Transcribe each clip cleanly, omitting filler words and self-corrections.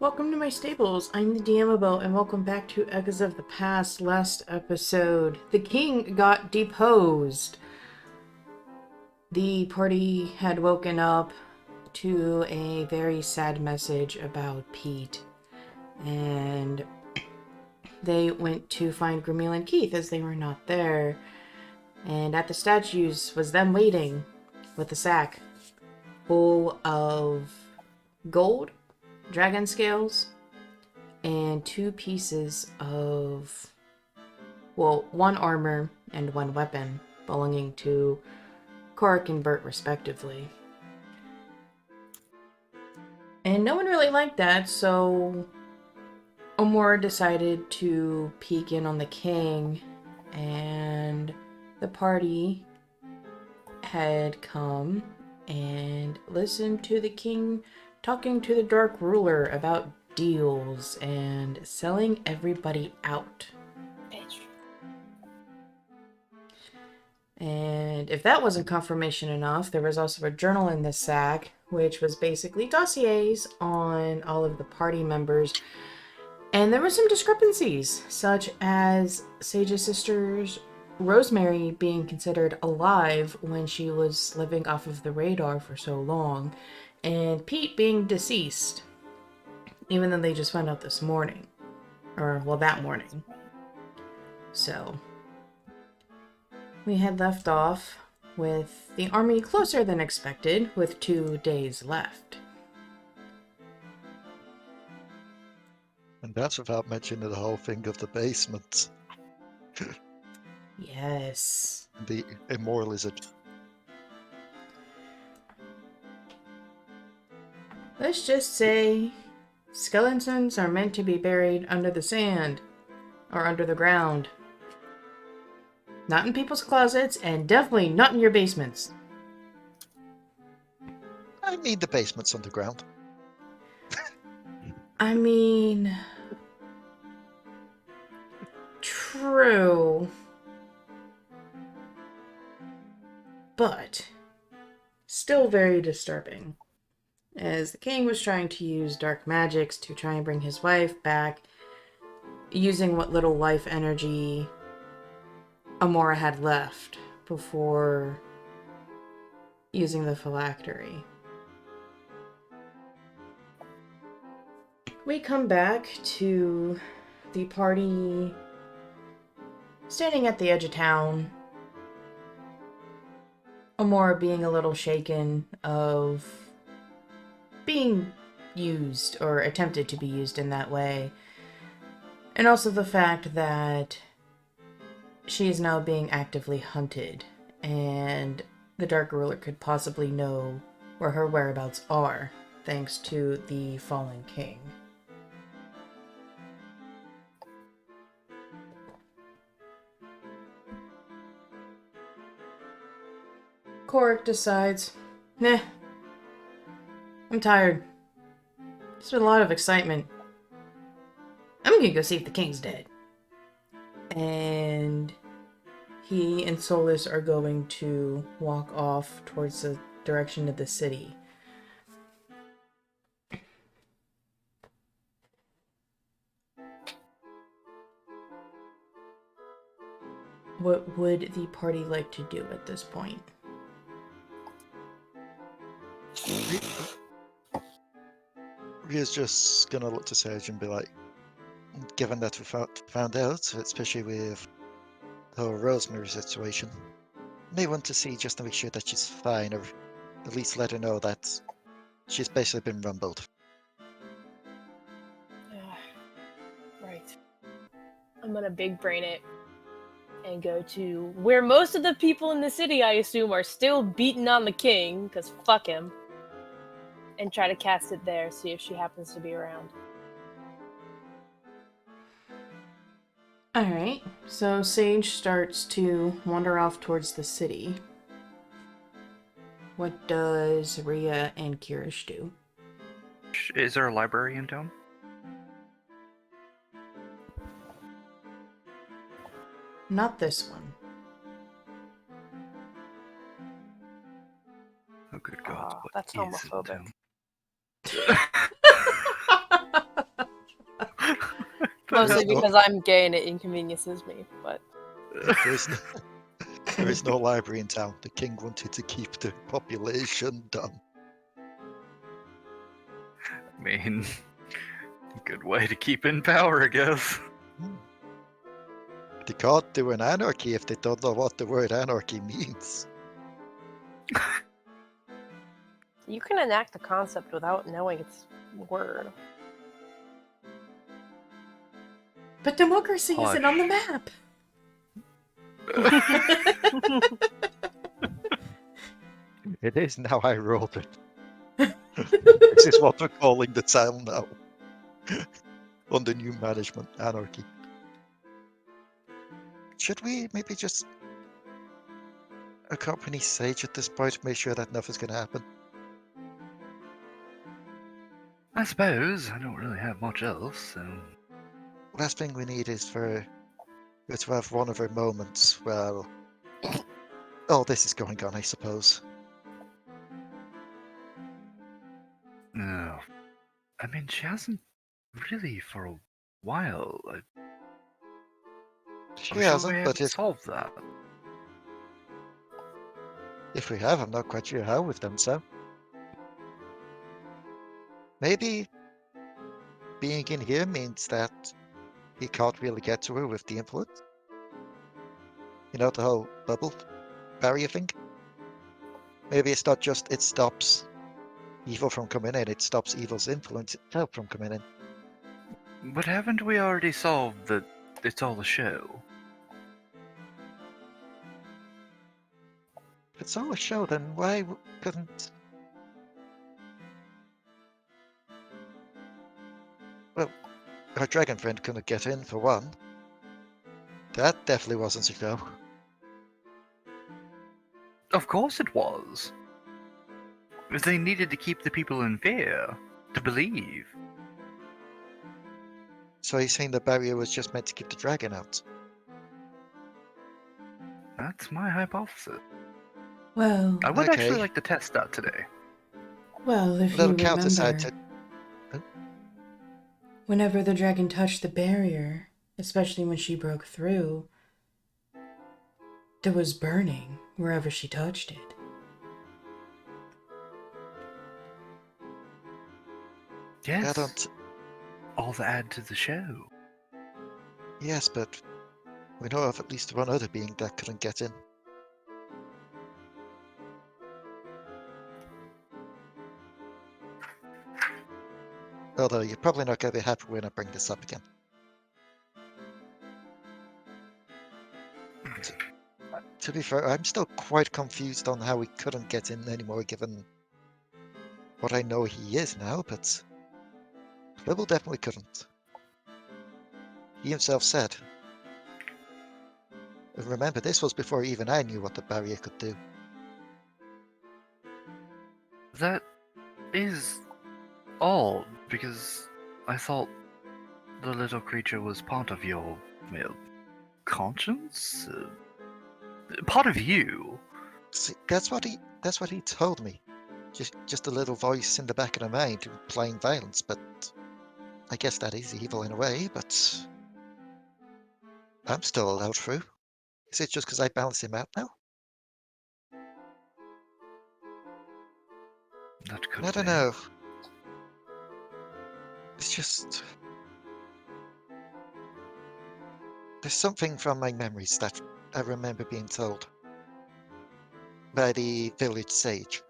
Welcome to my stables. I'm the DMobo, and welcome back to Echoes of the Past. Last episode, the king got deposed. The party had woken up to a very sad message about Pete, and they went to find Grimeel and Keith as they were not there. And at the statues was them waiting with a sack full of gold, dragon scales, and 2 pieces of, well, 1 armor and 1 weapon belonging to Cork and Bert respectively. And no one really liked that, so Omora decided to peek in on the king, and the party had come and listened to the king talking to the Dark Ruler about deals and selling everybody out. Bitch. And if that wasn't confirmation enough, there was also a journal in this sack, which was basically dossiers on all of the party members. And there were some discrepancies, such as Sage's sister's Rosemary being considered alive when she was living off of the radar for so long, and Pete being deceased, even though they just found out this morning. Or, well, that morning. So, we had left off with the army closer than expected, with 2 days left. And that's without mentioning the whole thing of the basement. Yes. The immoral lizard. Let's just say skeletons are meant to be buried under the sand or under the ground. Not in people's closets, and definitely not in your basements. I mean, the basement's underground. I mean, true. But still very disturbing, as the king was trying to use dark magics to try and bring his wife back, using what little life energy Omora had left before using the phylactery. We come back to the party standing at the edge of town, Omora being a little shaken of being used or attempted to be used in that way, and also the fact that she is now being actively hunted, and the Dark Ruler could possibly know where her whereabouts are, thanks to the fallen king. Korik decides, nah, I'm tired. There's been a lot of excitement. I'm gonna go see if the king's dead. And he and Solus are going to walk off towards the direction of the city. What would the party like to do at this point? Rhea's just gonna look to Sage and be like, given that we found out, especially with the Rosemary situation, may want to see just to make sure that she's fine, or at least let her know that she's basically been rumbled. Right. I'm gonna big brain it and go to where most of the people in the city, I assume, are still beating on the king, because fuck him, and try to cast it there, see if she happens to be around. Alright, so Sage starts to wander off towards the city. What does Rhea and Kyrish do? Is there a library in town? Not this one. Oh, good God. What That's is in homophobic. town? Mostly no- because I'm gay and it inconveniences me, but There is no, there is no library in town. The king wanted to keep the population dumb. I mean, good way to keep in power, I guess. They can't do an anarchy if they don't know what the word anarchy means. you can enact the concept without knowing its word. But democracy isn't on the map. It is now. I rolled it. This is what we're calling the town now. Under new management, anarchy. Should we maybe just accompany Sage at this point, make sure that nothing's going to happen? I suppose I don't really have much else, so. Last thing we need is for her to have one of her moments. Well, oh, this is going on, I suppose. No. I mean, she hasn't really for a while. She I'm sure we hasn't, but haven't solved that. if we have, I'm not quite sure how we've done so. Maybe being in here means that he can't really get to her with the influence. You know, the whole bubble barrier thing? Maybe it's not just it stops evil from coming in, it stops evil's influence itself from coming in. But haven't we already solved that it's all a show? If it's all a show, then why couldn't... Well, her dragon friend couldn't get in, for one. That definitely wasn't a show. Of course it was. They needed to keep the people in fear, to believe. So you're saying the barrier was just meant to keep the dragon out? That's my hypothesis. Well, I would Okay. actually like to test that today. well, if you Little counter side remember, to... whenever the dragon touched the barrier, especially when she broke through, there was burning wherever she touched it. Yes. I don't... All to add to the show. Yes, but we know of at least one other being that couldn't get in. Although you're probably not going to be happy when I bring this up again. To be fair, I'm still quite confused on how he couldn't get in anymore, given what I know he is now, but Flibble definitely couldn't. He himself said. And remember, this was before even I knew what the barrier could do. That is odd, because I thought the little creature was part of your, well, conscience? Part of you. See, that's what he told me. Just a little voice in the back of the mind implying violence, but I guess that is evil in a way, but I'm still allowed through. Is it just because I balanced him out now? That could I don't be. know. It's just... There's something from my memories that I remember being told by the village sage.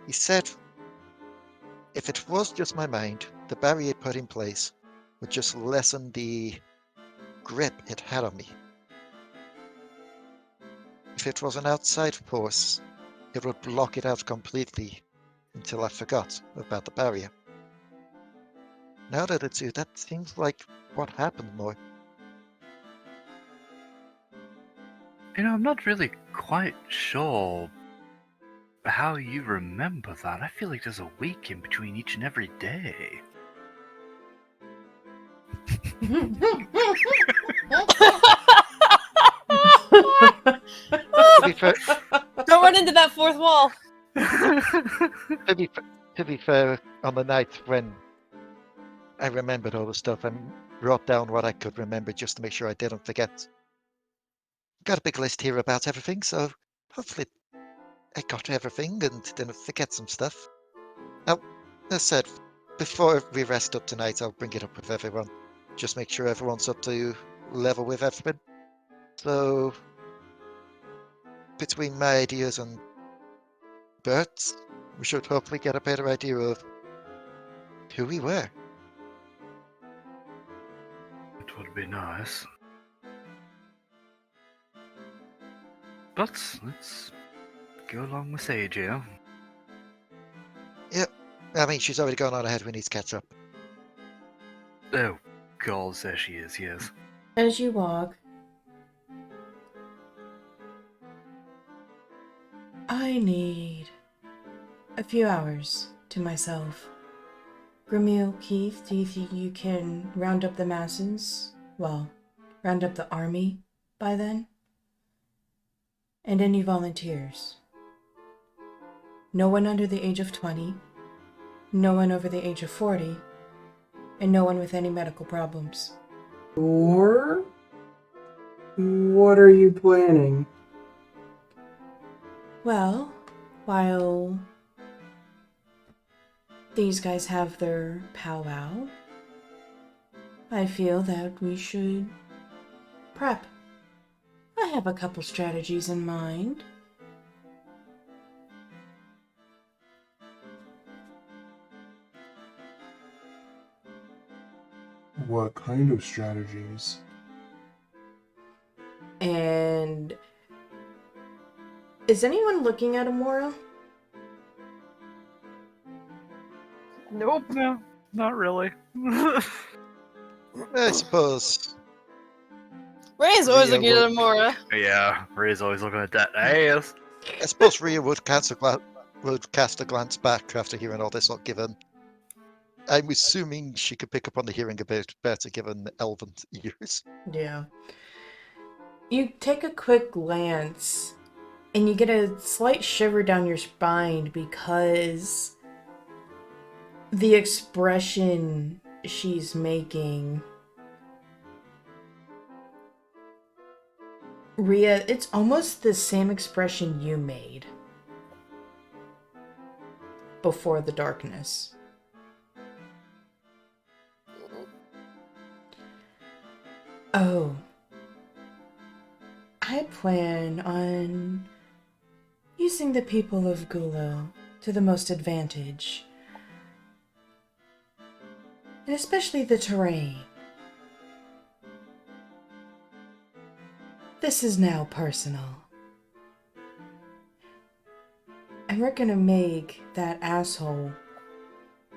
He said if it was just my mind, the barrier put in place would just lessen the grip it had on me. If it was an outside force, it would block it out completely until I forgot about the barrier. Now that it's you, that seems like what happened more. You know, I'm not really quite sure how you remember that. I feel like there's a week in between each and every day. To be fair, Don't run into that fourth wall. to be fair, on the night when I remembered all the stuff and wrote down what I could remember just to make sure I didn't forget. Got a big list here about everything, so hopefully I got everything and didn't forget some stuff. Now, as said, before we rest up tonight, I'll bring it up with everyone. Just make sure everyone's up to level with everything. So, between my ideas and Bert's, we should hopefully get a better idea of who we were. It would be nice. But let's go along with Sage here. Yep, I mean, she's already gone on ahead. We need to catch up. Oh, God, there she is, yes. As you walk, I need a few hours to myself. Grimil, Keith, do you think you can round up the masses? Well, round up the army by then? And any volunteers? No one under the age of 20, no one over the age of 40, and no one with any medical problems. Or what are you planning? Well, while these guys have their powwow, I feel that we should prep. I have a couple strategies in mind. What kind of strategies? And is anyone looking at Amora? Nope. No, not really. I suppose. Ray's always Rhea looking at would- Amora. Yeah, Rhea's always looking at that ass. I suppose Rhea would cast a glance back after hearing all this, not given. I'm assuming she could pick up on the hearing a bit better given elven ears. Yeah. You take a quick glance and you get a slight shiver down your spine because the expression she's making, Rhea, it's almost the same expression you made before the darkness. Oh. I plan on using the people of Gulo to the most advantage. And especially the terrain. This is now personal. And we're gonna make that asshole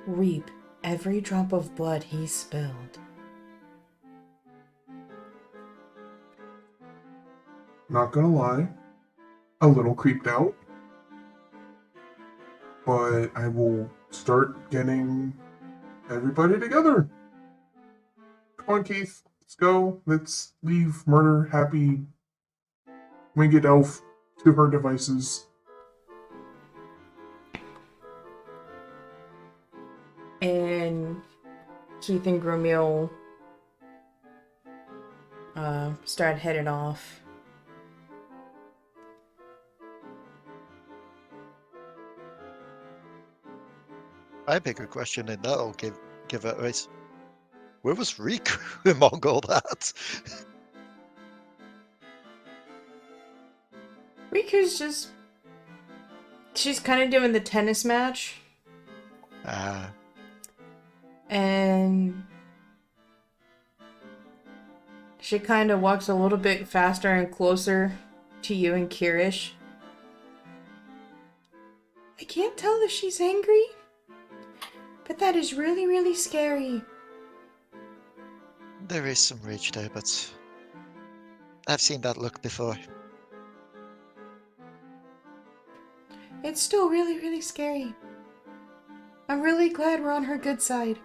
reap every drop of blood he spilled. Not gonna lie, a little creeped out. But I will start getting everybody together. Come on, Keith. Let's go. Let's leave Murder Happy Winged Elf to her devices. And Keith and Grumil start headed off. My bigger question in that I'll give it is, where was Riku among all that? Riku's just... she's kind of doing the tennis match. And she kind of walks a little bit faster and closer to you and Kyrish. I can't tell if she's angry, but that is really, really scary. There is some rage there, but I've seen that look before. It's still really, really scary. I'm really glad we're on her good side.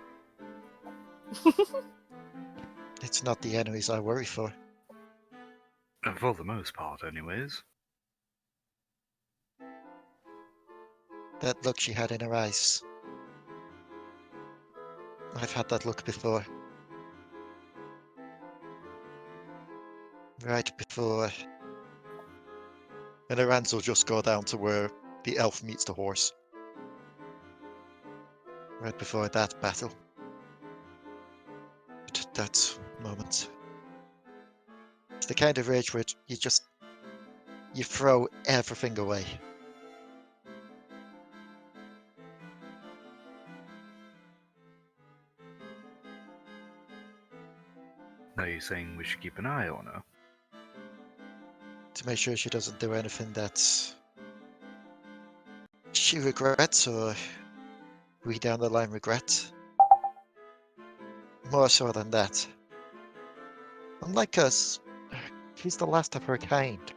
It's not the enemies I worry for. For the most part, anyways. That look she had in her eyes. I've had that look before. Right before... And her hands will just go down to where the elf meets the horse. Right before that battle. That moment. It's the kind of rage where you throw everything away. Are you saying we should keep an eye on her? To make sure she doesn't do anything that she regrets or we down the line regret. More so than that. Unlike us, she's the last of her kind.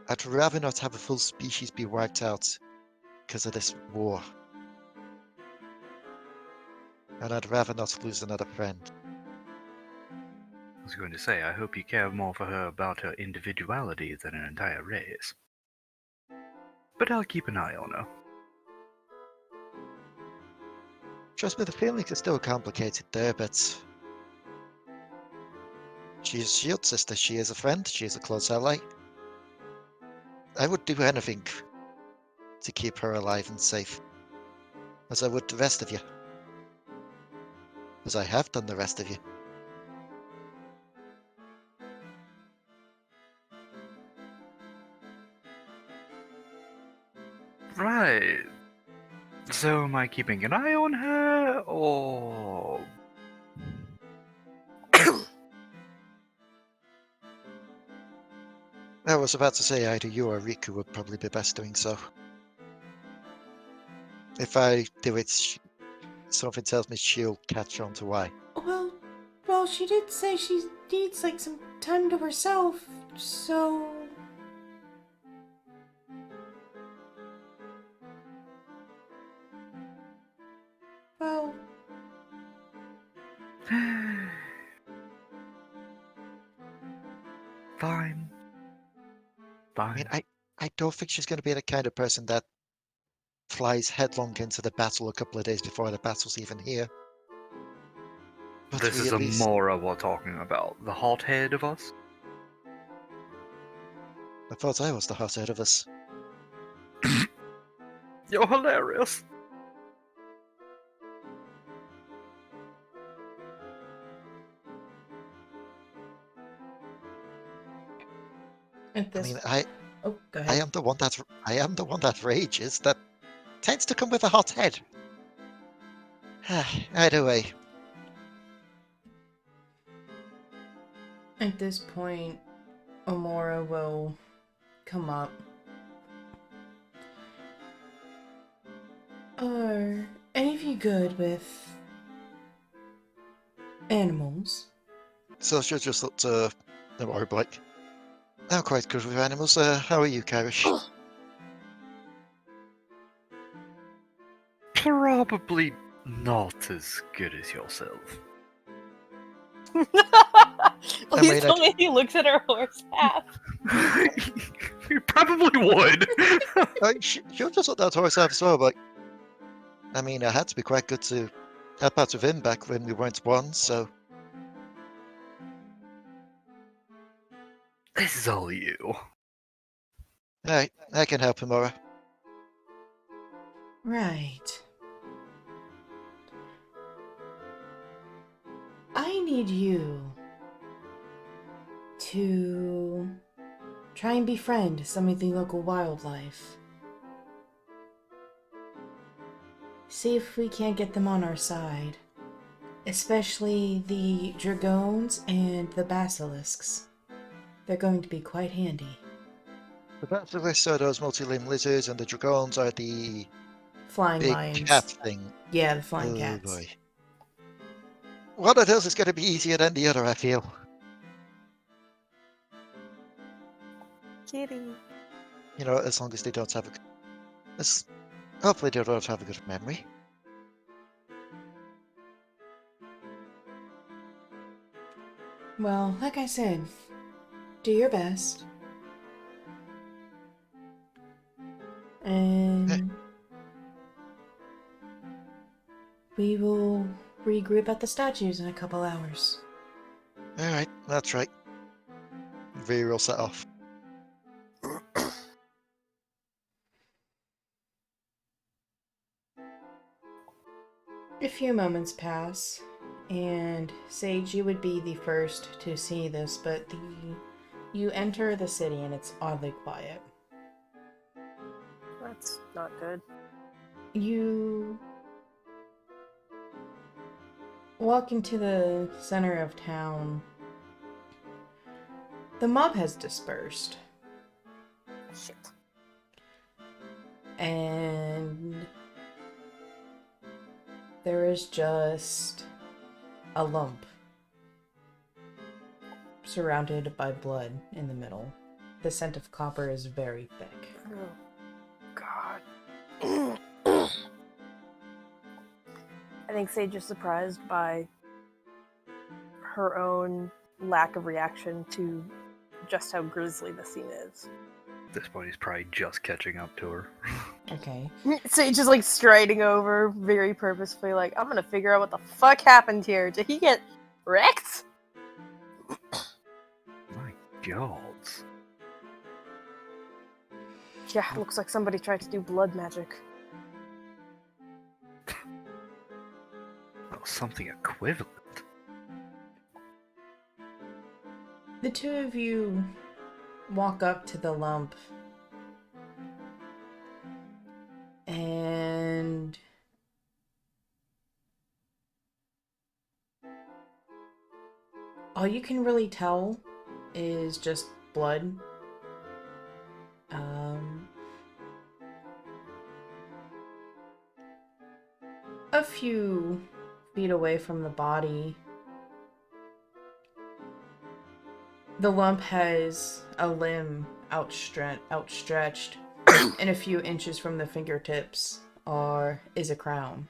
I'd rather not have a full species be wiped out because of this war. And I'd rather not lose another friend. I was going to say, I hope you care more for her about her individuality than an entire race. But I'll keep an eye on her. Trust me, the feelings are still complicated there, but she is Shield Sister, she is a friend, she is a close ally. I would do anything to keep her alive and safe, as I would the rest of you. As I have done the rest of you. Right. So am I keeping an eye on her, or... I was about to say either you or Riku would probably be best doing so. If I do it, something tells me she'll catch on to why. Well, she did say she needs, like, some time to herself, so... Well... Fine. I mean, I don't think she's going to be the kind of person that flies headlong into the battle a couple of days before the battle's even here. But This we is at least... Amora we're talking about, the hothead of us? I thought I was the hothead of us. You're hilarious. At this... I mean, Oh, go I ahead. am the one that rages, that tends to come with a hot head. Either way. At this point, Amora will come up. Are any of you good with animals? So she'll just look to the more like, I'm quite good with animals. How are you, Kyrish? Probably not as good as yourself. Please mean, tell me he looks at her horse half. You probably would. She'll just look that horse up as well, but I mean, I had to be quite good to help out with him back when we weren't one, so This is all you. I can help him, Mora. Right. I need you to try and befriend some of the local wildlife. See if we can't get them on our side. Especially the dragoons and the basilisks. They're going to be quite handy. The basilisks are those multi-limbed lizards, and the dragons are the Flying big lions. cat thing. Yeah, the flying Oh cats. boy. One of those is going to be easier than the other, I feel. Kitty. You know, as long as they don't have hopefully they don't have a good memory. Well, like I said, do your best. And We will regroup at the statues in a couple hours. Alright, that's right. Rhea will set off. A few moments pass, and Sage, you would be the first to see this, but you enter the city and it's oddly quiet. That's not good. You walk into the center of town. The mob has dispersed, Shit. and there is just a lump surrounded by blood in the middle. The scent of copper is very thick. Oh, God. I think Sage is surprised by her own lack of reaction to just how grisly the scene is. At this point, he's probably just catching up to her. Okay. Sage is like striding over very purposefully, like, I'm gonna figure out what the fuck happened here. Did he get wrecked? My God. Yeah, looks like somebody tried to do blood magic. Well, something equivalent. The two of you walk up to the lump, and all you can really tell is just blood. A few feet away from the body, the lump has a limb outstretched, and a few inches from the fingertips is a crown.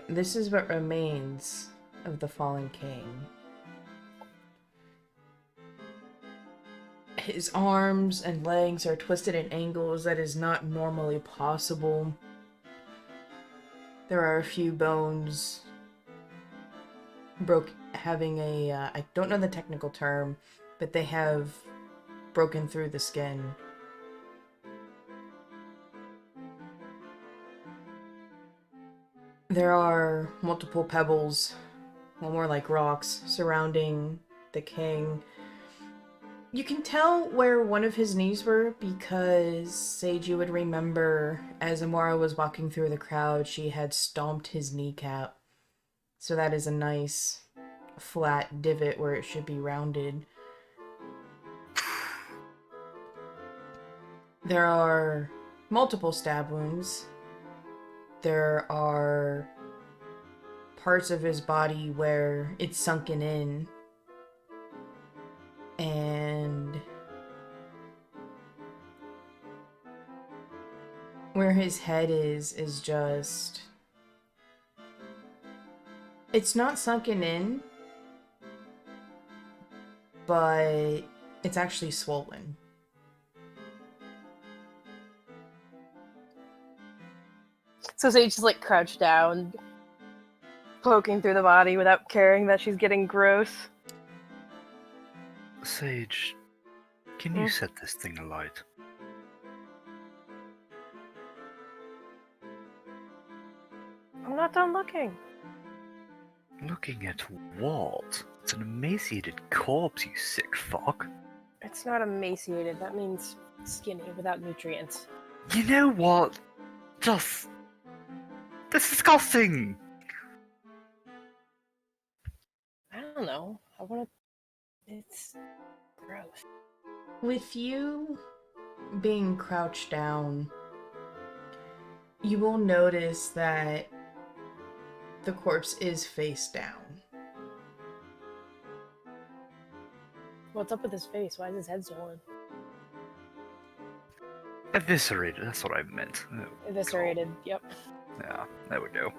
This is what remains of the fallen king. His arms and legs are twisted at angles that is not normally possible. There are a few bones having a, I don't know the technical term, but they have broken through the skin. There are multiple pebbles, well, more like rocks, surrounding the king. You can tell where one of his knees were because Sage, you would remember as Amara was walking through the crowd, she had stomped his kneecap. So that is a nice flat divot where it should be rounded. There are multiple stab wounds. There are parts of his body where it's sunken in. And where his head is just... It's not sunken in, but it's actually swollen. So Sage is like crouched down, poking through the body without caring that she's getting gross. Sage, can you set this thing alight? I'm not done looking. Looking at what? It's an emaciated corpse, you sick fuck. It's not emaciated. That means skinny without nutrients. You know what? Just... That's disgusting! I don't know. I want to... It's gross. With you being crouched down, you will notice that the corpse is face down. What's up with his face? Why is his head swollen? Eviscerated, that's what I meant. Oh, Eviscerated, yep. yeah, there we go.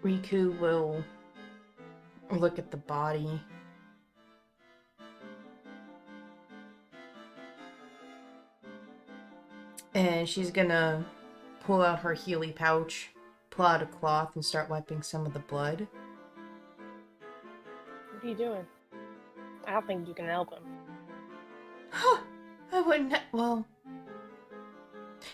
Riku will look at the body. And she's gonna pull out her Healy pouch, pull out a cloth, and start wiping some of the blood. What are you doing? I don't think you can help him. Huh. I wouldn't well...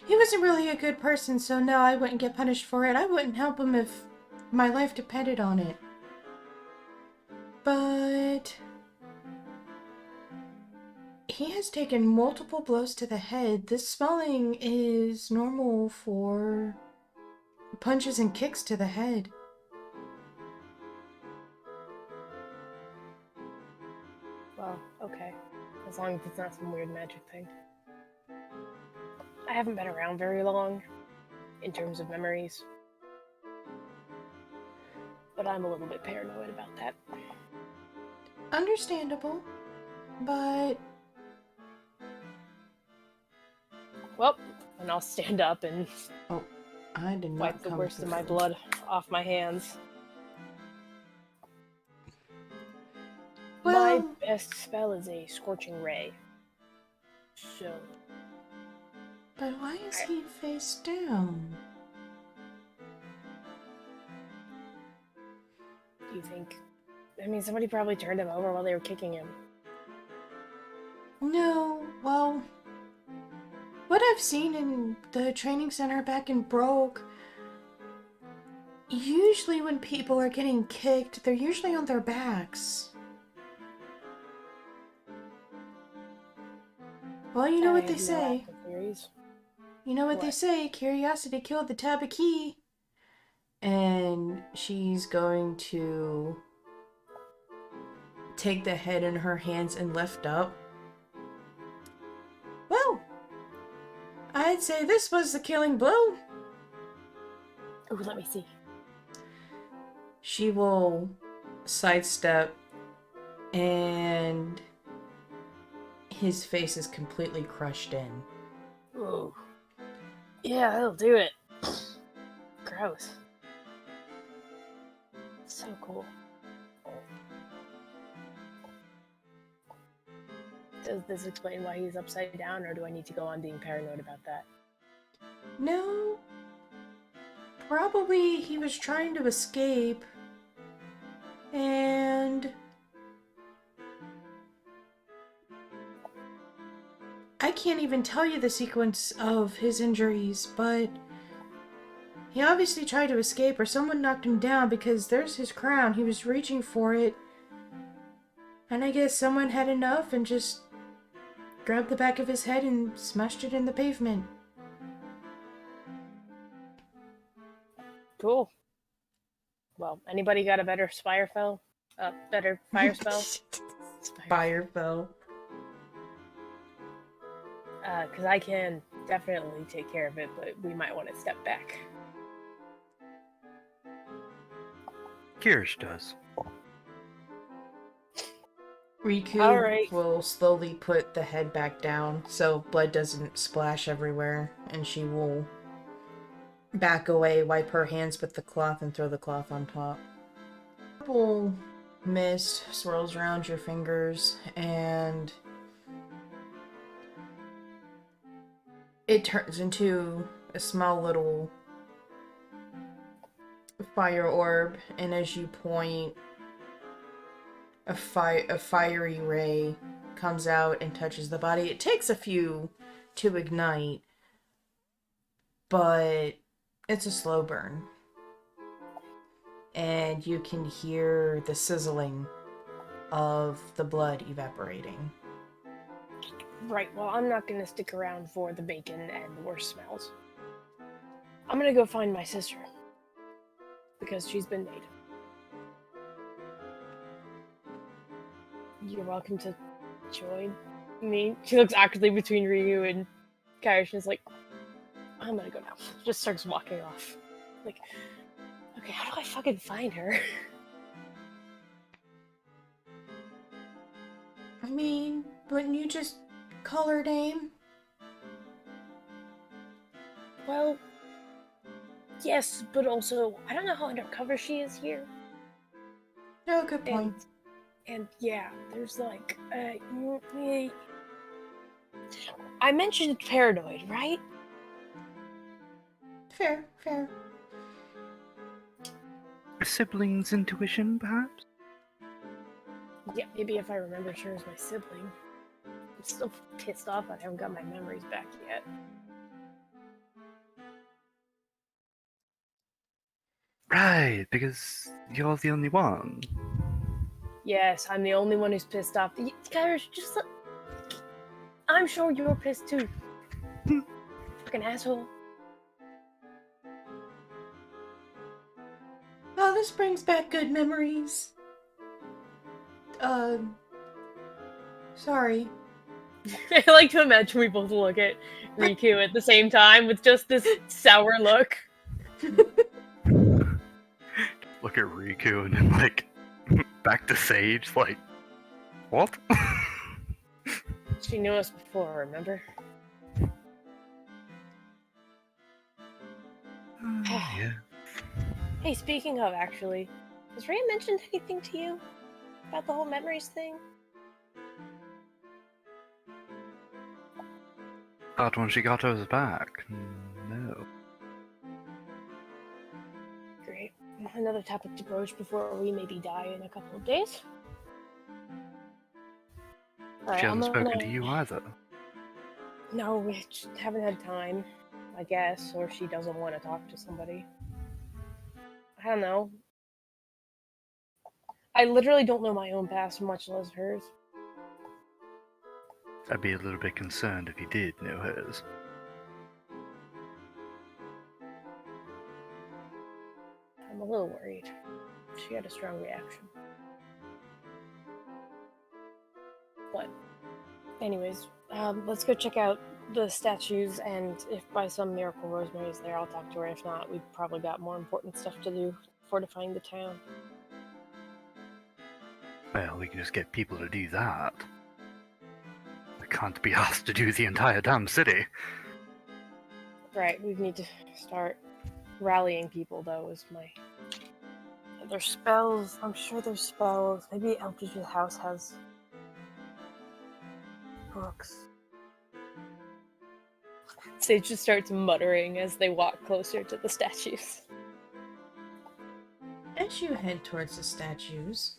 He wasn't really a good person, so no, I wouldn't get punished for it. I wouldn't help him if my life depended on it. But... he has taken multiple blows to the head. This swelling is normal for punches and kicks to the head. Well, okay. As long as it's not some weird magic thing. I haven't been around very long, in terms of memories. But I'm a little bit paranoid about that. Understandable, but... Well, and I'll stand up and Oh, I did not wipe the come worst of my prepared. blood off my hands. My Well, best spell is a Scorching Ray. So, but why is he face down? do you think... I mean, somebody probably turned him over while they were kicking him. No, well... what I've seen in the training center back in Broke, usually when people are getting kicked, they're usually on their backs. Well, you know what I they have no say. active theories. You know what they What? say, curiosity killed the Tabaki. And she's going to take the head in her hands and lift up. Well, I'd say this was the killing blow. Ooh, let me see. She will sidestep, and his face is completely crushed in. Ooh. Yeah, that'll do it. Gross. So cool. Does this explain why he's upside down, or do I need to go on being paranoid about that? No, probably he was trying to escape, and I can't even tell you the sequence of his injuries, but he obviously tried to escape, or someone knocked him down, because there's his crown. He was reaching for it, and I guess someone had enough and just grabbed the back of his head and smashed it in the pavement. Cool. Well, anybody got a better fire spell? Better fire spell? Fire fell. Because I can definitely take care of it, but we might want to step back. Kyrish does. Riku Alright. will slowly put the head back down so blood doesn't splash everywhere, and she will back away, wipe her hands with the cloth, and throw the cloth on top. Purple mist swirls around your fingers, and it turns into a small little fire orb, and as you point, a fiery ray comes out and touches the body. It takes a few to ignite, but it's a slow burn. And you can hear the sizzling of the blood evaporating. Right, well, I'm not going to stick around for the bacon and the worst smells. I'm going to go find my sister. Because she's been made. You're welcome to join me. She looks awkwardly between Ryu and Kyrish and is like, I'm gonna go now. Just starts walking off. Like, okay, how do I fucking find her? I mean, wouldn't you just call her name? Well, yes, but also, I don't know how undercover she is here. No, good point. And yeah, there's like, I mentioned paranoid, right? Fair, fair. A sibling's intuition, perhaps? Yeah, maybe if I remember her as my sibling. I'm still pissed off I haven't got my memories back yet. Right, because you're the only one. Yes, I'm the only one who's pissed off. Kyrish, just I'm sure you're pissed too. Fucking asshole. Oh, this brings back good memories. Sorry. I like to imagine we both look at Riku at the same time with just this sour look. Look at Riku and then, like, back to Sage, like, what? She knew us before, remember? Yeah. Hey, speaking of, actually, has Rhea mentioned anything to you about the whole memories thing? But when she got hers back, no. Great. Another topic to broach before we maybe die in a couple of days. Alright, She hasn't spoken to you either. No, we just haven't had time, I guess, or she doesn't want to talk to somebody. I don't know. I literally don't know my own past, much less hers. I'd be a little bit concerned if you did know hers. I'm a little worried. She had a strong reaction. But, anyways, let's go check out the statues, and if by some miracle Rosemary's there, I'll talk to her. If not, we've probably got more important stuff to do, fortifying the town. Well, we can just get people to do that. We can't be asked to do the entire damn city. Right, we need to start rallying people, though, is my... There's spells. I'm sure there's spells. Maybe Eldridge's house has books. Sage just starts muttering as they walk closer to the statues. As you head towards the statues,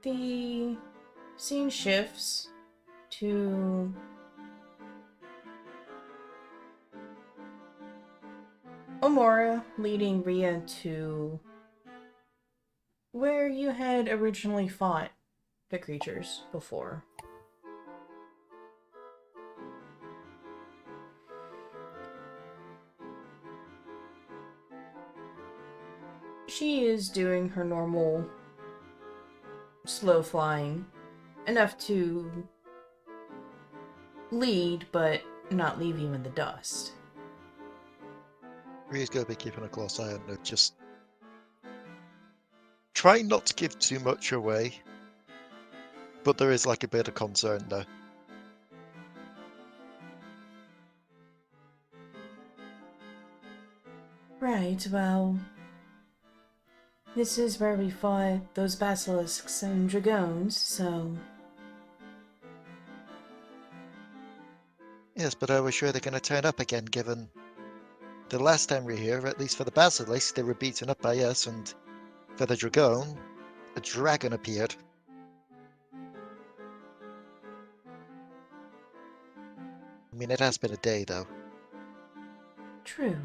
the scene shifts to Omora leading Rhea to where you had originally fought the creatures before. She is doing her normal slow flying, enough to lead, but not leave you in the dust. Rhea's going to be keeping a close eye on her, just trying not to give too much away, but there is like a bit of concern there. Right, well, this is where we fought those basilisks and dragoons, so... Yes, but I was sure they're going to turn up again, given the last time we were here, at least for the basilisk, they were beaten up by us, and for the dragon, a dragon appeared. I mean, it has been a day, though. True.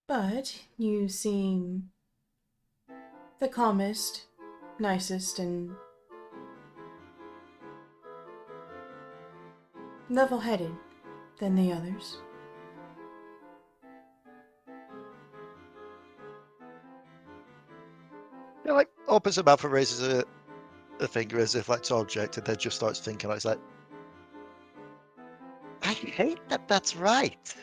But you seem the calmest, nicest, and level-headed than the others. He like opens her mouth and raises a finger as if like to object, and then just starts thinking. Like, it's like, I hate that. That's right.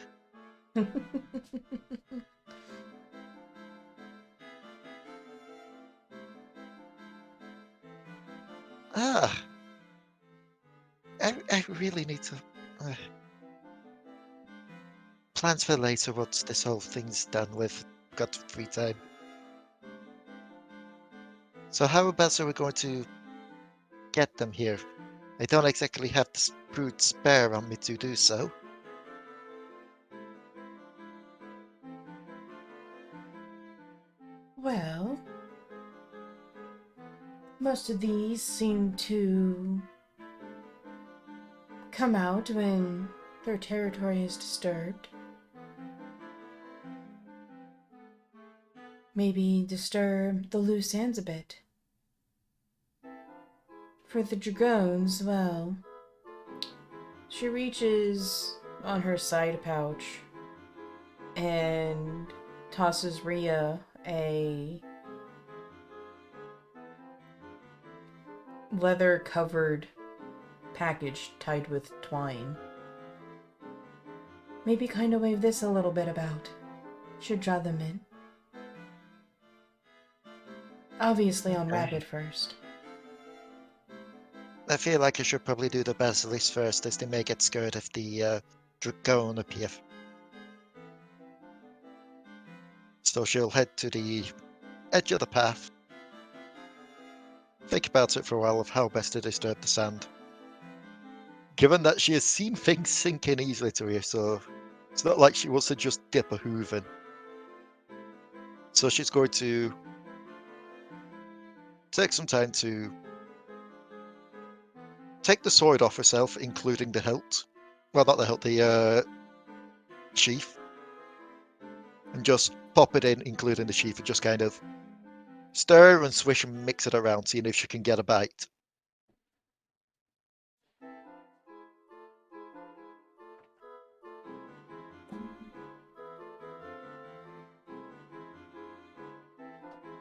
Ah, I really need to. plans for later once this whole thing's done with. Got free time. So how about are we going to get them here? I don't exactly have the brute spare on me to do so. Well, most of these seem to come out when their territory is disturbed. Maybe disturb the loose ends a bit. For the dragoons, well, she reaches on her side pouch and tosses Rhea a leather-covered package tied with twine. Maybe kind of wave this a little bit about. Should draw them in. Obviously on Okay. Rabbit first. I feel like I should probably do the Basilisk first, as they may get scared if the Dragon appear. So she'll head to the edge of the path. Think about it for a while of how best to disturb the sand. Given that she has seen things sink in easily to her, so it's not like she wants to just dip a hoof in. So she's going to take some time to take the sword off herself, including the hilt. Well, not the hilt, the sheath. And just pop it in, including the sheath, and just kind of stir and swish and mix it around, seeing if she can get a bite.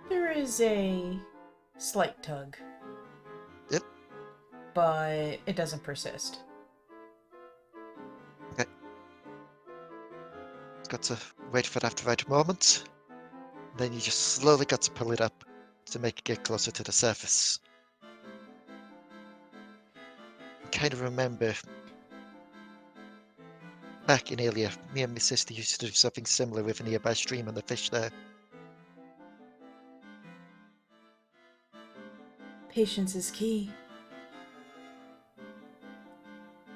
There is a slight tug. Yep. But it doesn't persist. Okay. Got to wait for that right moment. Then you just slowly got to pull it up to make it get closer to the surface. I kind of remember back in earlier, me and my sister used to do something similar with a nearby stream and the fish there. Patience is key.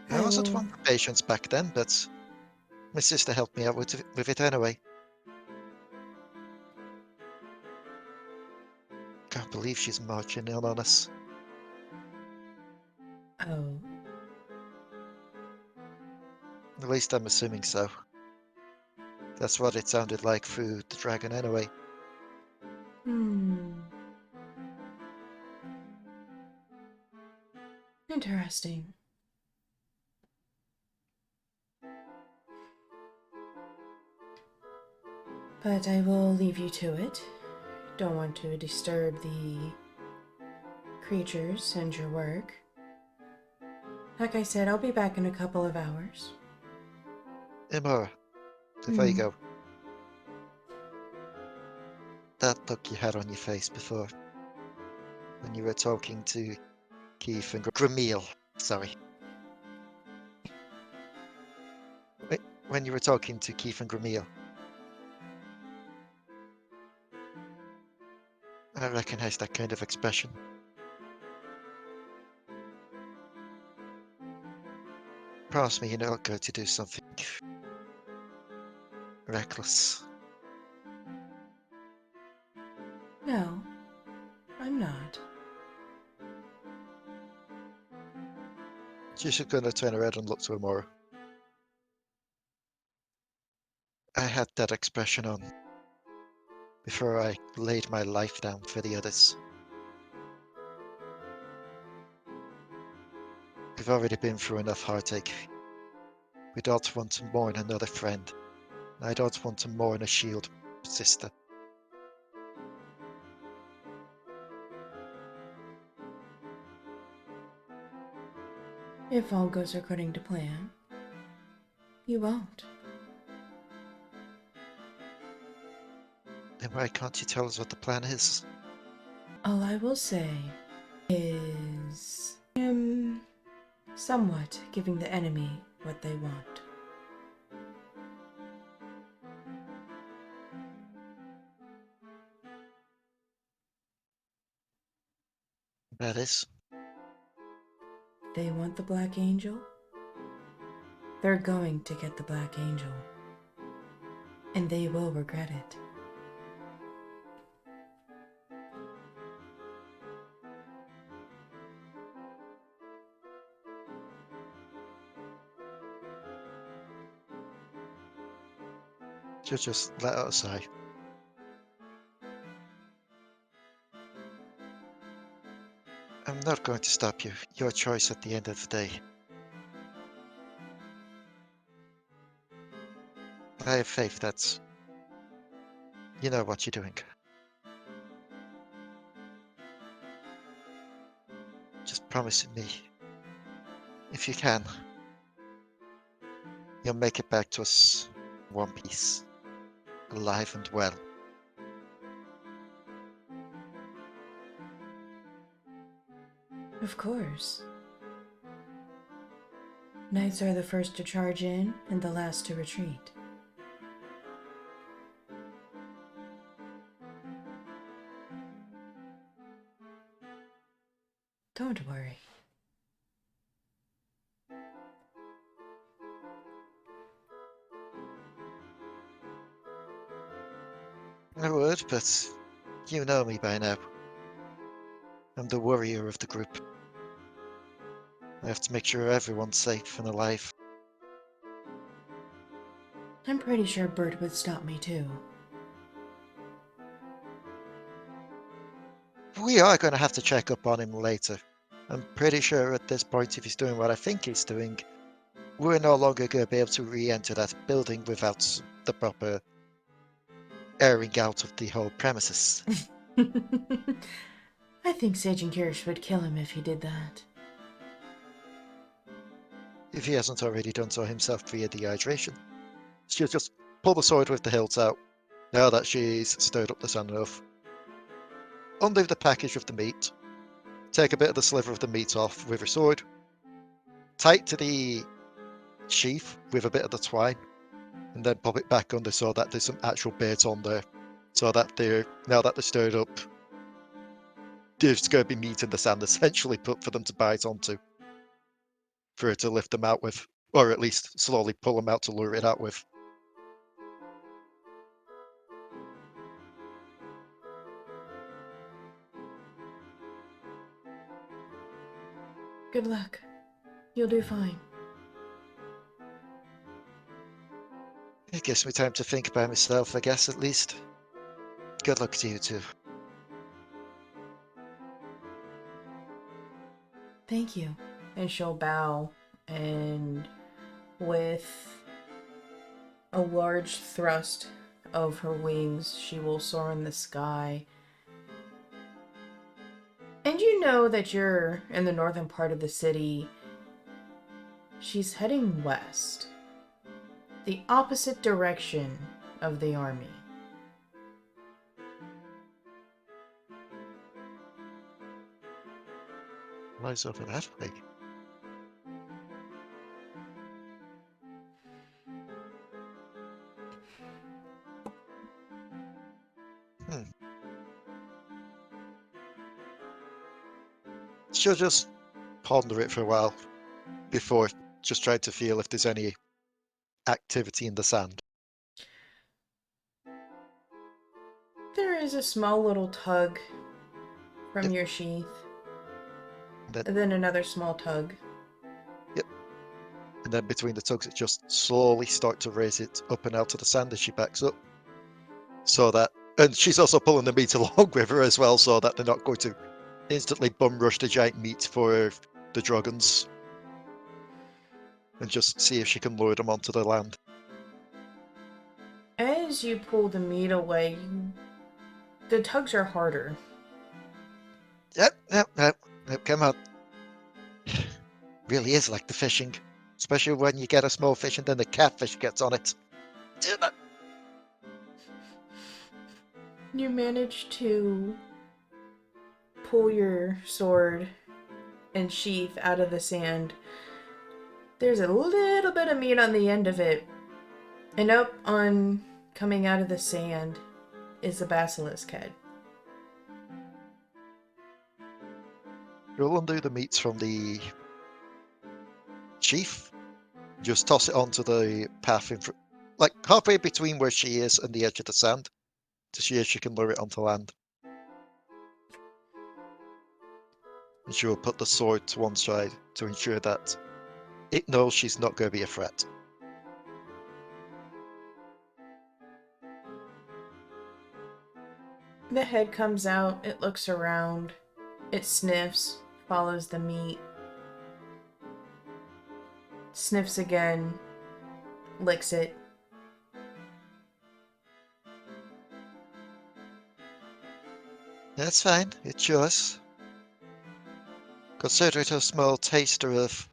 I wasn't will- one for patience back then, but my sister helped me out with it anyway. Can't believe she's marching in on us. Oh. At least I'm assuming so. That's what it sounded like through the dragon anyway. Interesting. But I will leave you to it. Don't want to disturb the creatures and your work. Like I said, I'll be back in a couple of hours. Imara, there you go. That look you had on your face before, when you were talking to Keith and Grameel, sorry. When you were talking to Keith and Grameel. I recognize that kind of expression. Promise me you're not going to do something reckless. No, I'm not. She's just going to turn around and look to Imara. I had that expression on before I laid my life down for the others. We've already been through enough heartache. We don't want to mourn another friend. I don't want to mourn a shield sister. If all goes according to plan, you won't. Then why can't you tell us what the plan is? All I will say is I am somewhat giving the enemy what they want. That is. They want the Black Angel? They're going to get the Black Angel. And they will regret it. She'll just let out a sigh. I'm not going to stop you. Your choice at the end of the day. I have faith that you know what you're doing. Just promise me, if you can, you'll make it back to us in one piece, alive and well. Of course. Knights are the first to charge in and the last to retreat. Don't worry. I would, but you know me by now. I'm the warrior of the group. I have to make sure everyone's safe and alive. I'm pretty sure Bert would stop me too. We are going to have to check up on him later. I'm pretty sure at this point, if he's doing what I think he's doing, we're no longer going to be able to re-enter that building without the proper airing out of the whole premises. I think Sage and Kyrish would kill him if he did that. If he hasn't already done so himself via dehydration. She'll just pull the sword with the hilt out, now that she's stirred up the sand enough. Undo the package with the meat, take a bit of the sliver of the meat off with her sword, tie it to the sheath with a bit of the twine, and then pop it back under so that there's some actual bait on there, so that now that they're stirred up, there's going to be meat in the sand essentially put for them to bite onto, for her to lift them out with, or at least slowly pull them out to lure it out with. Good luck. You'll do fine. It gives me time to think by myself, I guess, at least. Good luck to you too. Thank you. And she'll bow, and with a large thrust of her wings, she will soar in the sky. And you know that you're in the northern part of the city. She's heading west, the opposite direction of the army. Lies over that way. She'll just ponder it for a while before just trying to feel if there's any activity in the sand. There is a small little tug from Yep. your sheath, Then, and then another small tug. and then between the tugs, it just slowly start to raise it up and out of the sand as she backs up. So that, and she's also pulling the meat along with her as well, so that they're not going to instantly bum rush the giant meat for the dragons. And just see if she can lure them onto the land. As you pull the meat away, the tugs are harder. Yep, come on. Really is like the fishing. Especially when you get a small fish and then the catfish gets on it. You manage to pull your sword and sheath out of the sand. There's a little bit of meat on the end of it. And up on coming out of the sand is the basilisk head. You'll undo the meats from the sheath. Just toss it onto the path in front, like halfway between where she is and the edge of the sand, to see if she can lure it onto land. And she will put the sword to one side to ensure that it knows she's not going to be a threat. The head comes out, it looks around, it sniffs, follows the meat, sniffs again, licks it. That's fine, it's yours. Consider it a small taster of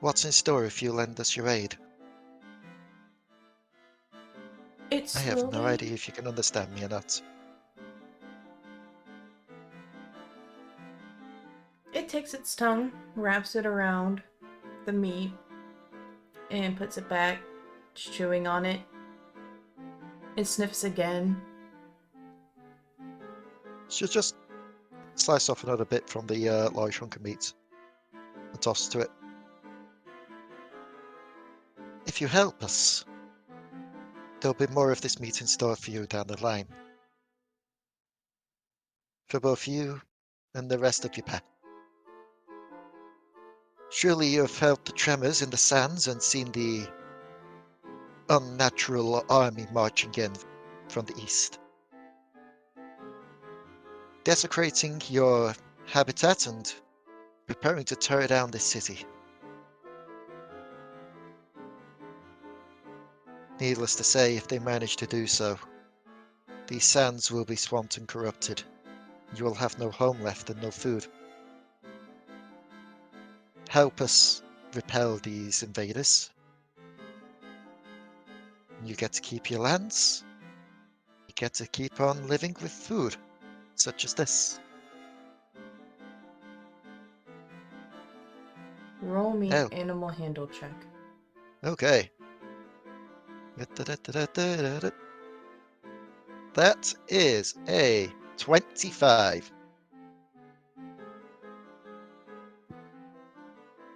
what's in store if you lend us your aid. It I have no slowly idea if you can understand me or not. It takes its tongue, wraps it around the meat, and puts it back, chewing on it. It sniffs again. She'll just slice off another bit from the large hunk of meat and toss to it. If you help us, there'll be more of this meat in store for you down the line. For both you and the rest of your pack. Surely you have felt the tremors in the sands and seen the unnatural army marching in from the east. Desecrating your habitat and preparing to tear down this city. Needless to say, if they manage to do so, these sands will be swamped and corrupted. You will have no home left and no food. Help us repel these invaders. You get to keep your lands. You get to keep on living with food, such as this. Roll me Oh. animal handle check. Okay. That is a 25.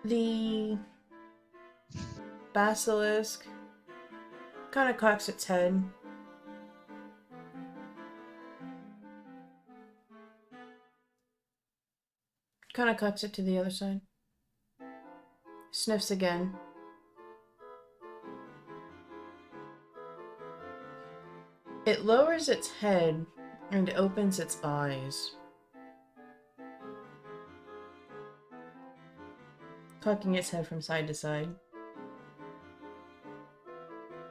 The basilisk kind of cocks its head. Kind of cocks it to the other side. Sniffs again. It lowers its head and opens its eyes. Cocking its head from side to side.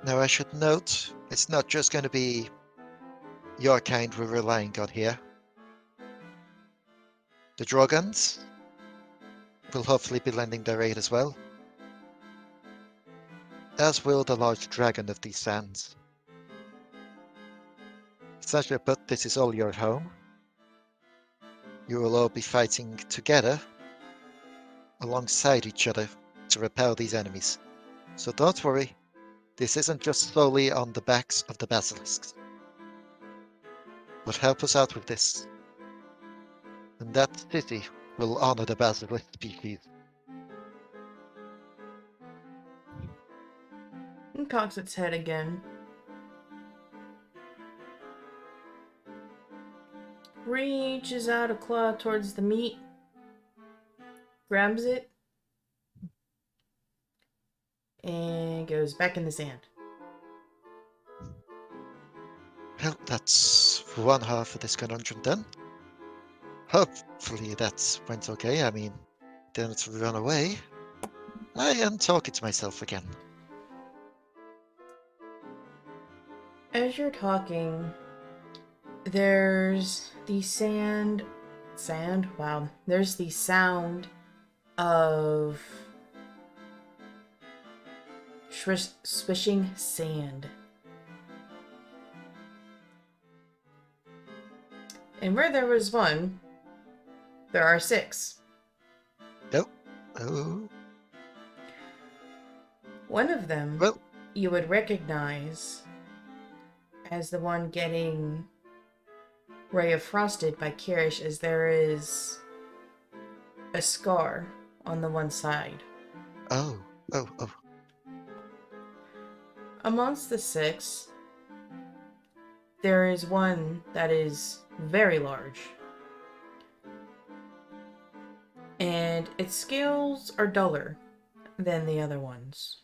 Now I should note, it's not just going to be your kind we're relying on here. The Drogons will hopefully be lending their aid as well. As will the large dragon of these sands. Essentially, but this is all your home. You will all be fighting together, alongside each other, to repel these enemies. So don't worry, this isn't just solely on the backs of the basilisks. But help us out with this. And that city will honor the basilisk species. And cocks its head again. Reaches out a claw towards the meat. Grabs it. And goes back in the sand. Well, that's one half of this conundrum done. Hopefully that went okay. I mean, didn't run away. I am talking to myself again. As you're talking, there's the wow. There's the sound of swishing sand. And where there was one, there are 6. Nope. Oh. One of them Well, you would recognize as the one getting Ray of Frosted by Kyrish, as there is a scar on the one side. Oh. Amongst the 6, there is one that is very large. And its scales are duller than the other ones.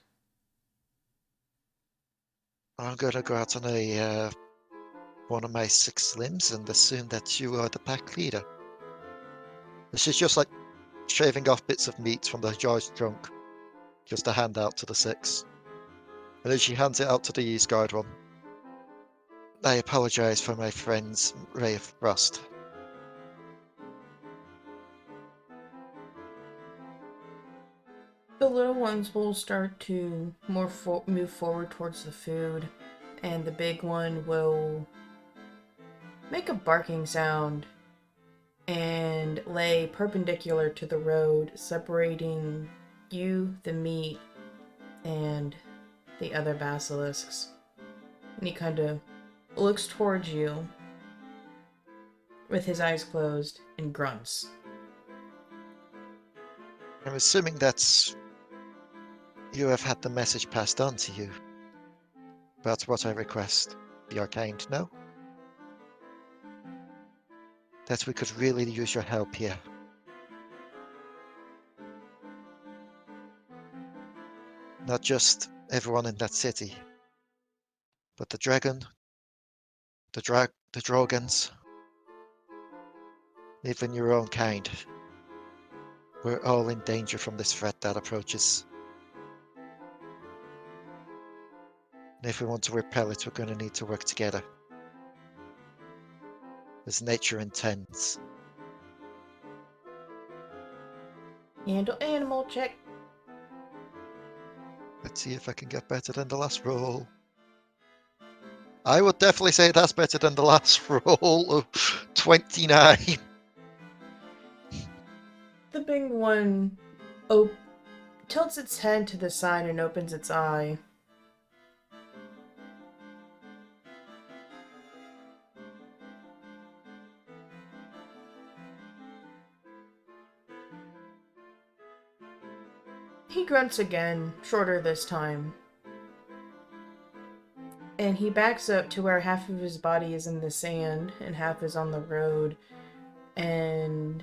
I'm gonna go out on a one of my 6 limbs and assume that you are the pack leader. She's just like shaving off bits of meat from the George trunk, just to hand out to the 6. And then she hands it out to the East Guard one. I apologize for my friend's ray of frost. The little ones will start to move forward towards the food, and the big one will make a barking sound and lay perpendicular to the road, separating you, the meat, and the other basilisks. And he kind of looks towards you with his eyes closed and grunts. I'm assuming that you have had the message passed on to you. That's what I request. Be kind, no? That we could really use your help here. Not just everyone in that city, but the dragon, the dragons, even your own kind. We're all in danger from this threat that approaches. And if we want to repel it, we're going to need to work together. As nature intends. Handle animal check. Let's see if I can get better than the last roll. I would definitely say that's better than the last roll of 29. The big one tilts its head to the side and opens its eye. He grunts again, shorter this time. And he backs up to where half of his body is in the sand and half is on the road. And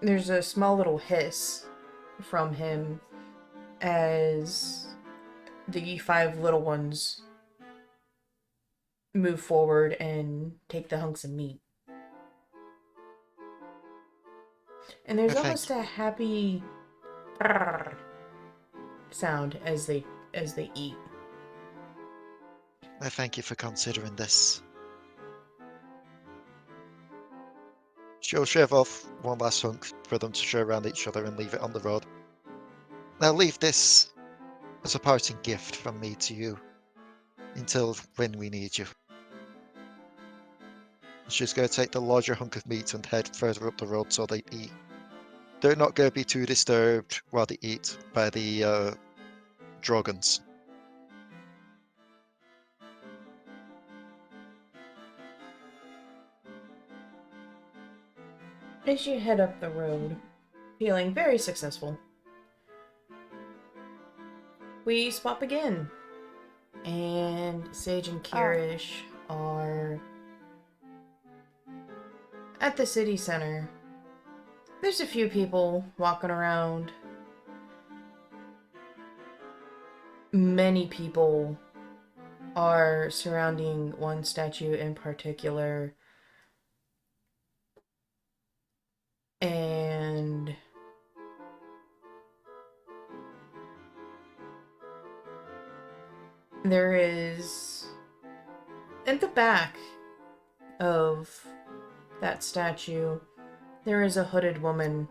there's a small little hiss from him as the 5 little ones move forward and take the hunks of meat. And there's almost a happy sound as they eat. I thank you for considering this. She'll shave off one last hunk for them to share around each other and leave it on the road. Now leave this as a parting gift from me to you until when we need you. She's going to take the larger hunk of meat and head further up the road so they eat. They're not going to be too disturbed while they eat by the dragons. As you head up the road, feeling very successful, we swap again. And Sage and Kyrish are at the city center. There's a few people walking around. Many people are surrounding one statue in particular. And there is, in the back of that statue, there is a hooded woman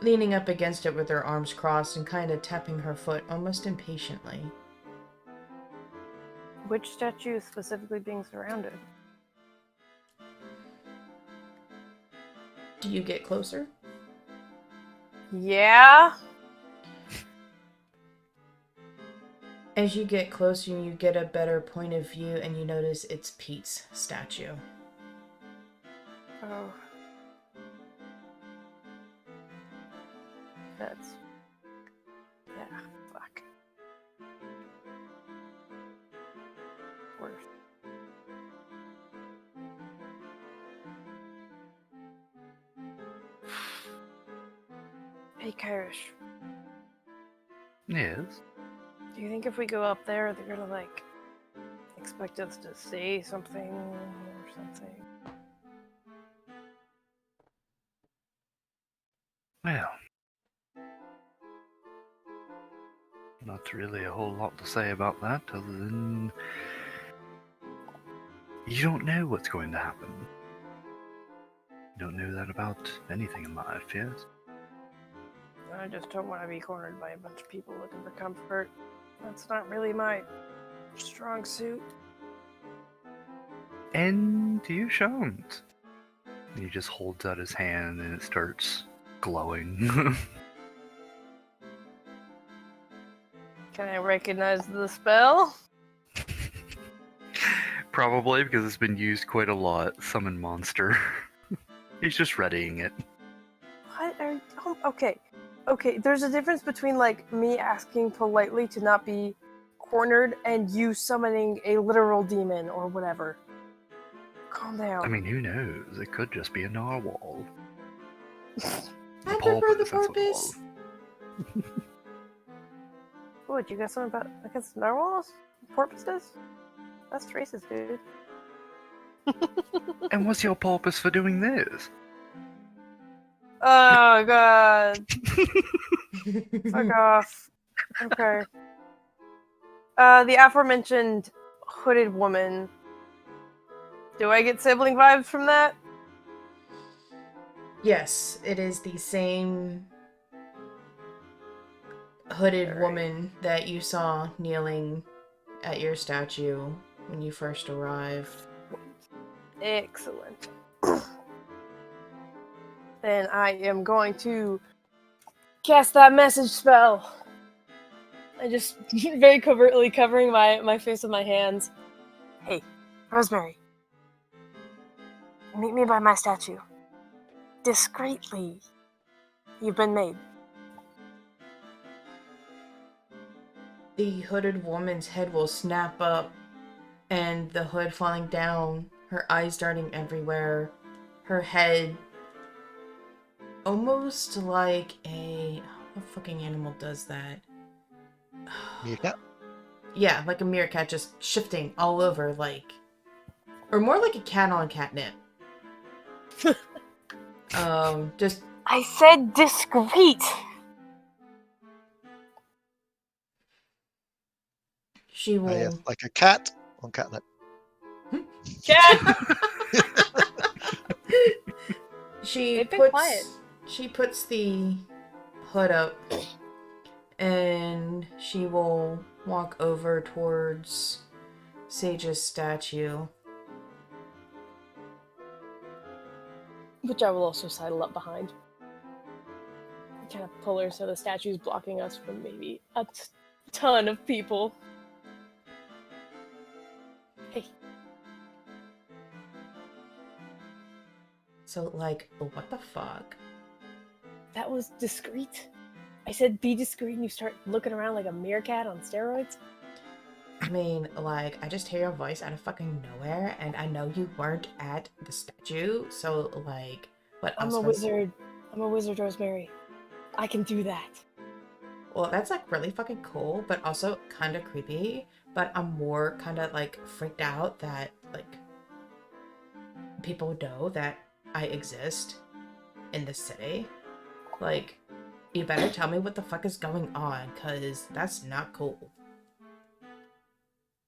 leaning up against it with her arms crossed and kind of tapping her foot almost impatiently. Which statue is specifically being surrounded? Do you get closer? Yeah. As you get closer, you get a better point of view and you notice it's Pete's statue. Oh. That's... Yeah, fuck. Worse. Hey, Kyrish. Yes. Do you think if we go up there, they're gonna, like, expect us to say something or something? Well, not really a whole lot to say about that, other than you don't know what's going to happen. You don't know that about anything in life, yes? I just don't want to be cornered by a bunch of people looking for comfort. That's not really my strong suit. And you shan't. He just holds out his hand and it starts glowing. Can I recognize the spell? Probably because it's been used quite a lot. Summon monster. He's just readying it. What are... Oh, okay. Okay, there's a difference between, like, me asking politely to not be cornered and you summoning a literal demon or whatever. Calm down. I mean, who knows? It could just be a narwhal. I prefer the Porpoise, that's what it porpoise. was. What, you got something about against narwhals? Porpoises? That's racist, dude. And what's your purpose for doing this? Oh, God. Fuck off. Okay. The aforementioned hooded woman. Do I get sibling vibes from that? Yes, it is the same hooded Alright. woman that you saw kneeling at your statue when you first arrived. Excellent. Then I am going to cast that message spell. I just very covertly covering my face with my hands. Hey, Rosemary. Meet me by my statue. Discreetly. You've been made. The hooded woman's head will snap up, and the hood falling down, her eyes darting everywhere, her head almost like a... What fucking animal does that? Meerkat? Yeah, like a meerkat just shifting all over, like... Or more like a cat on catnip. Just... I said discreet! She Oh, yeah, will... like a cat on catnip. Cat! She They've been puts... quiet. She puts the hood up, and she will walk over towards Sage's statue. Which I will also sidle up behind. Kind of pull her so the statue's blocking us from maybe a ton of people. Hey. So, like, what the fuck? That was discreet. I said be discreet and you start looking around like a meerkat on steroids. I mean, like, I just hear your voice out of fucking nowhere, and I know you weren't at the statue, so, like, what I'm else a was... wizard. I'm a wizard, Rosemary. I can do that. Well, that's, like, really fucking cool, but also kind of creepy, but I'm more kind of, like, freaked out that, like, people know that I exist in this city. Like, you better tell me what the fuck is going on, because that's not cool.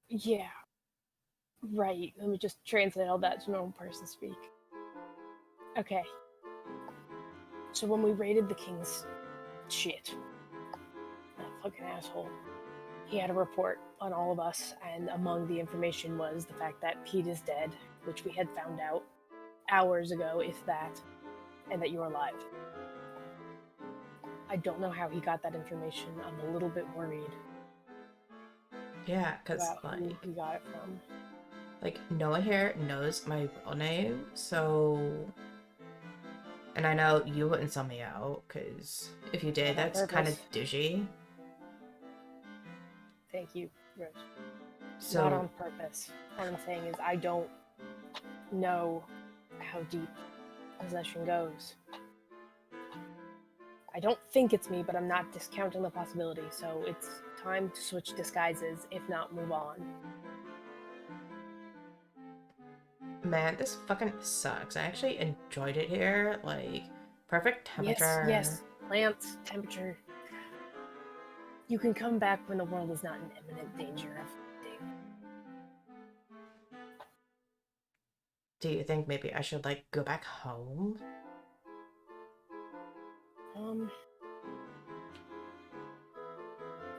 Yeah. Right. Let me just translate all that to normal person speak. Okay. So when we raided the king's shit, that fucking asshole, he had a report on all of us, and among the information was the fact that Pete is dead, which we had found out hours ago, if that, and that you're alive. I don't know how he got that information. I'm a little bit worried Yeah, because, about who like... he got it from. Like, no one here knows my real name, so... And I know you wouldn't sell me out, because if you did, Not on that's kind of purpose. douchey. Thank you, Rose. So, Not on purpose. What I'm saying is I don't know how deep possession goes. I don't think it's me, but I'm not discounting the possibility, so it's time to switch disguises, if not move on. man, this fucking sucks. I actually enjoyed it here. Like, perfect temperature. Yes, plants, temperature. You can come back when the world is not in imminent danger of ending. Do you think maybe I should, like, go back home?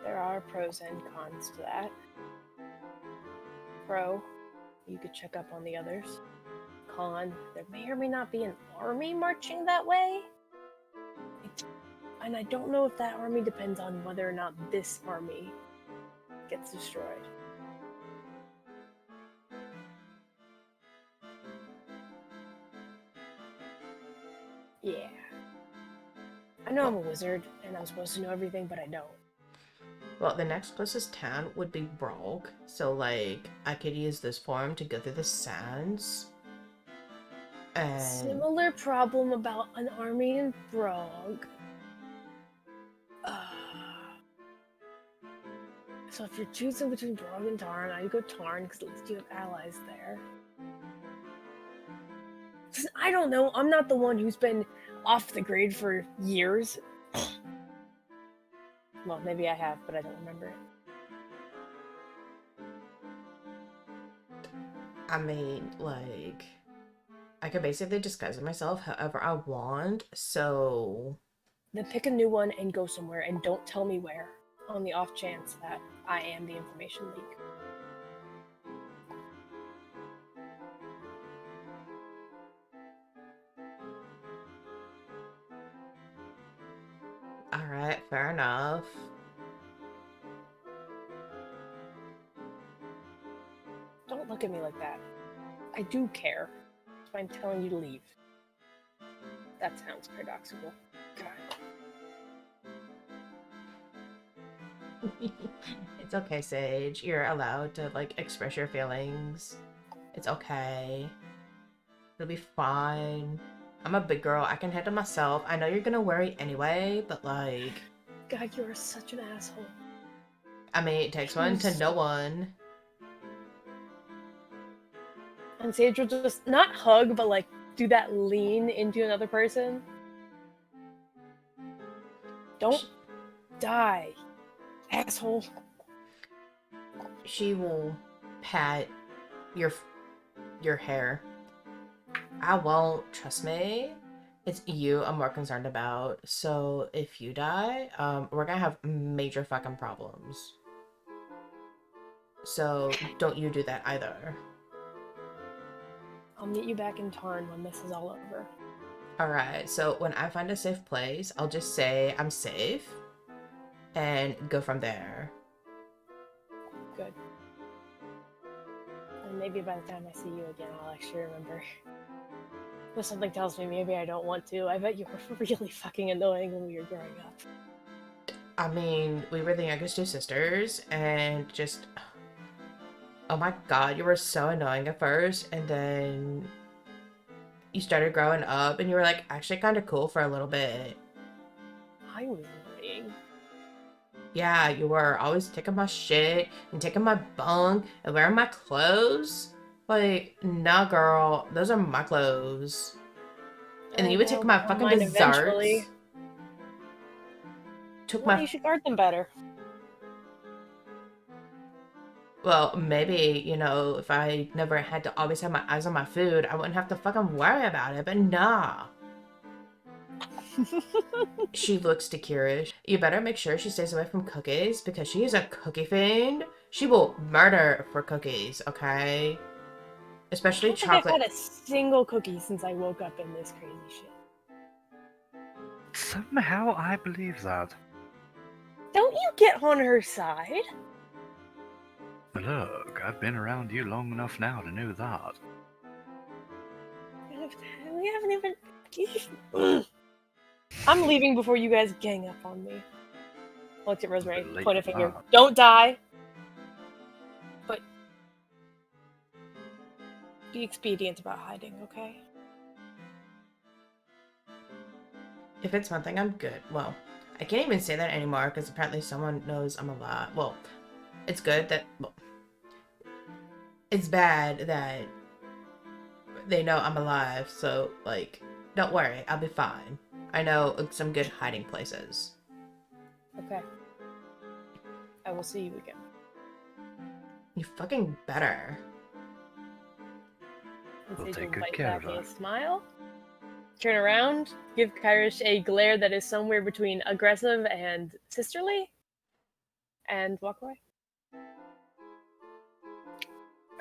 There are pros and cons to that. Pro, you could check up on the others. Con, there may or may not be an army marching that way. And I don't know if that army depends on whether or not this army gets destroyed. Yeah. I know I'm a wizard, and I'm supposed to know everything, but I don't. Well, the next closest town would be Brolk, so, like, I could use this form to go through the sands. And... Similar problem about an army in Brog. So if you're choosing between Brog and Tarn, I'd go Tarn, because at least you have allies there. I don't know, I'm not the one who's been off the grid for years. Well, maybe I have, but I don't remember it. I mean, like, I could basically disguise myself however I want, so... Then pick a new one and go somewhere, and don't tell me where, on the off chance that I am the information leak. Alright, fair enough. Don't look at me like that. I do care. That's why I'm telling you to leave. That sounds paradoxical. God. It's okay, Sage. You're allowed to, like, express your feelings. It's okay. It'll be fine. I'm a big girl. I can handle myself. I know you're gonna worry anyway, but, like... God, you are such an asshole. I mean, it takes one to know one. And Sage will just not hug, but like do that lean into another person. Don't die, asshole. She will pat your hair. I won't. Trust me. It's you I'm more concerned about. So if you die, we're gonna have major fucking problems. So don't you do that either. I'll meet you back in Tarn when this is all over. Alright, so when I find a safe place, I'll just say I'm safe and go from there. Good. And maybe by the time I see you again, I'll actually remember. But something tells me maybe I don't want to. I bet you were really fucking annoying when we were growing up. I mean, we were the youngest two sisters, and just... Oh my god, you were so annoying at first, and then you started growing up, and you were, like, actually kind of cool for a little bit. I was annoying. Yeah, you were always taking my shit, and taking my bunk, and wearing my clothes. Like, nah, girl, those are my clothes. And then you would take my fucking mine desserts. eventually. Took Well, my... you should guard them better. Well, maybe, you know, if I never had to always have my eyes on my food, I wouldn't have to fucking worry about it, but nah. She looks to Kyrish. You better make sure she stays away from cookies, because she is a cookie fiend. She will murder for cookies, okay? Especially I don't chocolate. think I've had a single cookie since I woke up in this crazy shit. Somehow I believe that. Don't you get on her side? Look, I've been around you long enough now to know that. We haven't even... I'm leaving before you guys gang up on me. Look at Rosemary, Bit late point a for finger. that. Don't die. But be expedient about hiding, okay? If it's one thing, I'm good. Well, I can't even say that anymore because apparently someone knows I'm alive. Well, it's good that... Well, it's bad that they know I'm alive, so, like, don't worry, I'll be fine. I know some good hiding places. Okay. I will see you again. You fucking better. And We'll Sage take will good bite care back of a her. smile. Turn around, give Kyrish a glare that is somewhere between aggressive and sisterly, and walk away.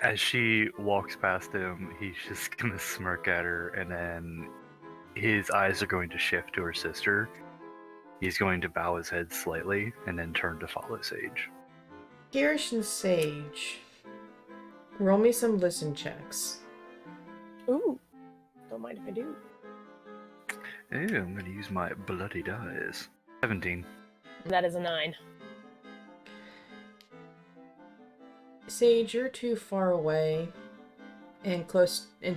As she walks past him, he's just gonna smirk at her, and then his eyes are going to shift to her sister. He's going to bow his head slightly, and then turn to follow Sage. Kyrish and Sage. Roll me some listen checks. Ooh, don't mind if I do. Ooh, I'm gonna use my bloody dice. 17. That is a 9. Sage, you're too far away and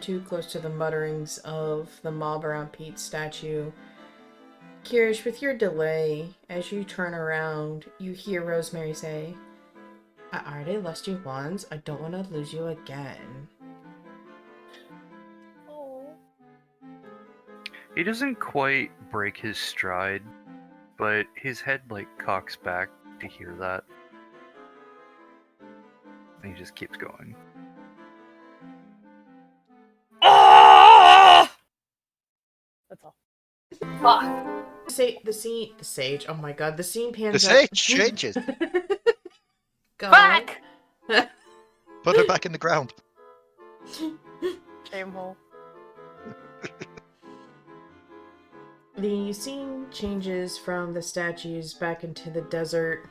too close to the mutterings of the mob around Pete's statue. Kyrish, with your delay, as you turn around, you hear Rosemary say, I already lost you once. I don't want to lose you again. Oh. He doesn't quite break his stride, but his head cocks back to hear that. And he just keeps going. Ah! That's all. Fuck. The sage. Oh my god, the scene The pans sage out. changes. God. Fuck! Put her back in the ground. Shameful. The scene changes from the statues back into the desert.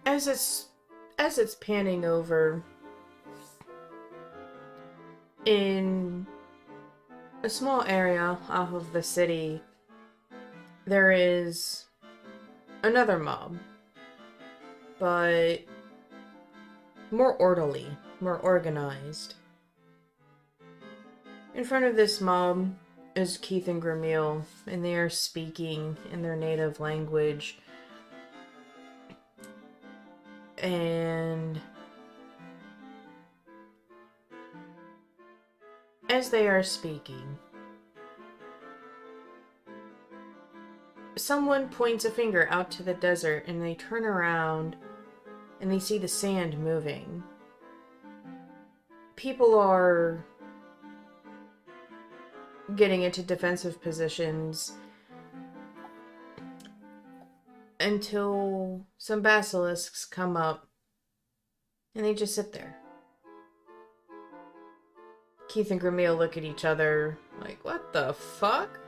As it's panning over, in a small area off of the city, there is another mob, but more orderly, more organized. In front of this mob is Keith and Gramil, and they are speaking in their native language. And as they are speaking, someone points a finger out to the desert, and they turn around and they see the sand moving. People are getting into defensive positions until some basilisks come up and they just sit there. Keith and Gramil look at each other like, what the fuck?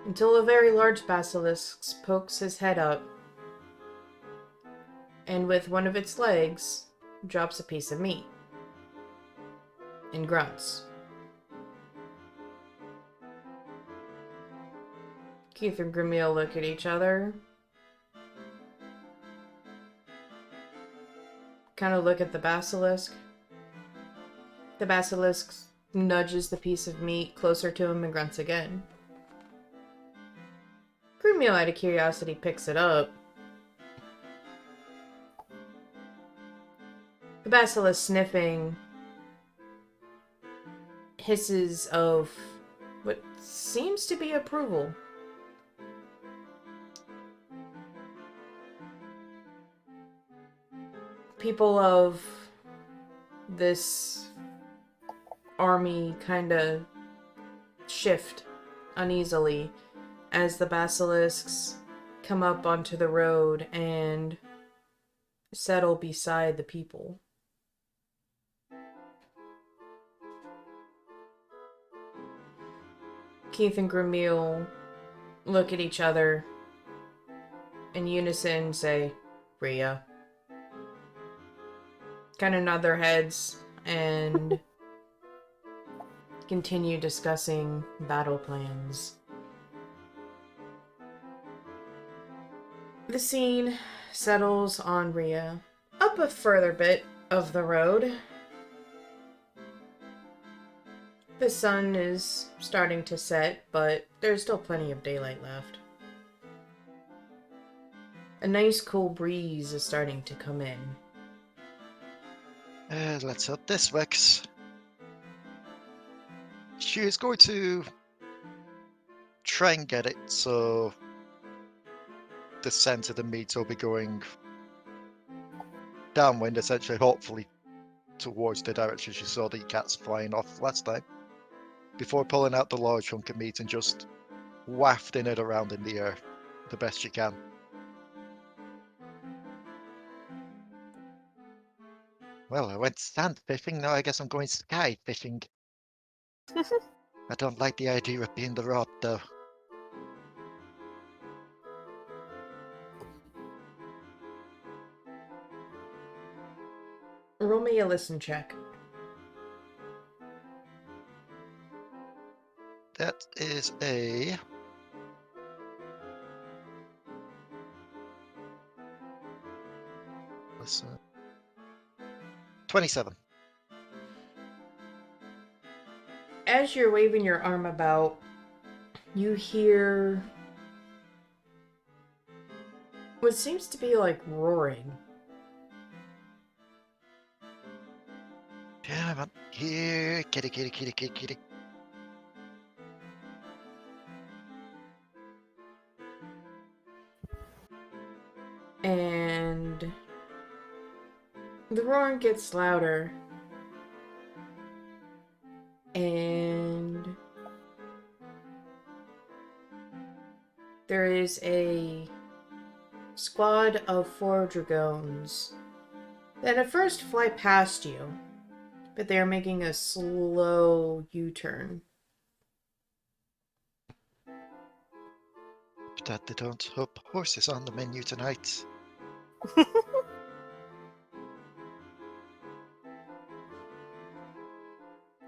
Until a very large basilisk pokes his head up and with one of its legs drops a piece of meat and grunts. Keith and Gramil look at each other, kind of look at the basilisk. The basilisk nudges the piece of meat closer to him and grunts again. Gramil, out of curiosity, picks it up. The basilisk, sniffing, hisses of what seems to be approval. People of this army kind of shift uneasily as the basilisks come up onto the road and settle beside the people. Keith and Gramil look at each other in unison, say, Rhea. Kind of nod their heads and continue discussing battle plans. The scene settles on Rhea, up a further bit of the road. The sun is starting to set, but there's still plenty of daylight left. A nice cool breeze is starting to come in. Let's hope this works. She is going to try and get it so the scent of the meat will be going downwind, essentially, hopefully towards the direction she saw the cats flying off last time, before pulling out the large hunk of meat and just wafting it around in the air the best she can. Well, I went sand fishing, now I guess I'm going sky fishing. I don't like the idea of being the rod, though. Roll me a listen check. That is a... Listen. 27. As you're waving your arm about, you hear what seems to be like roaring. Come on, here, kitty, kitty, kitty, kitty, kitty. And the roaring gets louder. And there is a squad of 4 dragoons that at first fly past you, but they are making a slow U-turn. That they don't hope horses on the menu tonight.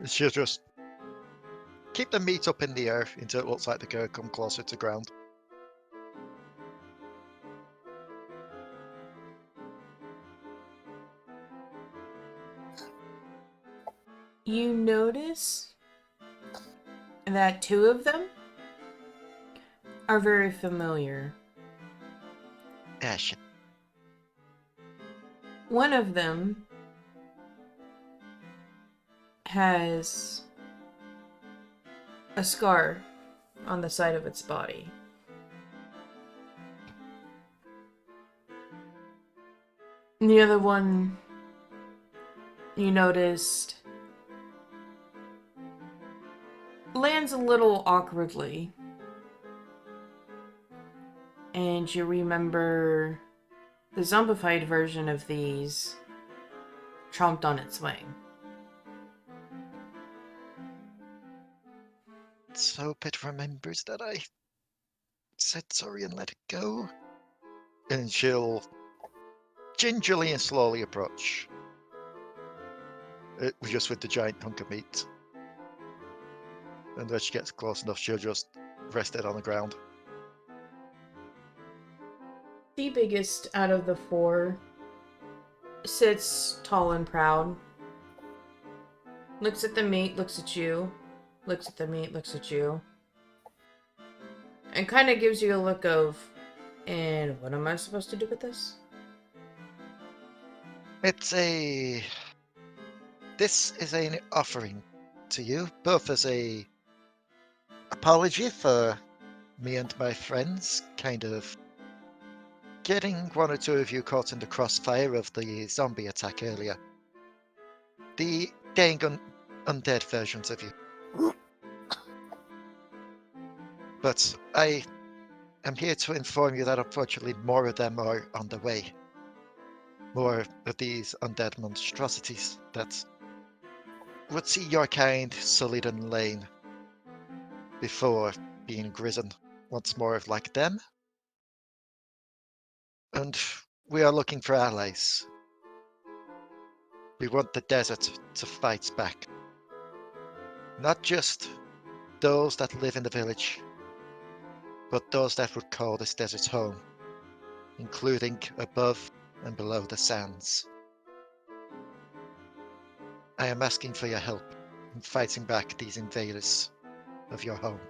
She'll just keep the meat up in the air until it looks like they're going to come closer to ground. You notice that 2 of them are very familiar. Ah, shit. One of them has a scar on the side of its body. And the other one, you noticed, lands a little awkwardly. And you remember the zombified version of these chomped on its wing. Let's hope it remembers that I said sorry and let it go. And she'll gingerly and slowly approach. Just with the giant hunk of meat. And when she gets close enough, she'll just rest it on the ground. The biggest out of the 4 sits tall and proud. Looks at the meat, looks at you. Looks at the meat, looks at you. And kind of gives you a look of, and what am I supposed to do with this? This is an offering to you, both as a apology for me and my friends kind of getting 1 or 2 of you caught in the crossfire of the zombie attack earlier. The dang undead versions of you. But I am here to inform you that unfortunately more of them are on the way. More of these undead monstrosities that would see your kind sullied and lame before being risen once more like them. And we are looking for allies. We want the desert to fight back. Not just those that live in the village, but those that would call this desert home, including above and below the sands. I am asking for your help in fighting back these invaders of your home.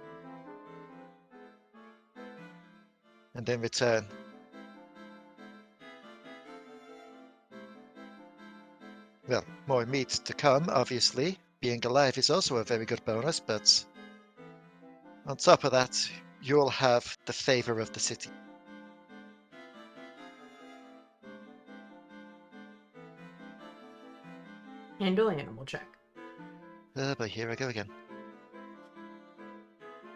And in return, well, more meat to come, obviously. Being alive is also a very good bonus, but on top of that, you'll have the favor of the city. Handle animal check. But here I go again.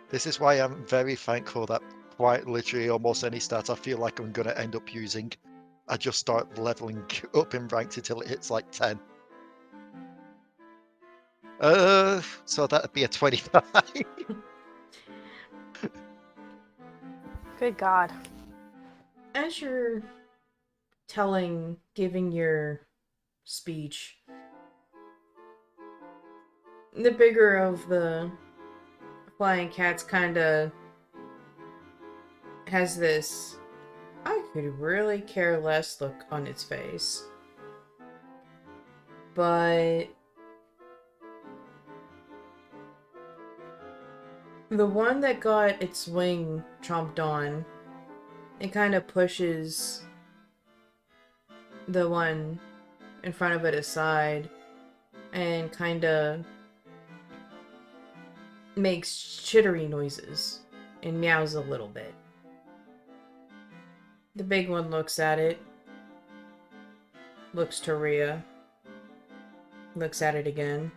This is why I'm very thankful that quite literally almost any stat I feel like I'm going to end up using, I just start leveling up in ranks until it hits like 10. So that'd be a 25. Good God. As you're giving your speech, the bigger of the flying cats kind of has this I could really care less look on its face. But the one that got its wing chomped on, it kind of pushes the one in front of it aside and kind of makes chittery noises and meows a little bit. The big one looks at it, looks to Rhea, looks at it again.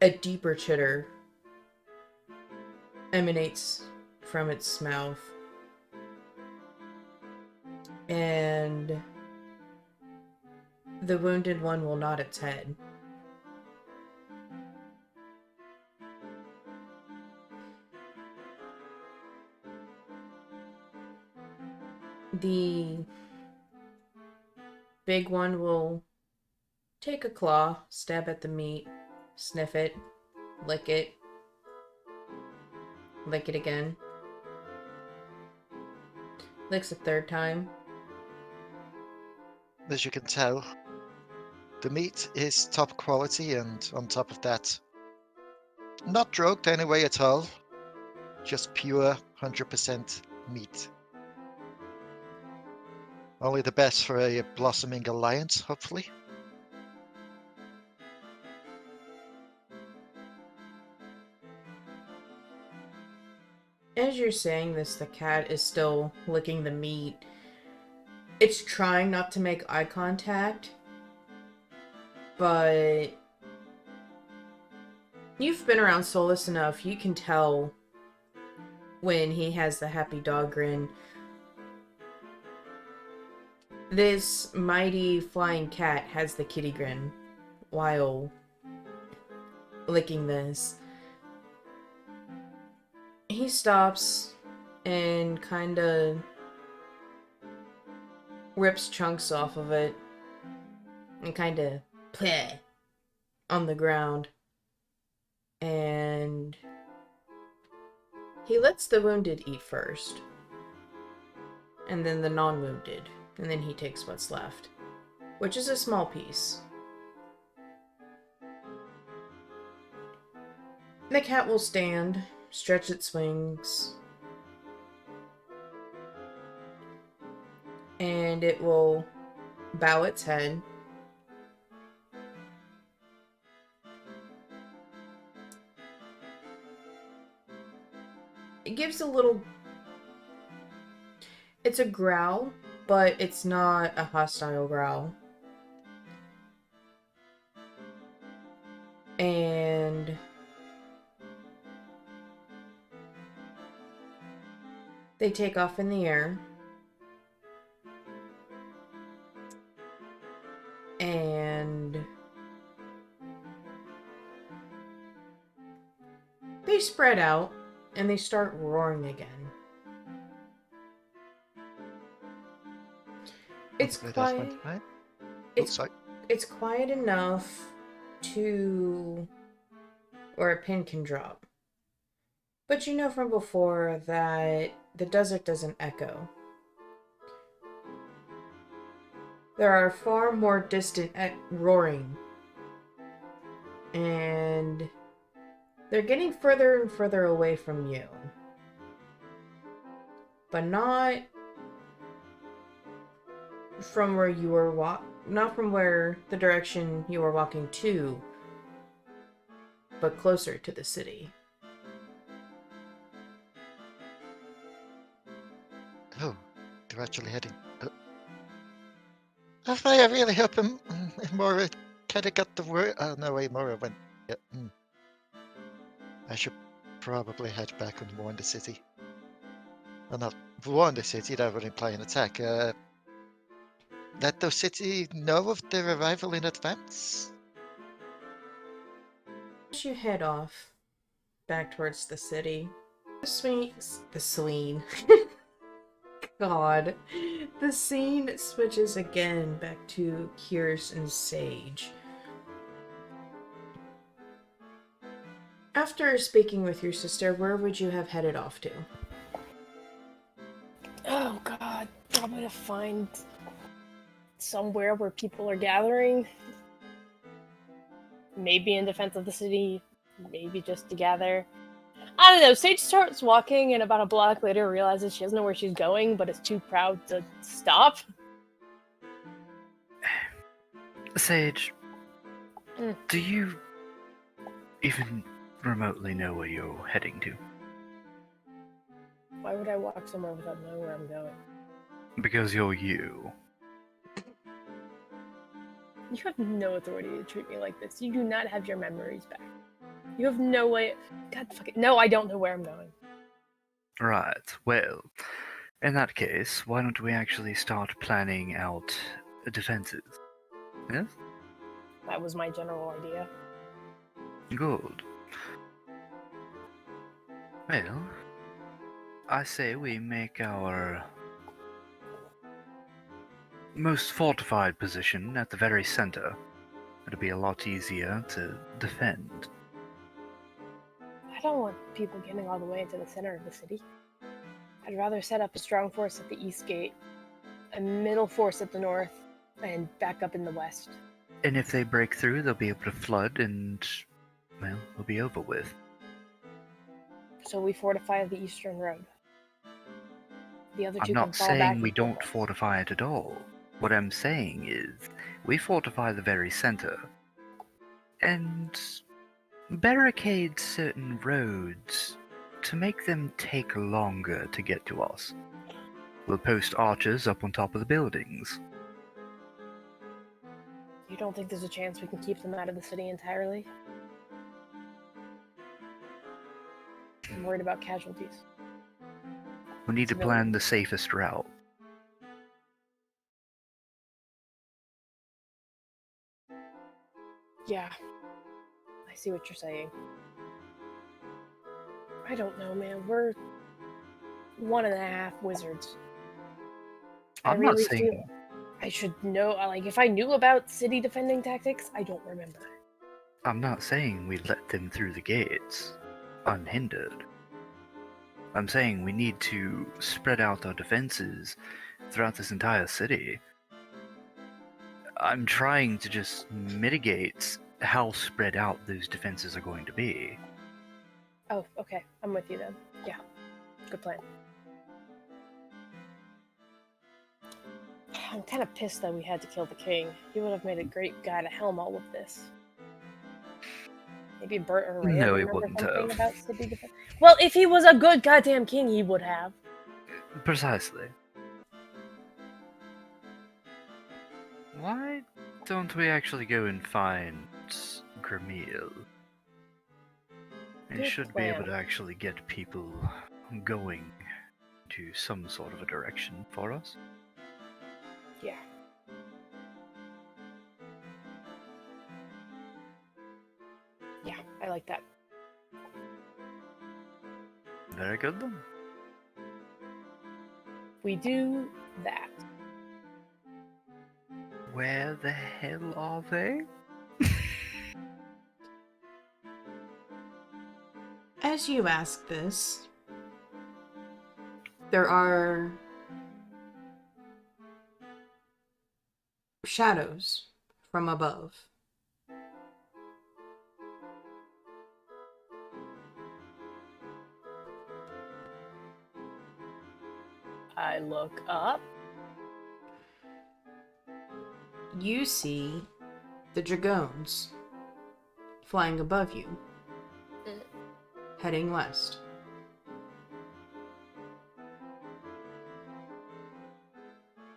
A deeper chitter emanates from its mouth. And the wounded one will nod its head. The big one will take a claw, stab at the meat, sniff it, lick it again. Licks a third time. As you can tell, the meat is top quality, and on top of that, not drugged anyway at all. Just pure 100% meat. Only the best for a blossoming alliance, hopefully. As you're saying this, the cat is still licking the meat. It's trying not to make eye contact, but you've been around Solus enough, you can tell when he has the happy dog grin. This mighty flying cat has the kitty grin while licking this. He stops and kind of rips chunks off of it and kind of pleh on the ground. And he lets the wounded eat first, and then the non-wounded, and then he takes what's left, which is a small piece. The cat will stand, stretch its wings, and it will bow its head. It gives a little... It's a growl, but it's not a hostile growl. And they take off in the air. And they spread out and they start roaring again. It's Hopefully that's quiet. fine, right? It's Sorry. it's quiet enough to or a pin can drop. But you know from before that the desert doesn't echo. There are far more distant roaring. And they're getting further and further away from you. But not from where you were not from where the direction you were walking to, but closer to the city. Oh, they're actually heading. I really hope Mora kind of got the word. Oh, no way, Mora went. Yeah, I should probably head back and warn the city. Well, not warn the city, that would imply an attack. Let the city know of their arrival in advance? As you head off back towards the city, the scene. God. The scene switches again back to Kyrish and Sage. After speaking with your sister, where would you have headed off to? Oh god, probably to find somewhere where people are gathering. Maybe in defense of the city, maybe just to gather. I don't know, Sage starts walking and about a block later realizes she doesn't know where she's going, but is too proud to stop. Sage, Mm. do you even remotely know where you're heading to? Why would I walk somewhere without knowing where I'm going? Because you're you. You have no authority to treat me like this. You do not have your memories back. You have no way. God fuck it. No, I don't know where I'm going. Right, well, in that case, why don't we actually start planning out defenses? Yes? That was my general idea. Good. Well, I say we make our most fortified position at the very center. It'll be a lot easier to defend. I don't want people getting all the way into the center of the city. I'd rather set up a strong force at the east gate, a middle force at the north, and back up in the west. And if they break through, they'll be able to flood and, well, it'll be over with. So we fortify the eastern road. The other I'm two not can fall back saying and we forth don't west. fortify it at all. What I'm saying is, we fortify the very center. And barricade certain roads to make them take longer to get to us. We'll post archers up on top of the buildings. You don't think there's a chance we can keep them out of the city entirely? I'm worried about casualties. We need to Civilians. plan the safest route. Yeah. I see what you're saying. I don't know, man. We're 1.5 wizards. I'm I not really saying feel I should know. Like, if I knew about city defending tactics, I don't remember. we let them through the gates unhindered. I'm saying we need to spread out our defenses throughout this entire city. I'm trying to just mitigate how spread out those defenses are going to be. Oh, okay. I'm with you then. Yeah. Good plan. I'm kind of pissed that we had to kill the king. He would have made a great guy to helm all of this. Maybe Bert or Rhea No, he remember wouldn't something have. about city defense. Well, if he was a good goddamn king, he would have. Precisely. Why don't we actually go and find Gramil? He Good should be able plan. to actually get people going to some sort of a direction for us. Yeah. Yeah, I like that. Very good then. We do that. Where the hell are they? As you ask this, there are shadows from above. I look up. You see the dragoons flying above you, heading west.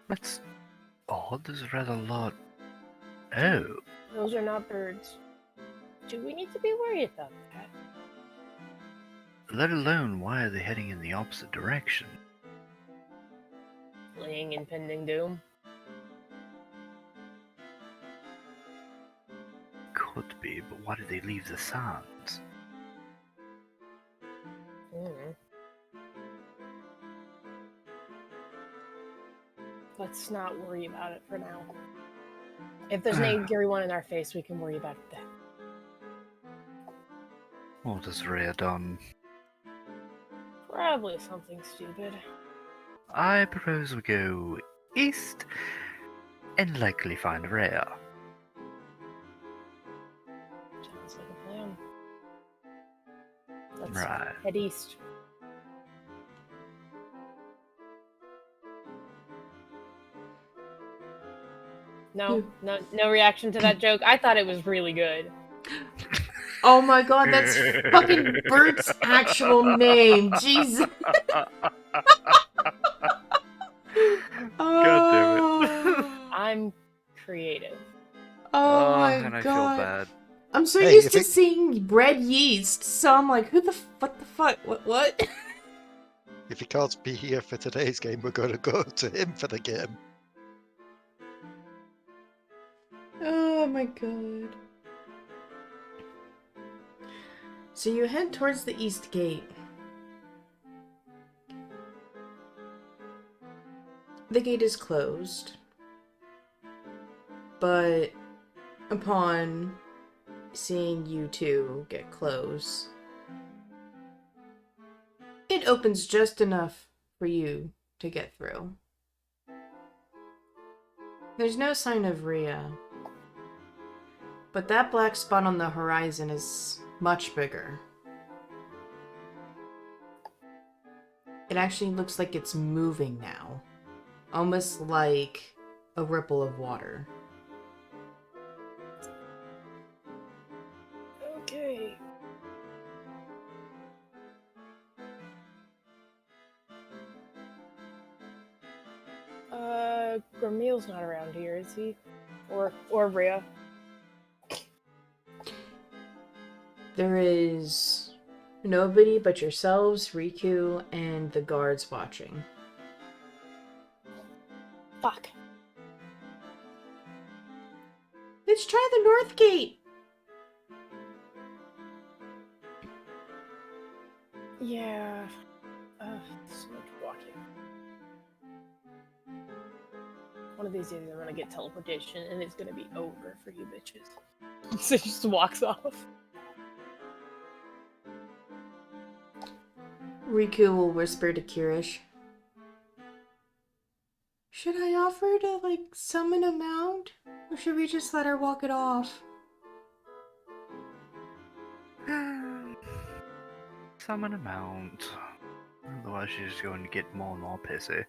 That's odd. There's rather a lot. Oh, Those are not birds. Do we need to be worried about that? let alone why are they heading in the opposite direction? Fleeing impending doom. Could be, but why did they leave the sands? Let's not worry about it for now. If there's an angry one in our face, we can worry about it then. What has Rhea done? Probably something stupid. I propose we go east and likely find Rhea. Sounds like a plan. Let's Right. head east. No reaction to that joke. I thought it was really good. Oh my god, that's fucking Bert's actual name. Jesus. God damn it. I'm creative. Oh my and I feel god. bad. I'm so Hey, used if to it- seeing red yeast, so I'm like, what the fuck? What? If he can't be here for today's game, we're going to go to him for the game. Oh my god. So you head towards the east gate. The gate is closed, but upon seeing you two get close, it opens just enough for you to get through. There's no sign of Rhea, but that black spot on the horizon is much bigger. It actually looks like it's moving now, almost like a ripple of water. Okay. Gramil's not around here, is he? Or Rhea? There is nobody but yourselves, Riku, and the guards watching. Fuck. Let's try the north gate! Yeah. So much walking. One of these days I'm gonna get teleportation and it's gonna be over for you bitches. So she just walks off. Riku will whisper to Kyrish. Should I offer to, summon a mount? Or should we just let her walk it off? Summon a mount. Otherwise she's just going to get more and more pissy.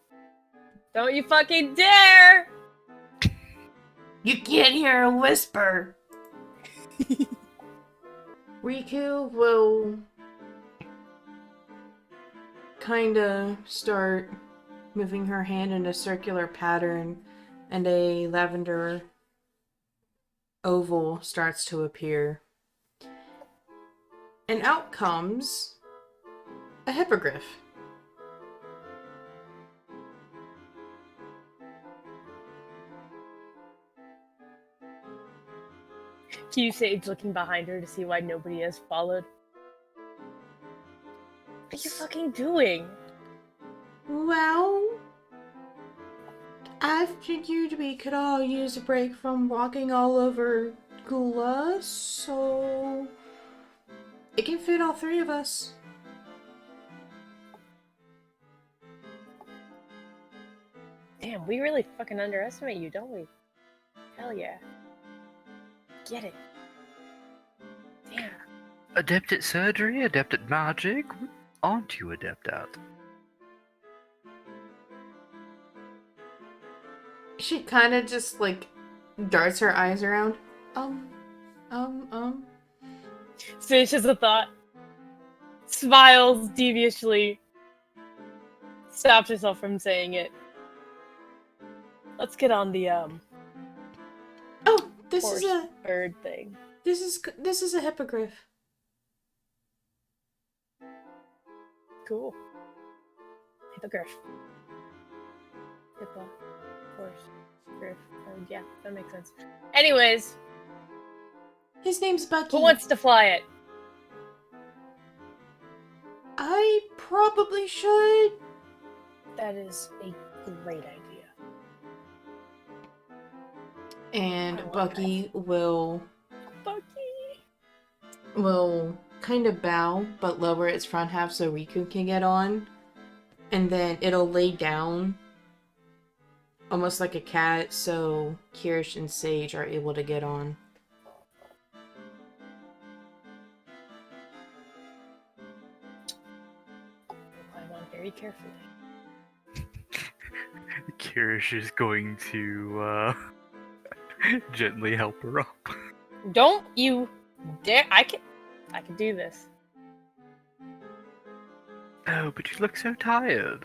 Don't you fucking dare! You can't hear a whisper! Riku will kinda start moving her hand in a circular pattern, and a lavender oval starts to appear. And out comes a hippogriff. Q Sage looking behind her to see why nobody has followed. What are you fucking doing? Well, I figured we could all use a break from walking all over Gula, so It can fit all three of us. Damn, we really fucking underestimate you, don't we? Hell yeah. Get it. Damn. Adept at surgery, adept at magic. What aren't you adept at? She kind of just, like, darts her eyes around. Finishes the thought. Smiles deviously. Stops herself from saying it. Let's get on the, Oh, this horse is a... bird thing. This is a hippogriff. Cool. Hippogriff. Hippo. Horse. Griff. Yeah, that makes sense. Anyways, His name's Bucky. who wants to fly it? I probably should. That is a great idea. And I like Bucky will Bucky! kind of bow, but lower its front half so Riku can get on. And then it'll lay down, almost like a cat, so Kyrish and Sage are able to get on. Climb on very carefully. Kyrish is going to gently help her up. Don't you dare! I can do this. Oh, but you look so tired.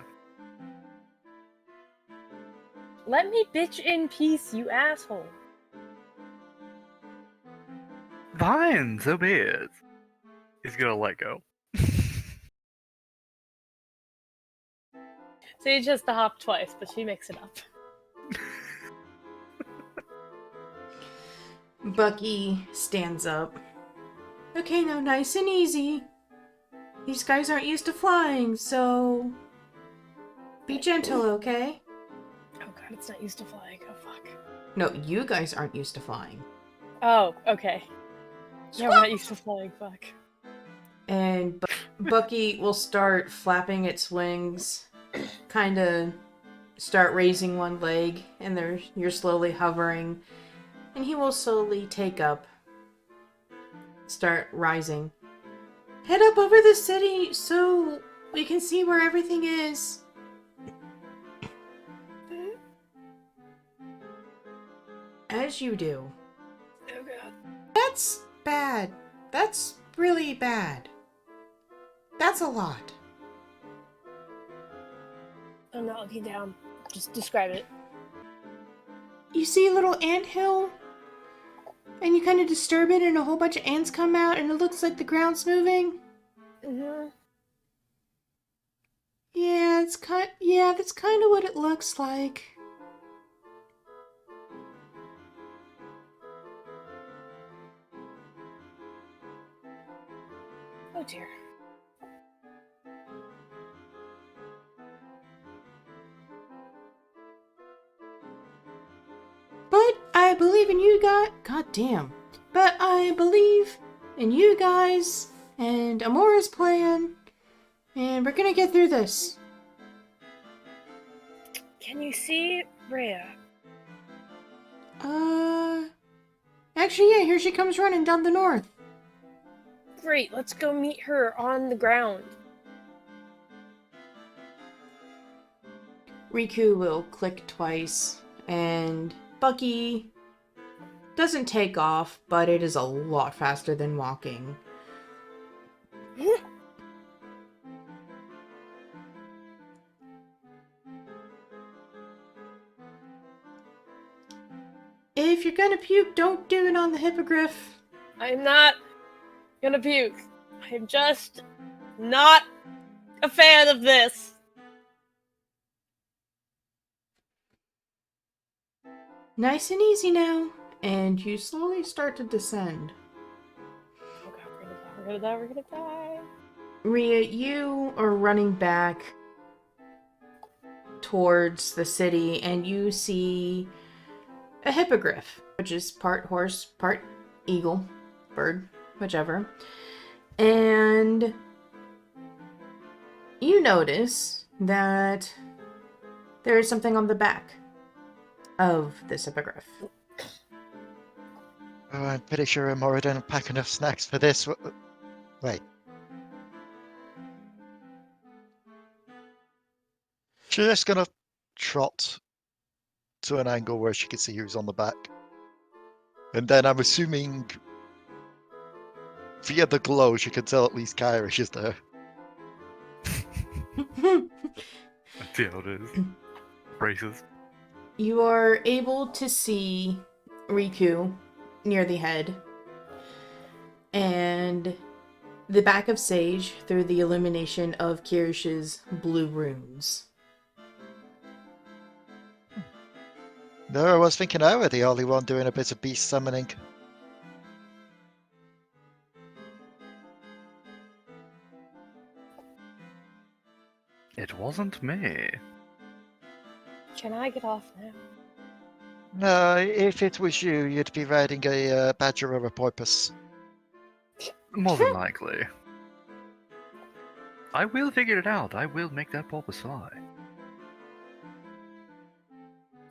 Let me bitch in peace, you asshole. Fine, so be it. He's gonna let go. Sage has to hop twice, but she makes it up. Bucky stands up. Okay, now nice and easy. These guys aren't used to flying, so be gentle, okay? Oh god, it's not used to flying. Oh fuck. No, you guys aren't used to flying. Oh, okay. Yeah, we're not used to flying. Fuck. And Bucky will start flapping its wings, kind of start raising one leg, and you're slowly hovering, and he will slowly take up, start rising. Head up over the city so we can see where everything is. As you do. Oh god. That's bad. That's really bad. That's a lot. I'm not looking down. Just describe it. You see a little anthill? And you kind of disturb it and a whole bunch of ants come out and it looks like the ground's moving? Mm-hmm. Yeah, that's kind of what it looks like. Oh dear. But I believe in you guys. God damn. But I believe in you guys and Amora's plan. And we're gonna get through this. Can you see Rhea? Actually, yeah, here she comes running down the north. Great, let's go meet her on the ground. Riku will click twice, and Bucky doesn't take off, but it is a lot faster than walking. If you're gonna puke, don't do it on the hippogriff. I'm not gonna puke. I'm just not a fan of this. Nice and easy now, and you slowly start to descend. Oh god, we're gonna die. Rhea, you are running back towards the city, and you see a hippogriff, which is part horse, part eagle, bird, whichever. And you notice that there is something on the back of this hippogriff. Oh, I'm pretty sure Amora didn't pack enough snacks for this. Wait. She's just gonna trot to an angle where she can see who's on the back. And then I'm assuming via the glow she can tell at least Kyrish is there. See how it is. Braces. You are able to see Riku near the head and the back of Sage through the illumination of Kirish's blue runes. No, I was thinking I were the only one doing a bit of beast summoning. It wasn't me. Can I get off now? No, if it was you, you'd be riding a badger or a porpoise. More than likely. I will figure it out. I will make that porpoise fly.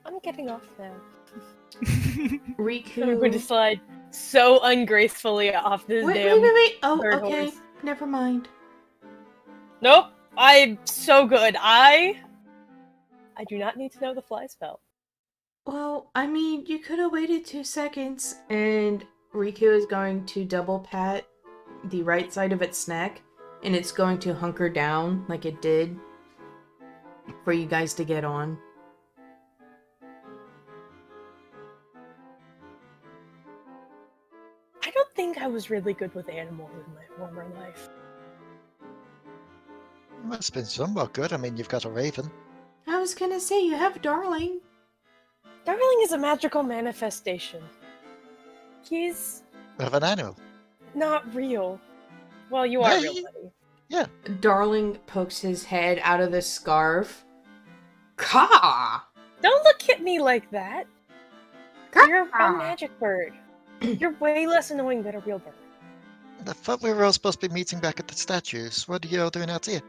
I'm getting off now. Riku. I'm going to slide so ungracefully off this damn. Wait. Oh, bird okay. horse. Never mind. Nope. I'm so good. I do not need to know the fly spell. Well, I mean, you could have waited 2 seconds, and Riku is going to double pat the right side of its neck, and it's going to hunker down like it did for you guys to get on. I don't think I was really good with animals in my former life. Must have been somewhat good. I mean, you've got a raven. I was gonna say, you have Darling. Darling is a magical manifestation. He's Of an animal. not real. Well, you are real, buddy. Darling pokes his head out of the scarf. Caw! Don't look at me like that. You're a magic bird. You're way less annoying than a real bird. I thought we were all supposed to be meeting back at the statues. What are you all doing out here?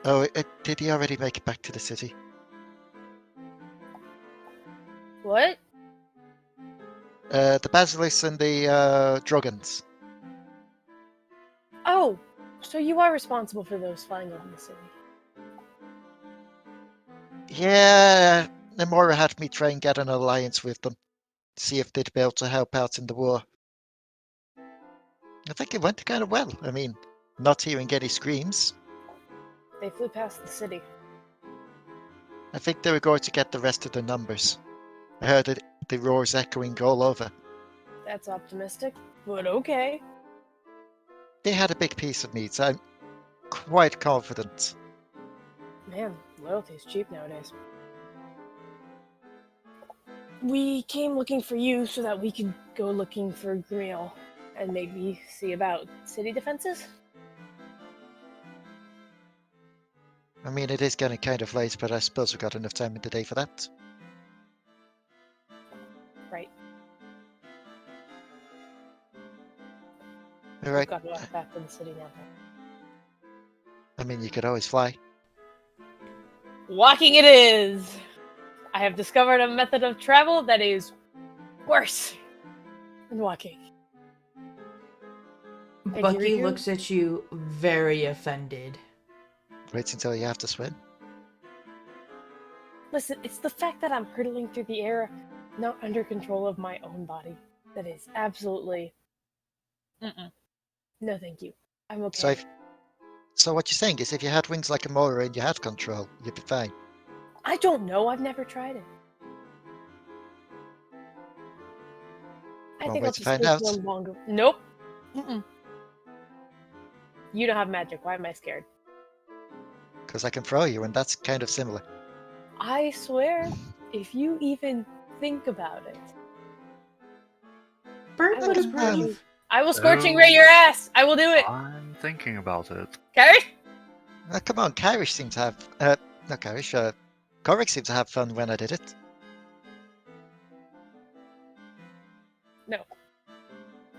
Oh, did he already make it back to the city? What? The basilisks and the dragons. Oh, so you are responsible for those flying over the city. Yeah, Amora had me try and get an alliance with them. See if they'd be able to help out in the war. I think it went kind of well. I mean, not hearing any screams. They flew past the city. I think they were going to get the rest of the numbers. I heard the roars echoing all over. That's optimistic, but okay. They had a big piece of meat. I'm quite confident. Man, loyalty's cheap nowadays. We came looking for you so that we could go looking for Griel and maybe see about city defenses. I mean, it is getting kind of late, but I suppose we've got enough time in the day for that. Right. All right. We've got to walk back to the city now. I mean, you could always fly. Walking it is! I have discovered a method of travel that is worse than walking. Thank you, Bucky Riku. looks at you very offended. Wait until you have to swim. Listen, it's the fact that I'm hurtling through the air, not under control of my own body, that is absolutely... No, thank you. I'm okay. So what you're saying is if you had wings like Amora and you had control, you'd be fine. I don't know. I've never tried it. I Well, think wait I'll to just find live out. one longer. Nope. You don't have magic. Why am I scared? Because I can throw you, and that's kind of similar. I swear, if you even think about it, Bird I looks will pretty. probably- I will scorching ray your ass. I will do it. I'm thinking about it. Carrie? Come on, Kyrish seemed to have... not Kyrish, Korik seemed to have fun when I did it.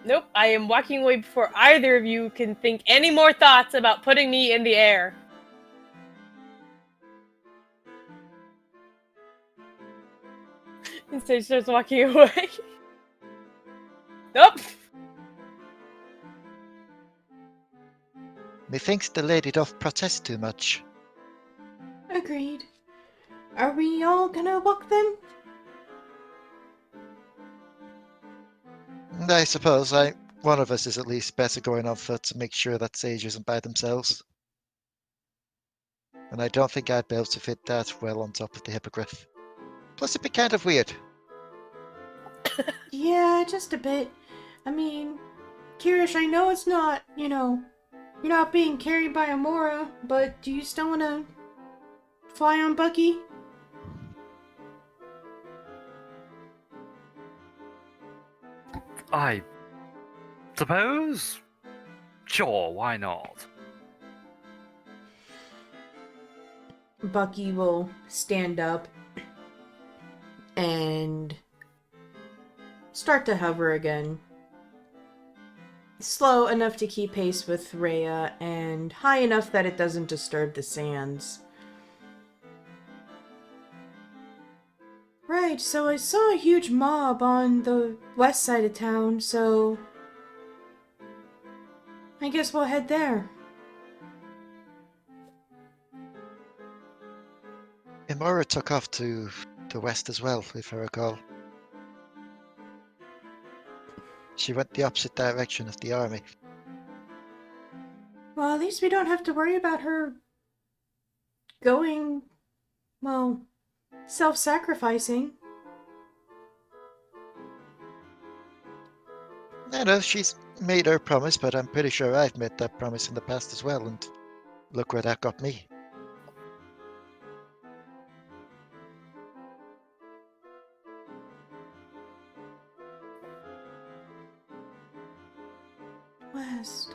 Nope, I am walking away before either of you can think any more thoughts about putting me in the air. Instead, she starts walking away. Nope. Methinks the lady doth protest too much. Agreed. Are we all gonna walk then? And I suppose one of us is at least better going on foot to make sure that Sage isn't by themselves. And I don't think I'd be able to fit that well on top of the hippogriff. Plus, it'd be kind of weird. Yeah, just a bit. I mean, Kyrish, I know it's not, you're not being carried by Amora, but do you still want to fly on Bucky? I suppose? Sure, why not? Bucky will stand up and start to hover again. Slow enough to keep pace with Rhea, and high enough that it doesn't disturb the sands. Right, so I saw a huge mob on the west side of town, so I guess we'll head there. Imora took off to the west as well, if I recall. She went the opposite direction of the army. Well, at least we don't have to worry about her going, well, self-sacrificing. I know she's made her promise, but I'm pretty sure I've made that promise in the past as well, and look where that got me. West.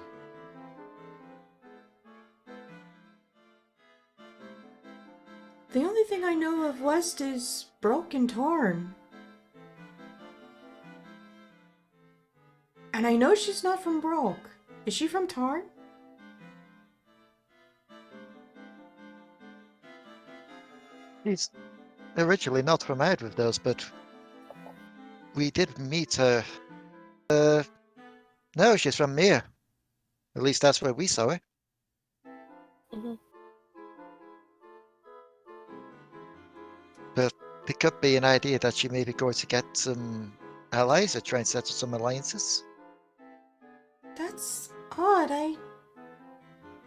The only thing I know of West is Broke and Torn. And I know she's not from Broke. Is she from Tarn? She's originally not from either of those, but we did meet her. No, she's from Mir. At least that's where we saw her. Mhm. But it could be an idea that she may be going to get some allies or try and settle some alliances. That's odd. I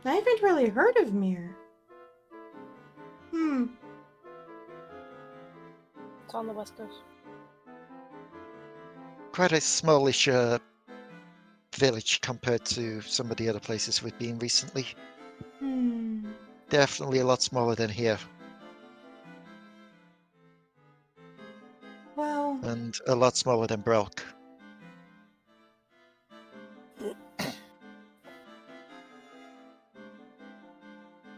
haven't really heard of Mir. It's on the west coast. Quite a smallish village compared to some of the other places we've been recently. Definitely a lot smaller than here. Well, And a lot smaller than Brock.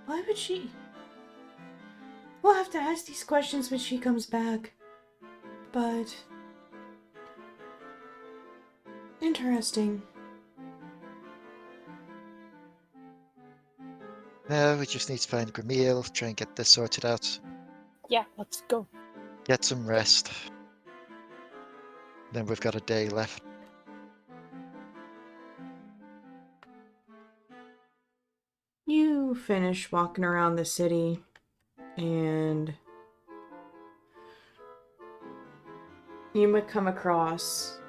why would she? We'll have to ask these questions when she comes back. But interesting. Now we just need to find Gramil, try and get this sorted out. Yeah, let's go. Get some rest. Then we've got a day left. You finish walking around the city, and you might come across...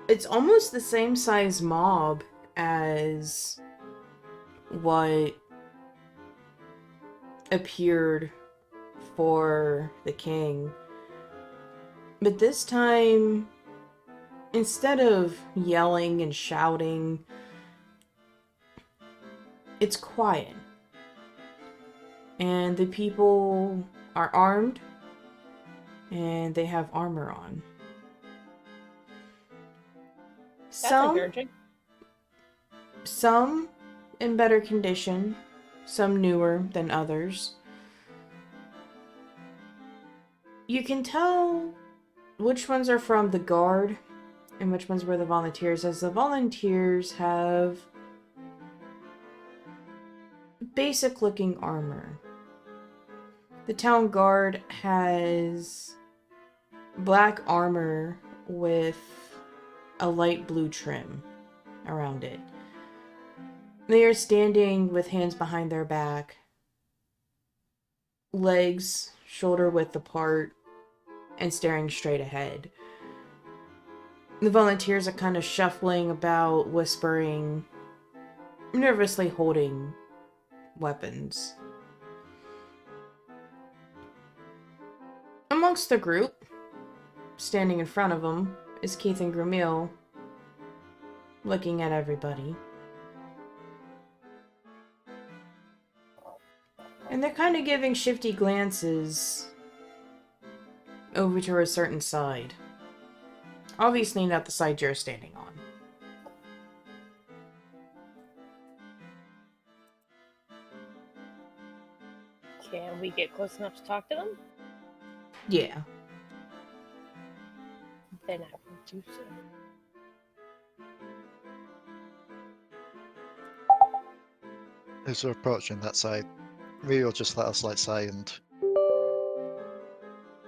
It's almost the same size mob as what appeared for the king. But this time, instead of yelling and shouting, it's quiet. And the people are armed, and they have armor on. That's encouraging. Some in better condition, some newer than others. You can tell which ones are from the guard And which ones were the volunteers? As the volunteers have basic looking armor. The town guard has black armor with a light blue trim around it. They are standing with hands behind their back, legs shoulder width apart, and staring straight ahead. The volunteers are kind of shuffling about, whispering, nervously holding weapons. Amongst the group, standing in front of them, is Keith and Gramil, looking at everybody. And they're kind of giving shifty glances over to a certain side. Obviously not the side you're standing on. Can we get close enough to talk to them? Yeah. Then I will do so. As we're approaching that side, Rhea will just let us like sigh and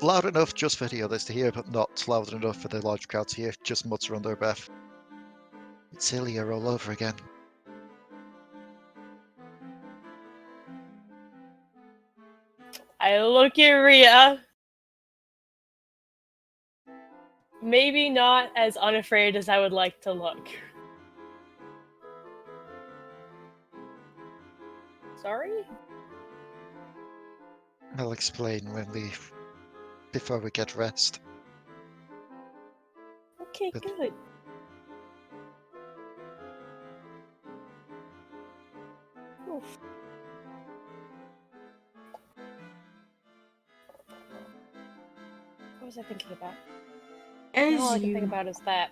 loud enough just for the others to hear, but not loud enough for the large crowd to hear, just mutter under her breath. It's Ilya all over again. I look at Rhea. Maybe not as unafraid as I would like to look. Sorry? I'll explain before we get rest. Okay, Good. good. Oof. What was I thinking about? As All I can you think about is that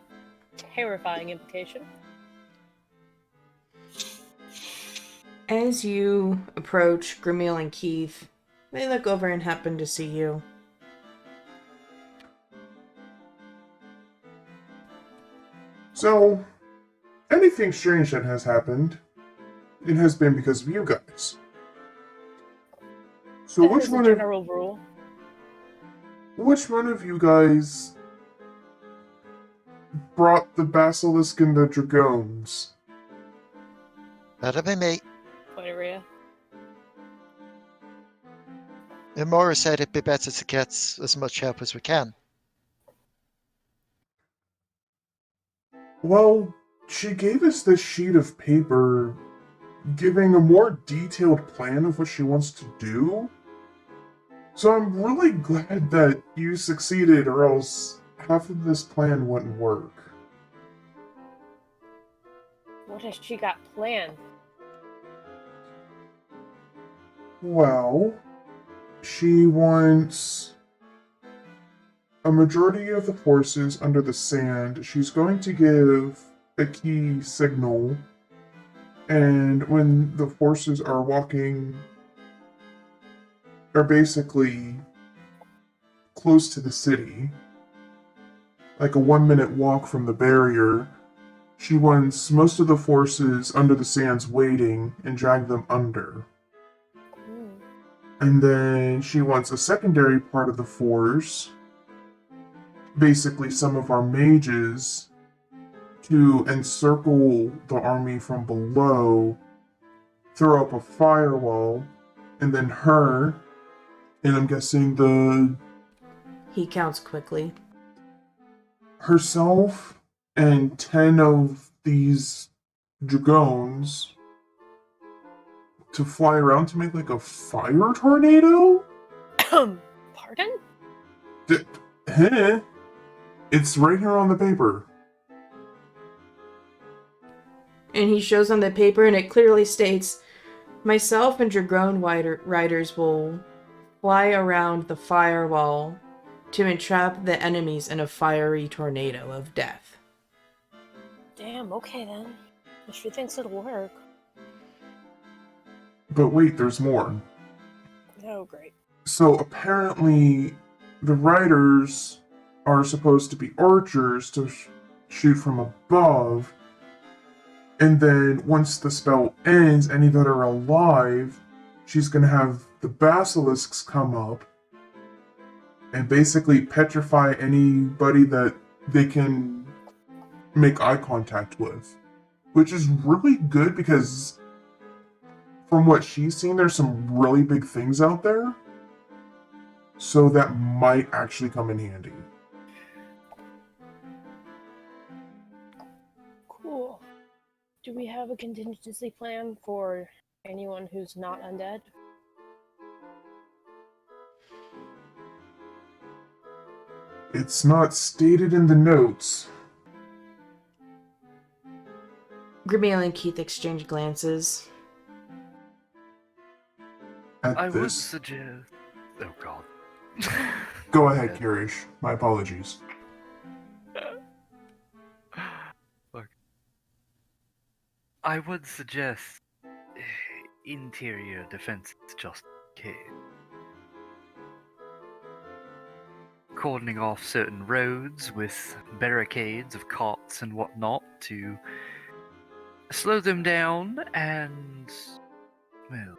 terrifying implication. As you approach Gramil and Keith, they look over and happen to see you. So, anything strange that has happened, it has been because of you guys. So That is a general rule. which one of you guys brought the basilisk and the dragoons? That'll be me. Point at Rhea. Imora said it'd be better to get as much help as we can. Well, she gave us this sheet of paper giving a more detailed plan of what she wants to do. So I'm really glad that you succeeded, or else half of this plan wouldn't work. What has she got planned? Well, she wants a majority of the forces under the sand. She's going to give a key signal, and when the forces are basically close to the city, like a 1-minute walk from the barrier, she wants most of the forces under the sands waiting and drag them under. And then she wants a secondary part of the force, basically some of our mages, to encircle the army from below, throw up a firewall, and then her, and I'm guessing He counts quickly. herself and 10 of these dragoons to fly around to make like a fire tornado? Pardon? Huh? It's right here on the paper. And he shows on the paper, and it clearly states, myself and Dragoon riders will fly around the firewall to entrap the enemies in a fiery tornado of death. Damn, okay then. If she thinks it'll work. But wait, there's more. Oh, great. So apparently, the riders are supposed to be archers to shoot from above. And then once the spell ends, any that are alive, she's going to have the basilisks come up and basically petrify anybody that they can make eye contact with. Which is really good because from what she's seen, there's some really big things out there. So that might actually come in handy. Cool. Do we have a contingency plan for anyone who's not undead? It's not stated in the notes. Grimeel and Keith exchange glances. At I would this, suggest. Oh god. go ahead, Kyrish. My apologies. Look. I would suggest interior defenses just in case. Cordoning off certain roads with barricades of carts and whatnot to slow them down and, well,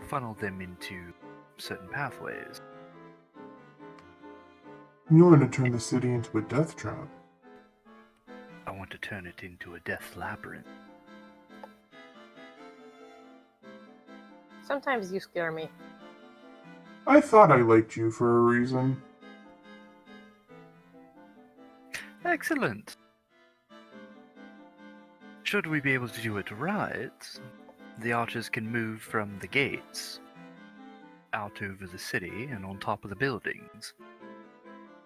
funnel them into certain pathways. You want to turn the city into a death trap. I want to turn it into a death labyrinth. Sometimes you scare me. I thought I liked you for a reason. Excellent. Should we be able to do it right, the archers can move from the gates out over the city and on top of the buildings.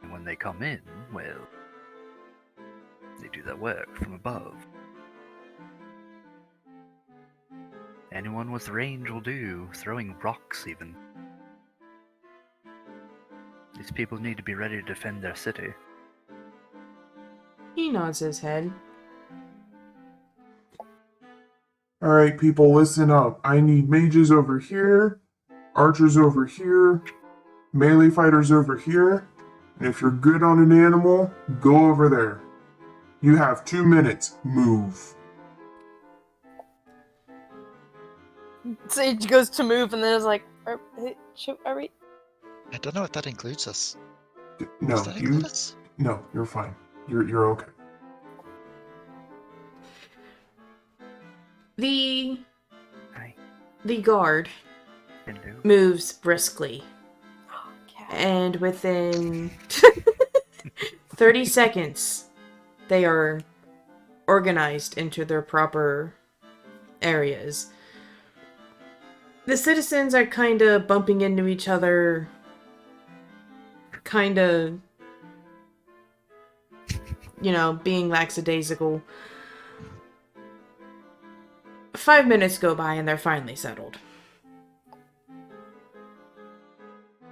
And when they come in, well, they do their work from above. Anyone with range will do, throwing rocks even. These people need to be ready to defend their city. He nods his head. Alright, people, listen up. I need mages over here, archers over here, melee fighters over here, and if you're good on an animal, go over there. You have 2 minutes. Move. Sage goes to move and then is like, are we? I don't know if that includes us. No, Does that include us? No, you're fine. You're okay. The Hi. guard Hello. moves briskly, Okay. and within 30 seconds, they are organized into their proper areas. The citizens are kind of bumping into each other, kind of, being lackadaisical. 5 minutes go by and they're finally settled.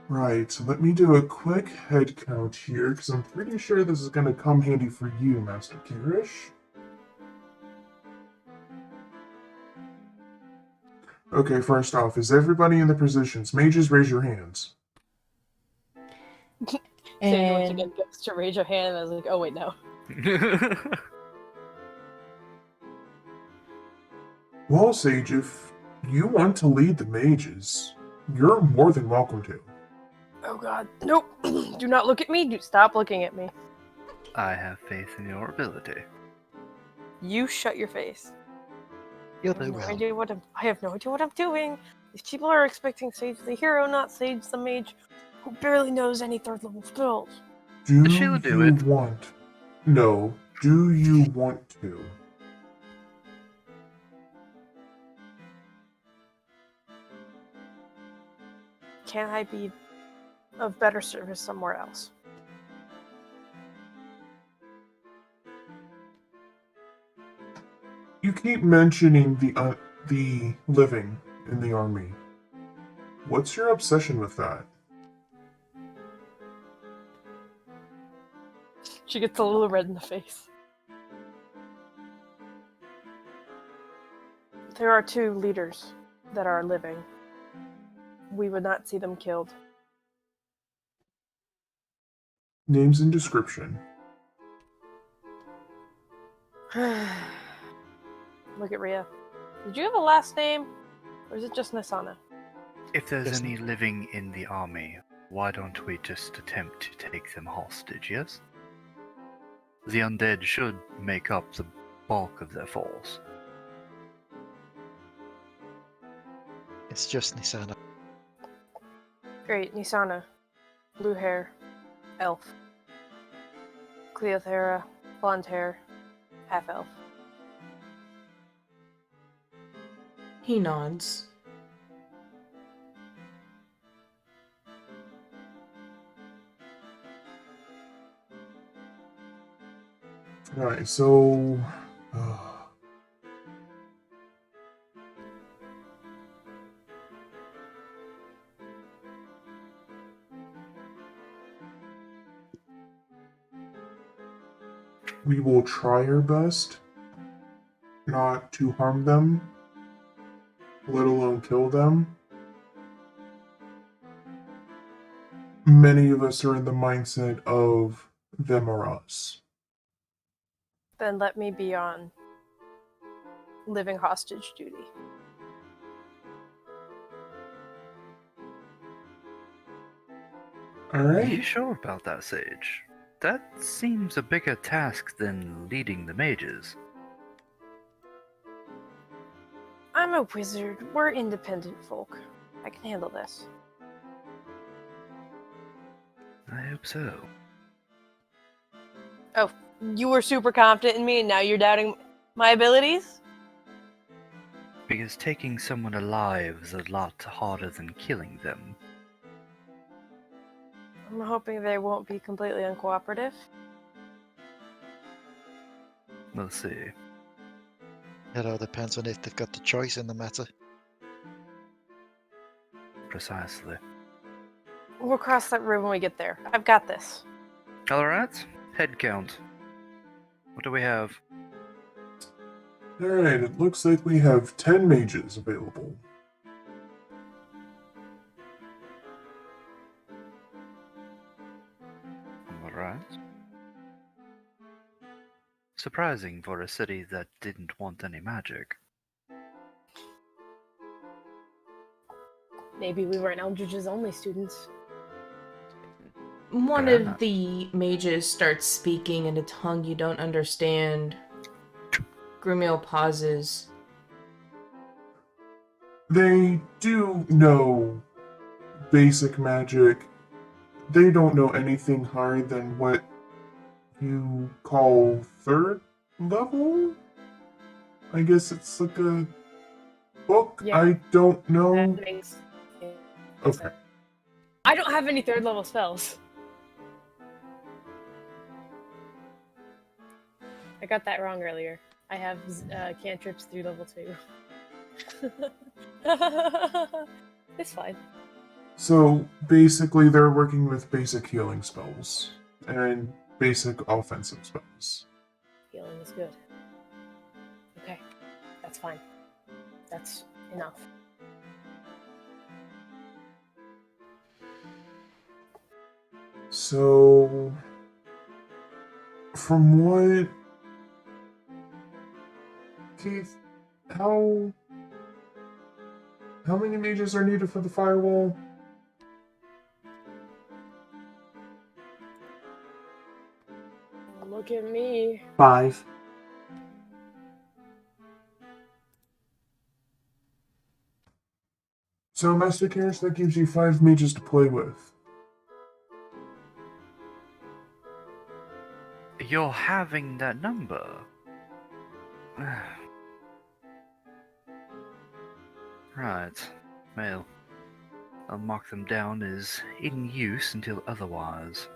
Right, so let me do a quick head count here, because I'm pretty sure this is going to come handy for you, Master Kyrish. Okay, first off, is everybody in the positions? Mages, raise your hands. Sage once And again goes to raise her hand and I was like, oh wait, no. Well, Sage, if you want to lead the mages, you're more than welcome to. Oh god, nope. Do not look at me. Stop looking at me. I have faith in your ability. You shut your face. You'll I do have no well. idea I have no idea what I'm doing. These people are expecting Sage the hero, not Sage the mage, who barely knows any third level spells. Do She'll do you it. want... No, do you want to? Can I be of better service somewhere else? You keep mentioning the living in the army. What's your obsession with that? She gets a little red in the face. There are 2 leaders that are living. We would not see them killed. Names and description. Look at Rhea. Did you have a last name? Or is it just Nisana? If there's Yes. any living in the army, why don't we just attempt to take them hostage, yes? The undead should make up the bulk of their force. It's just Nisana. Great, Nisana. Blue hair. Elf. Cleothera. Blonde hair. Half elf. He nods. Alright, so. We will try our best not to harm them, let alone kill them. Many of us are in the mindset of them or us. Then let me be on living hostage duty. Are you Alright? sure about that, Sage? That seems a bigger task than leading the mages. I'm a wizard. We're independent folk. I can handle this. I hope so. Oh, you were super confident in me and now you're doubting my abilities? Because taking someone alive is a lot harder than killing them. I'm hoping they won't be completely uncooperative. We'll see. It all depends on if they've got the choice in the matter. Precisely. We'll cross that road when we get there. I've got this. Alright, head count. What do we have? Alright, it looks like we have 10 mages available. Alright. Surprising for a city that didn't want any magic. Maybe we weren't Eldridge's only students. One Fair of enough. the mages starts speaking in a tongue you don't understand. Grumio pauses. They do know basic magic. They don't know anything higher than what you call third level? I guess it's like a book? Yeah. I don't know. That makes Okay. I don't have any third level spells. I got that wrong earlier. I have cantrips through level 2. It's fine. So basically, they're working with basic healing spells and basic offensive spells. Healing is good. Okay, that's fine. That's enough. So, from what Keith, how many mages are needed for the firewall? Look at me. 5. So, Master Kyrish, that gives you 5 mages to play with. You're having that number. Right. Well, I'll mark them down as in use until otherwise.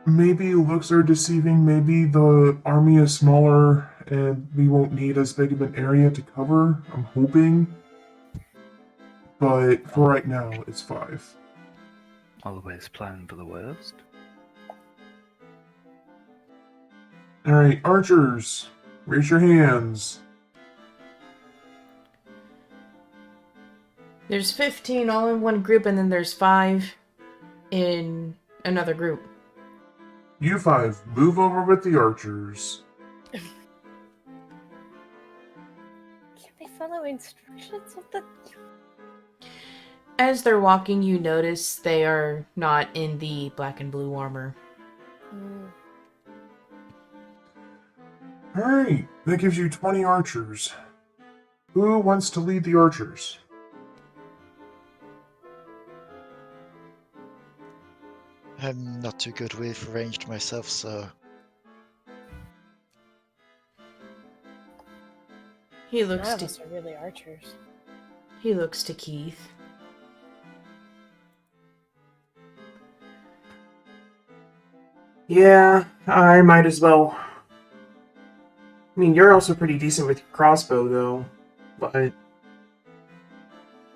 Maybe looks are deceiving, maybe the army is smaller and we won't need as big of an area to cover. I'm hoping. But for right now, it's 5. Always plan for the worst. Alright, archers, raise your hands. There's 15 all in one group, and then there's 5 in another group. You five, move over with the archers. Can't they follow instructions? What the? As they're walking, you notice they are not in the black and blue armor. Alright, that gives you 20 archers. Who wants to lead the archers? I'm not too good with ranged myself, so He None looks of to us are really archers. Keith. Yeah, I might as well. I mean, you're also pretty decent with your crossbow, though. But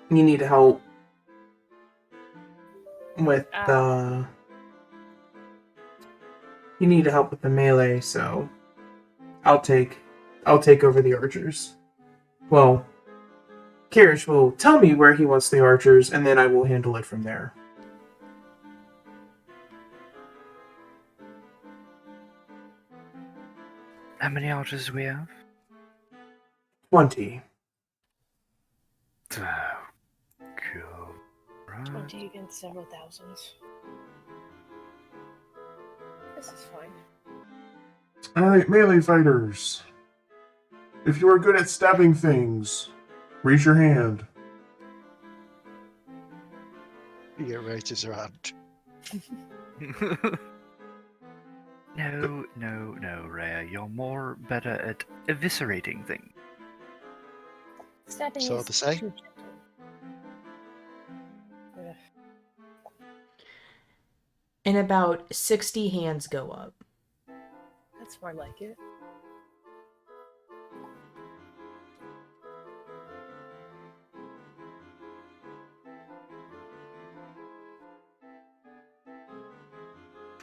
you need help with the. You need help with the melee, so I'll take over the archers. Well, Kyrish will tell me where he wants the archers, and then I will handle it from there. How many archers do we have? 20. Oh, cool. Right. 20 against several thousands. This is fine. Alright, melee fighters. If you are good at stabbing things, raise your hand. Rhea raises her hand. No, Rhea. You're more better at eviscerating things. Stabbing So is to say? too gentle. Ugh. And about 60 hands go up. That's more like it.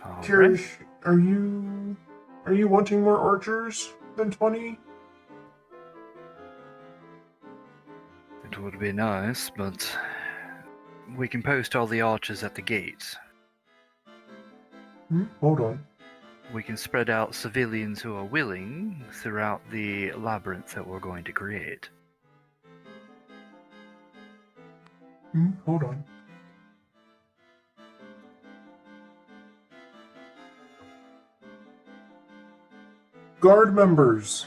All right. Kyrish, are you wanting more archers than 20? It would be nice, but we can post all the archers at the gates. Hold on. We can spread out civilians who are willing throughout the labyrinth that we're going to create. Hold on. Guard members.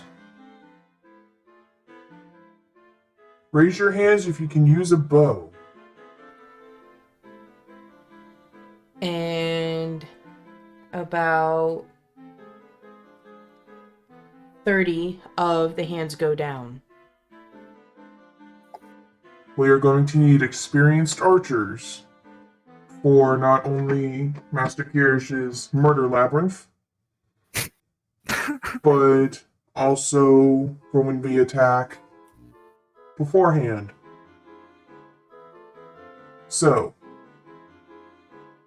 Raise your hands if you can use a bow. And about 30 of the hands go down. We are going to need experienced archers for not only Master Kirish's murder labyrinth, but also for when we attack beforehand. So,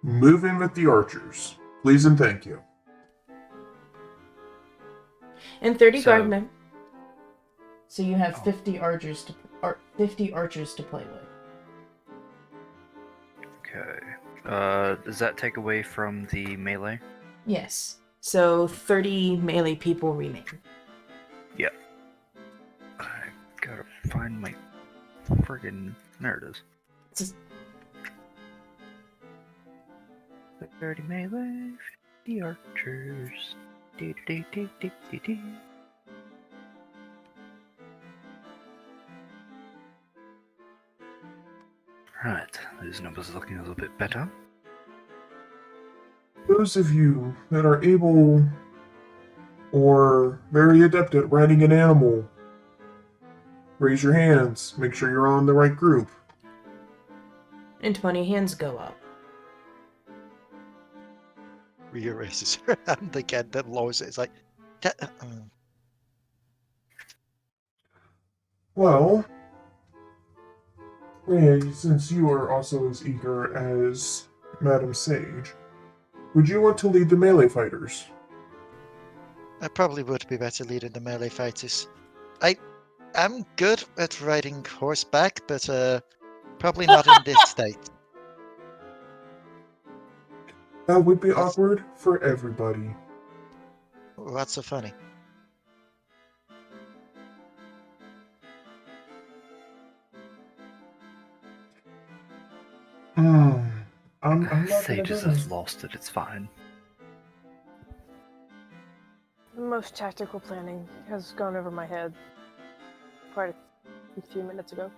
move in with the archers. Please and thank you. And 30 So- guard men. So you have 50 archers to play with. Okay. Does that take away from the melee? Yes. So 30 melee people remain. I gotta find my friggin'. There it is. Just- 30 melee, 50 archers. Do. Right, these numbers are looking a little bit better. Those of you that are able or very adept at riding an animal, raise your hands. Make sure you're on the right group. And 20 hands go up. Rhea raises her hand again, then lowers it. It's like, Well, since you are also as eager as Madam Sage, would you want to lead the melee fighters? I probably would be better leading the melee fighters. I'm good at riding horseback, but probably not in this state. That would be That's- awkward for everybody. What's so funny? I'm not gonna Sages do have it. lost it, it's fine. Most tactical planning has gone over my head quite a few minutes ago.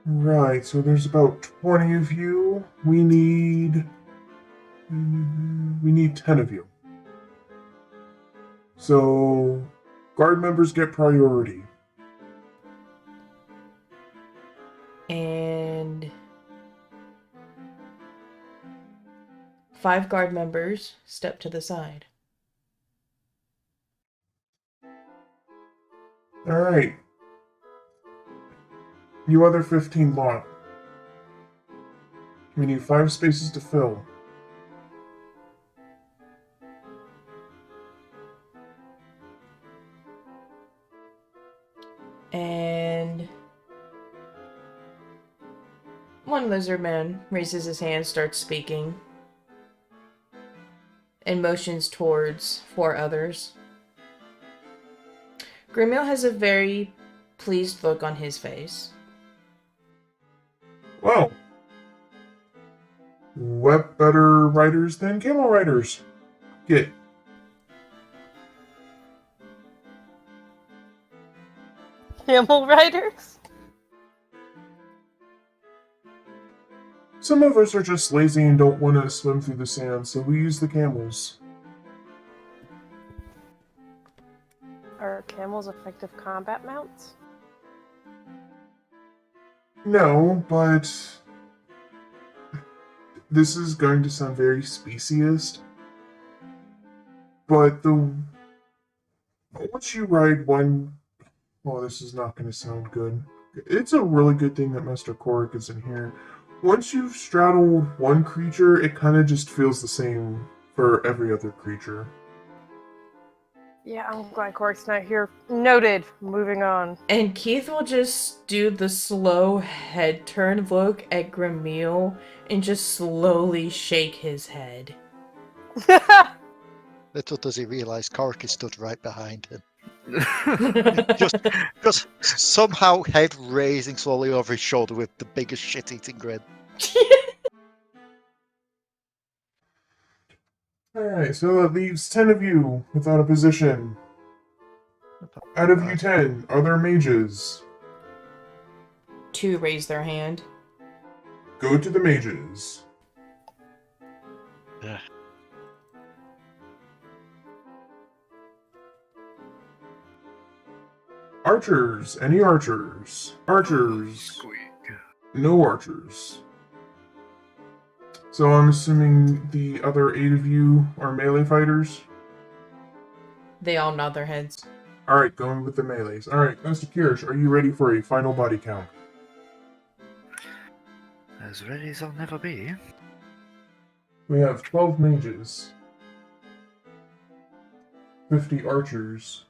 Right, so there's about 20 of you. We need 10 of you. So guard members get priority. And 5 guard members step to the side. Alright. You other 15 lot. We need 5 spaces to fill. And one lizard man raises his hand, starts speaking, and motions towards 4 others. Grimil has a very pleased look on his face. Well, what better riders than camel riders? Get. Camel riders? Some of us are just lazy and don't want to swim through the sand, so we use the camels. Are camels effective combat mounts? No, but this is going to sound very speciesist. But once you ride one, oh, this is not going to sound good. It's a really good thing that Master Korik is in here. Once you've straddled one creature, it kind of just feels the same for every other creature. Yeah, I'm glad Cork's not here. Noted. Moving on. And Keith will just do the slow head turn look at Grimil and just slowly shake his head. Little does he realise Cork is stood right behind him. Just Just somehow head raising slowly over his shoulder with the biggest shit-eating grin. Alright, so that leaves 10 of you without a position. Out of you 10, are there mages? 2 raise their hand. Go to the mages. Yeah. Archers. Any archers? Archers. Squeak. No archers. So I'm assuming the other 8 of you are melee fighters? They all nod their heads. Alright, going with the melees. Alright, Mr. Kyrish, are you ready for a final body count? As ready as I'll never be. We have 12 mages, 50 archers.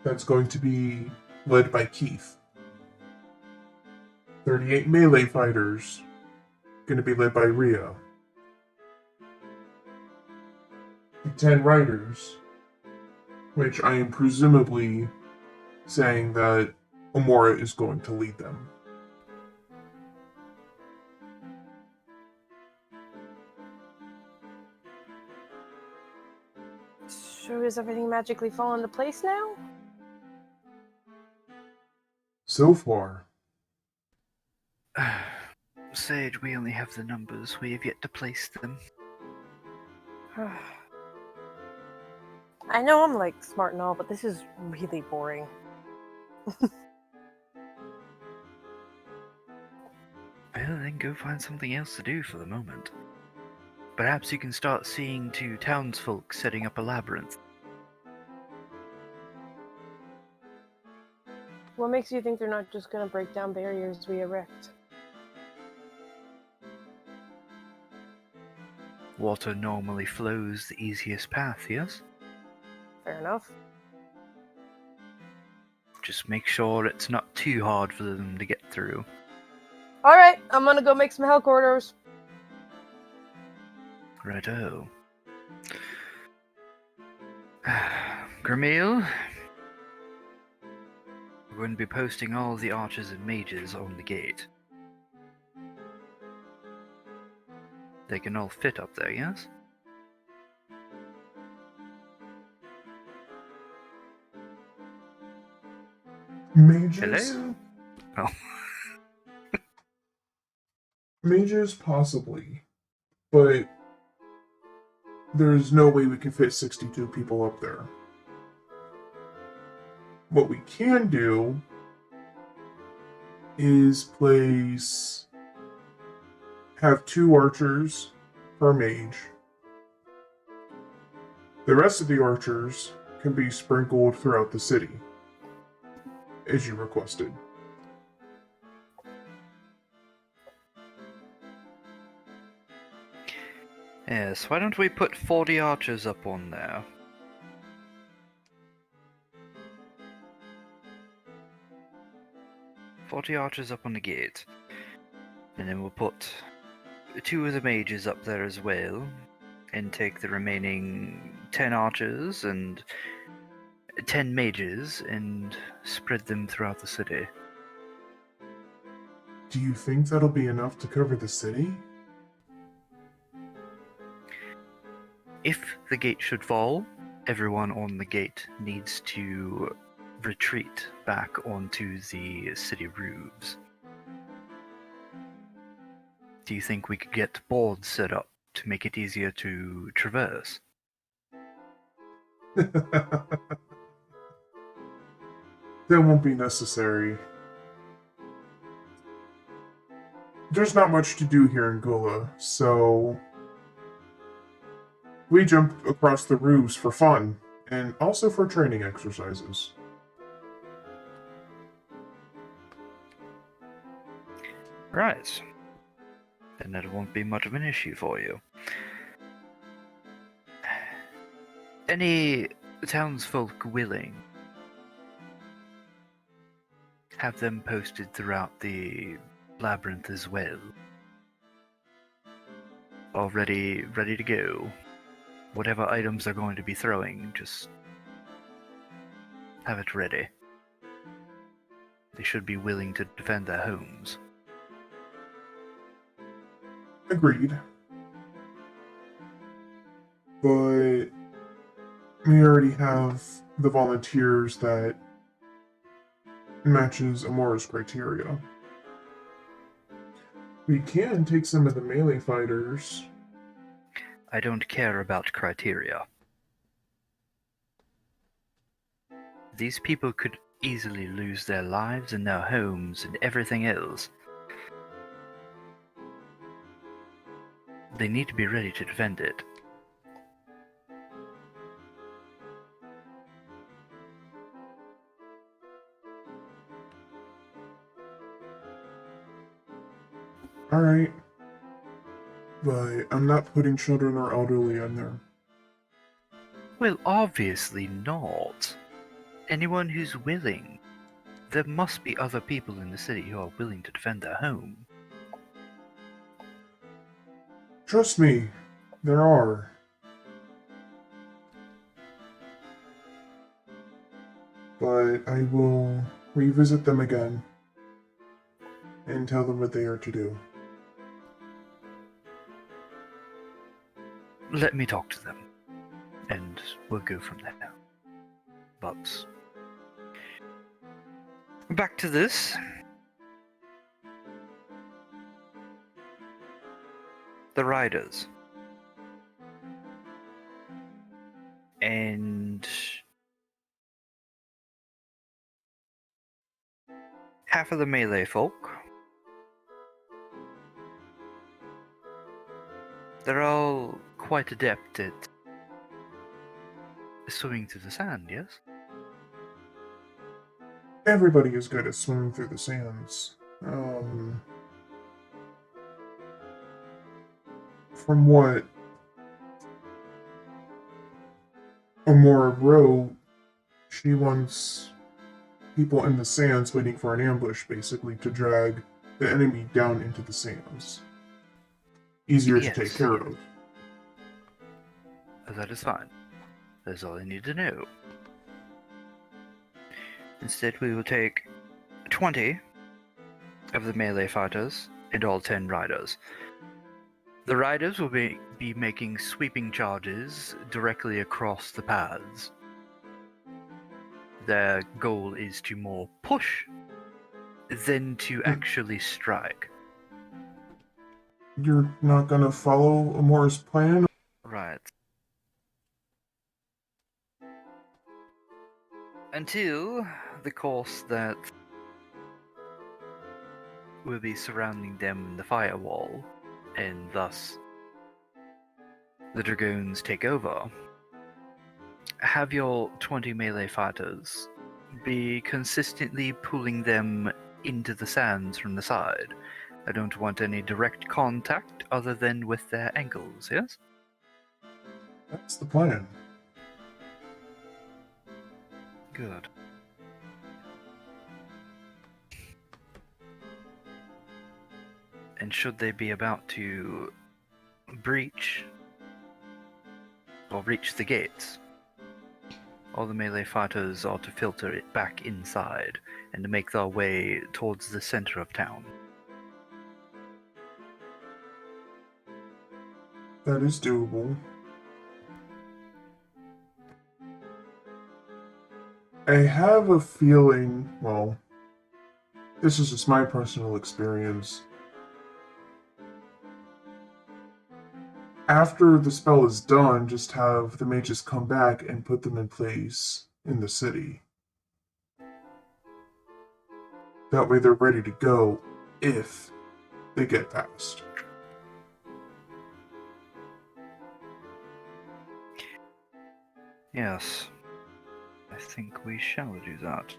That's going to be led by Keith. 38 melee fighters, going to be led by Rhea. 10 riders, which I am presumably saying that Amora is going to lead them. So does everything magically fall into place now? So far, Sage, we only have the numbers. We have yet to place them. I know I'm like smart and all, but this is really boring. Well, then go find something else to do for the moment. Perhaps you can start seeing 2 townsfolk setting up a labyrinth. What makes you think they're not just gonna break down barriers we erect? Water normally flows the easiest path, yes? Fair enough. Just make sure it's not too hard for them to get through. Alright, I'm gonna go make some hell corridors. Righto. Gramil, we're going to be posting all the archers and mages on the gate. They can all fit up there, yes? Mages? Hello? Oh. Mages, possibly. But there's no way we can fit 62 people up there. What we can do is have 2 archers per mage. The rest of the archers can be sprinkled throughout the city, as you requested. Yes, why don't we put 40 archers up on there? "40 archers up on the gate. And then we'll put 2 of the mages up there as well. And take the remaining 10 archers and 10 mages and spread them throughout the city." Do you think that'll be enough to cover the city? If the gate should fall, everyone on the gate needs to retreat back onto the city roofs. Do you think we could get boards set up to make it easier to traverse? That won't be necessary. There's not much to do here in Gula, so we jump across the roofs for fun, and also for training exercises. Right. Then that won't be much of an issue for you. Any townsfolk willing? Have them posted throughout the labyrinth as well. All ready to go. Whatever items they're going to be throwing, just have it ready. They should be willing to defend their homes. Agreed. But we already have the volunteers that matches Amora's criteria. We can take some of the melee fighters. I don't care about criteria. These people could easily lose their lives and their homes and everything else. They need to be ready to defend it. Alright. But I'm not putting children or elderly in there. Well, obviously not. Anyone who's willing. There must be other people in the city who are willing to defend their home. Trust me, there are. But I will revisit them again and tell them what they are to do. Let me talk to them, and we'll go from there. But back to this. The riders. And half of the melee folk. They're all quite adept at swimming through the sand, yes? Everybody is good at swimming through the sands. From what Amora wrote, she once people in the sands waiting for an ambush, basically, to drag the enemy down into the sands. Easier to take Yes. care of. That is fine. That's all I need to know. Instead, we will take 20 of the melee fighters and all 10 riders. The riders will be making sweeping charges directly across the paths. Their goal is to more push than to actually strike. You're not gonna follow Amora's plan? Right. Until the course that will be surrounding them in the firewall, and thus the Dragoons take over, have your 20 melee fighters be consistently pulling them into the sands from the side. I don't want any direct contact other than with their ankles, yes? That's the plan. Good. And should they be about to breach or reach the gates, all the melee fighters are to filter it back inside and to make their way towards the center of town. That is doable. I have a feeling, well, this is just my personal experience. After the spell is done, just have the mages come back and put them in place in the city. That way they're ready to go if they get past. Yes, I think we shall do that.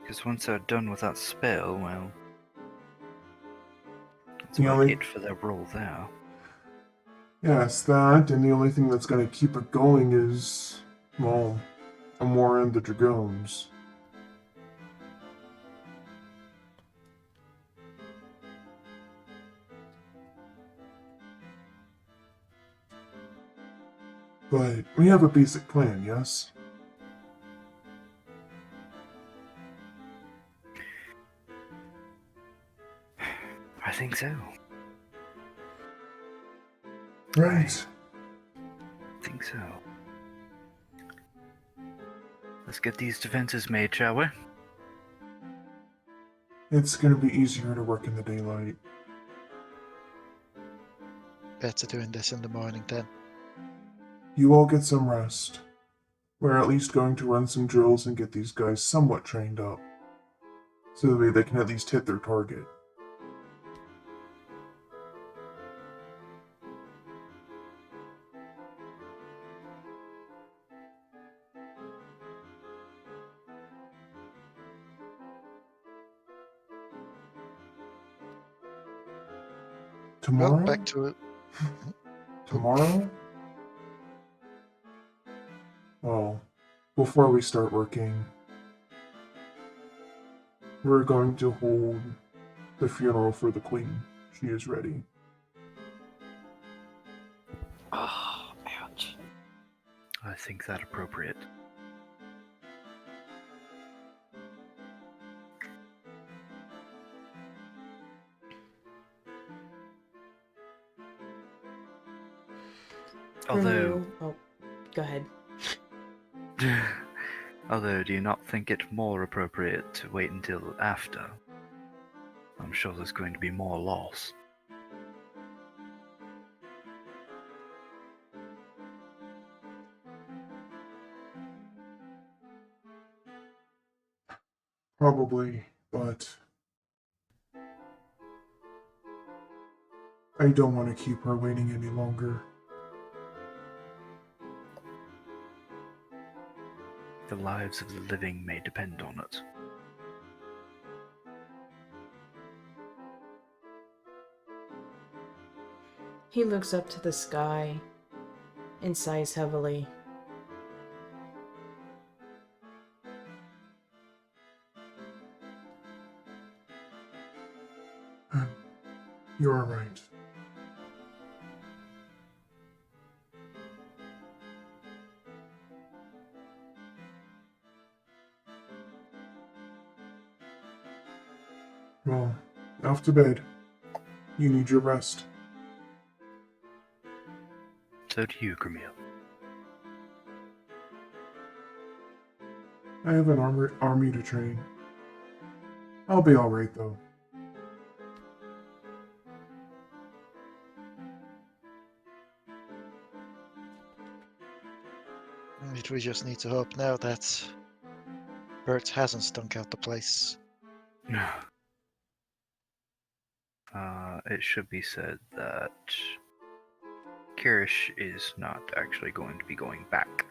Because once they're done with that spell, well, that's The about only- it for their role there. Yes, that, and the only thing that's going to keep it going is, well, Amora and the Dragoons. But we have a basic plan, yes? I think so. Right. I think so. Let's get these defenses made, shall we? It's going to be easier to work in the daylight. Better doing this in the morning then. You all get some rest. We're at least going to run some drills and get these guys somewhat trained up. So that way they can at least hit their target. Tomorrow? Well, back to it. Tomorrow? Well, before we start working, we're going to hold the funeral for the Queen. She is ready. Oh, ouch. I think that appropriate. Although, Oh, go ahead. although, do you not think it more appropriate to wait until after? I'm sure there's going to be more loss. Probably, but I don't want to keep her waiting any longer. The lives of the living may depend on it. He looks up to the sky and sighs heavily. You are right. Well, off to bed. You need your rest. So do you, Gramil. I have an army to train. I'll be alright, though. We just need to hope now that Bert hasn't stunk out the place. It should be said that Kyrish is not actually going to be going back.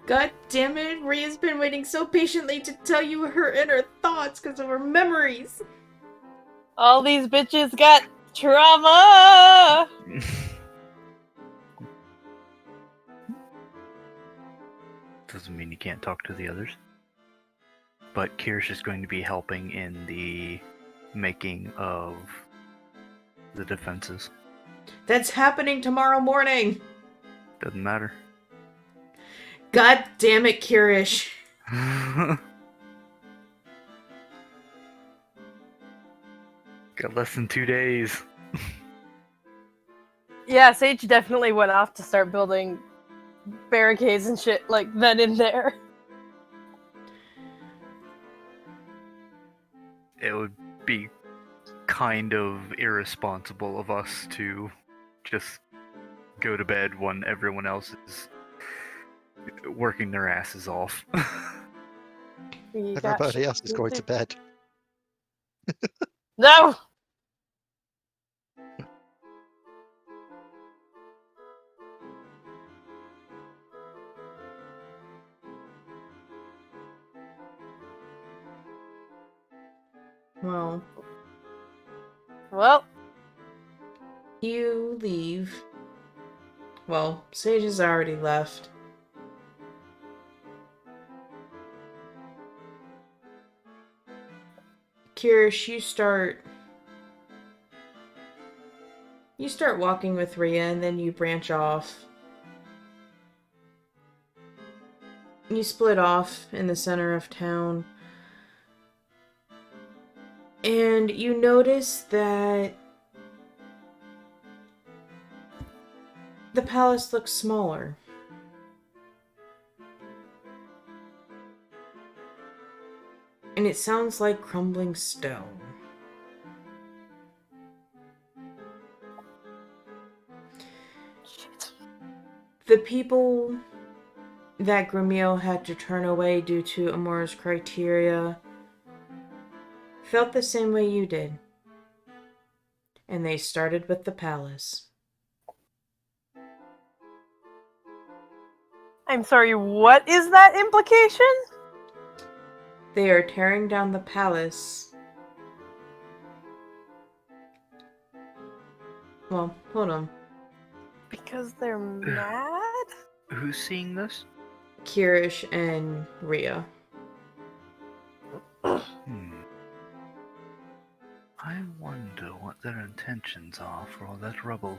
God damn it, Rhea's been waiting so patiently to tell you her inner thoughts because of her memories. All these bitches got trauma! Doesn't mean you can't talk to the others. But Kyrish is going to be helping in the making of the defenses. That's happening tomorrow morning. Doesn't matter. God damn it, Kyrish. Got less than 2 days. Yeah, Sage definitely went off to start building barricades and shit like then and there. It would be kind of irresponsible of us to just go to bed when everyone else is working their asses off. You got Everybody shit else is going to bed. No! Well, You leave. Well, Sage has already left. Kyrish, you start walking with Rhea, and then you branch off. You split off in the center of town. And you notice that the palace looks smaller. And it sounds like crumbling stone. shit. The people that Gramil had to turn away due to Amora's criteria felt the same way you did. And they started with the palace. I'm sorry, what is that implication? They are tearing down the palace. Well, hold on. Because they're mad? Who's seeing this? Kyrish and Rhea. I wonder what their intentions are for all that rubble.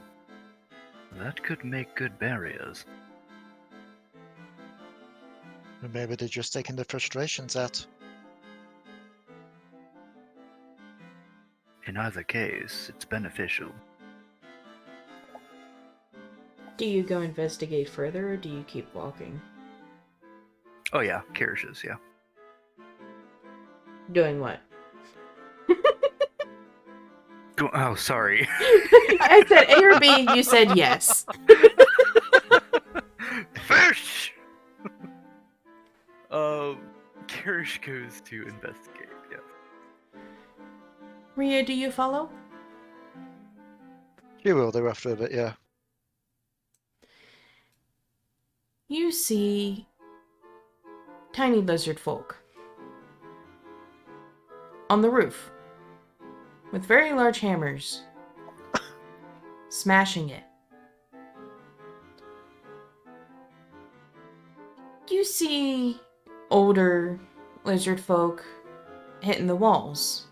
That could make good barriers. Or maybe they're just taking the frustrations out. In either case, it's beneficial. Do you go investigate further, or do you keep walking? Oh yeah, Kirish's, yeah. Doing what? Oh, sorry. I said A or B, and you said yes. Fish! Kirish goes to investigate, yes. Rhea, do you follow? You will do after a bit, yeah. You see tiny lizard folk on the roof with very large hammers smashing it. You see older lizard folk hitting the walls.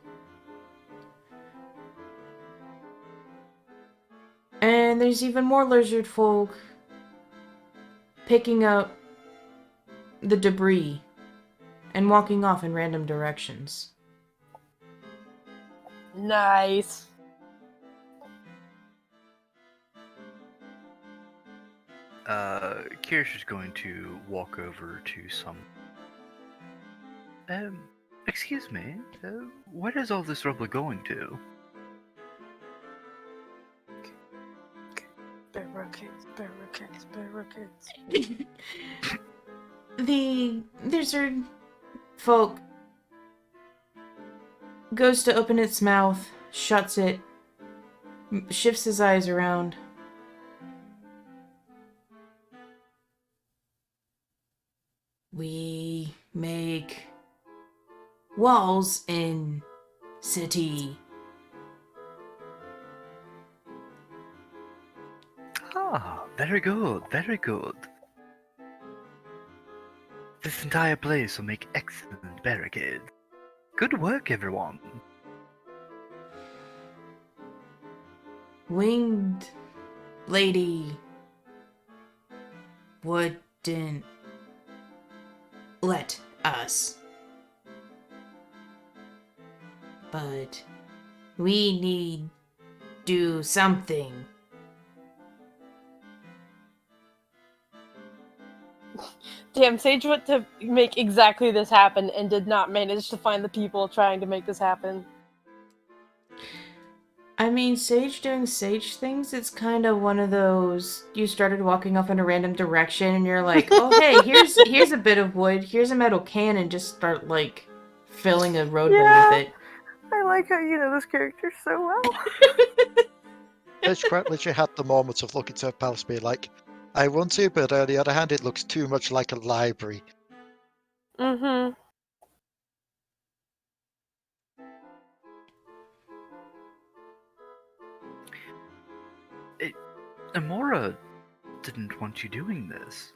And there's even more lizard folk picking up the debris and walking off in random directions. Nice. Kyrish is going to walk over to some. Excuse me. Where is all this rubble going to? Barricades. The lizard folk goes to open its mouth, shuts it, shifts his eyes around. We make walls in city. Ah, very good, very good. This entire place will make excellent barricades. Good work, everyone. Winged lady wouldn't let us. But we need do something. Damn, Sage went to make exactly this happen and did not manage to find the people trying to make this happen. I mean, Sage doing Sage things, it's kind of one of those, you started walking off in a random direction and you're like, oh hey, here's a bit of wood, here's a metal can, and just start, like, filling a roadway Yeah. with it. I like how you know this character so well. Edge quite literally had the moment of looking to her palace being like, I want to, but on the other hand, it looks too much like a library. Mm-hmm. Amora didn't want you doing this.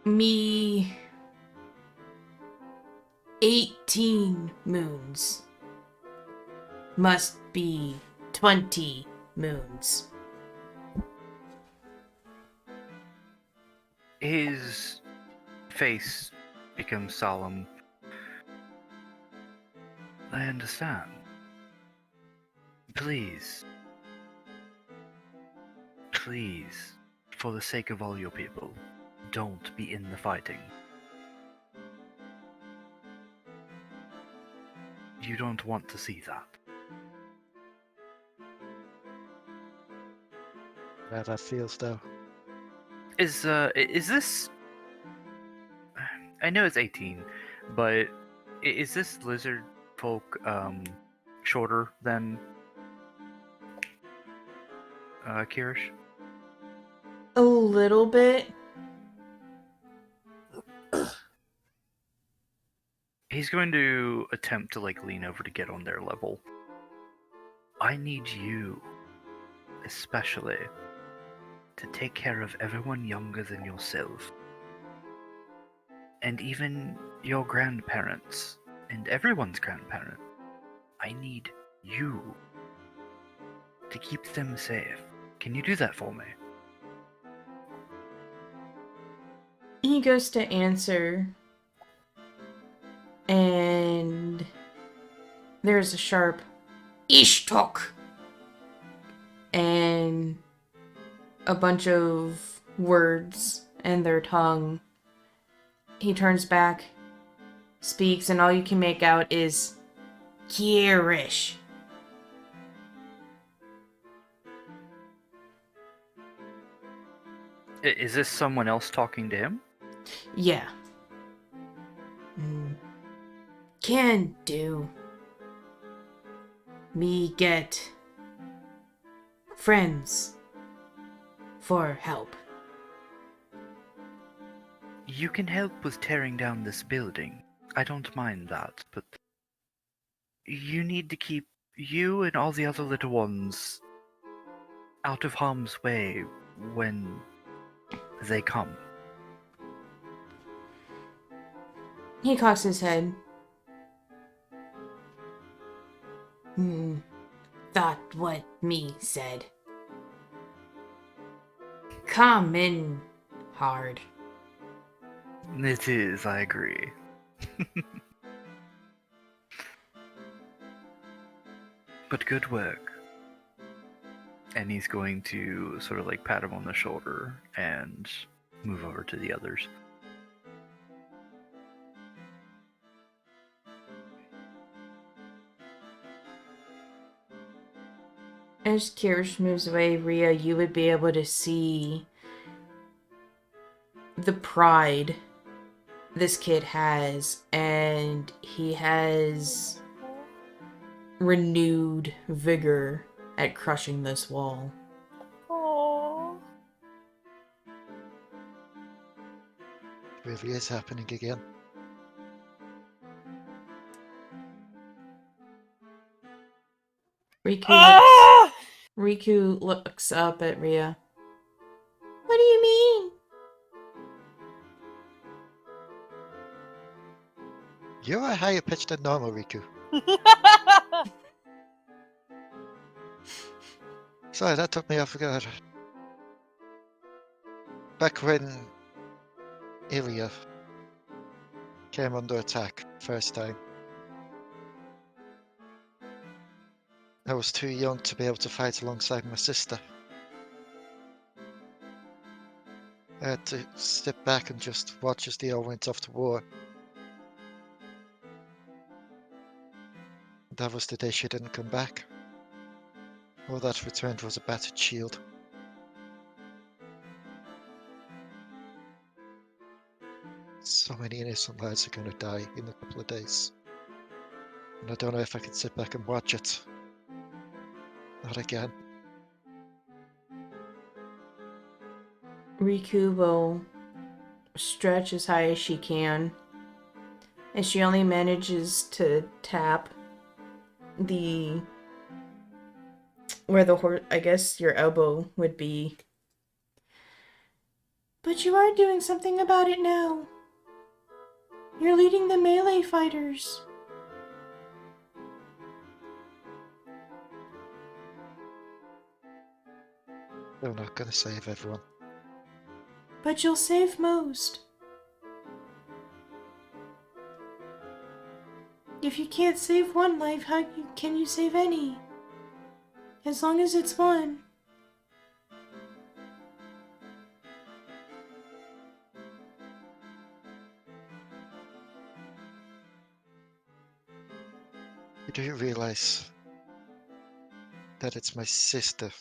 Me 18 moons must be 20 moons. His face becomes solemn. I understand. Please. Please, for the sake of all your people, don't be in the fighting. You don't want to see that. How that feels, though. Is this... I know it's 18, but is this lizard folk, shorter than, Kyrish? A little bit. He's going to attempt to, like, lean over to get on their level. I need you, especially, to take care of everyone younger than yourself. And even your grandparents, and everyone's grandparent. I need you to keep them safe. Can you do that for me? He goes to answer, and there's a sharp Ishtok, and a bunch of words in their tongue. He turns back, speaks, and all you can make out is Kyrish. Is this someone else talking to him? Yeah. Can do. Me get friends for help. You can help with tearing down this building. I don't mind that, but you need to keep you and all the other little ones out of harm's way when they come. He cocks his head. Thought what me said. Come in hard. It is, I agree. But good work. And he's going to sort of like pat him on the shoulder and move over to the others. As Kyrish moves away, Rhea, you would be able to see the pride this kid has, and he has renewed vigor at crushing this wall. Oh. It really is happening again. Riku looks up at Rhea. What do you mean? You're a higher pitch than normal, Riku. Sorry, that took me off guard. Back when Ilya came under attack first time, I was too young to be able to fight alongside my sister. I had to step back and just watch as they all went off to war. That was the day she didn't come back. All that returned was a battered shield. So many innocent lives are gonna die in a couple of days. And I don't know if I can sit back and watch it. Not again. Riku will stretch as high as she can, and she only manages to tap the where the horse, I guess your elbow would be. But you are doing something about it now. You're leading the melee fighters. They're not gonna save everyone. But you'll save most. If you can't save one life, how can you save any? As long as it's one. You do realize that it's my sister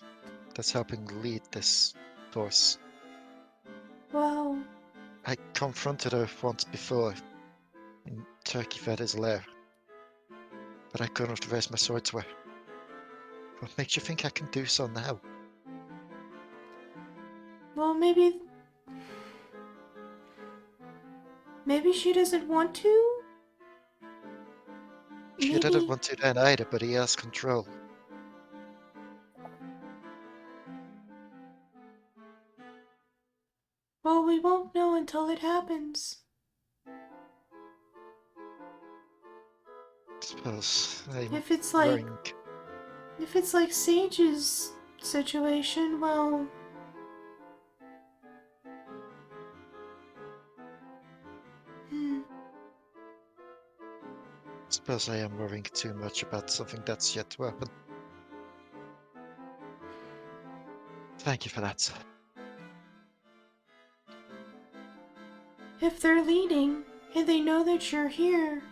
that's helping lead this force. Well, I confronted her once before in Turkey Feather's lair, but I couldn't raise my sword to her. What makes you think I can do so now? well, maybe she doesn't want to? She didn't want to then either, but he has control. Well, we won't know until it happens. Suppose I'm If it's like worrying. Sage's situation, well, Suppose I am worrying too much about something that's yet to happen. Thank you for that. if they're leading and they know that you're here,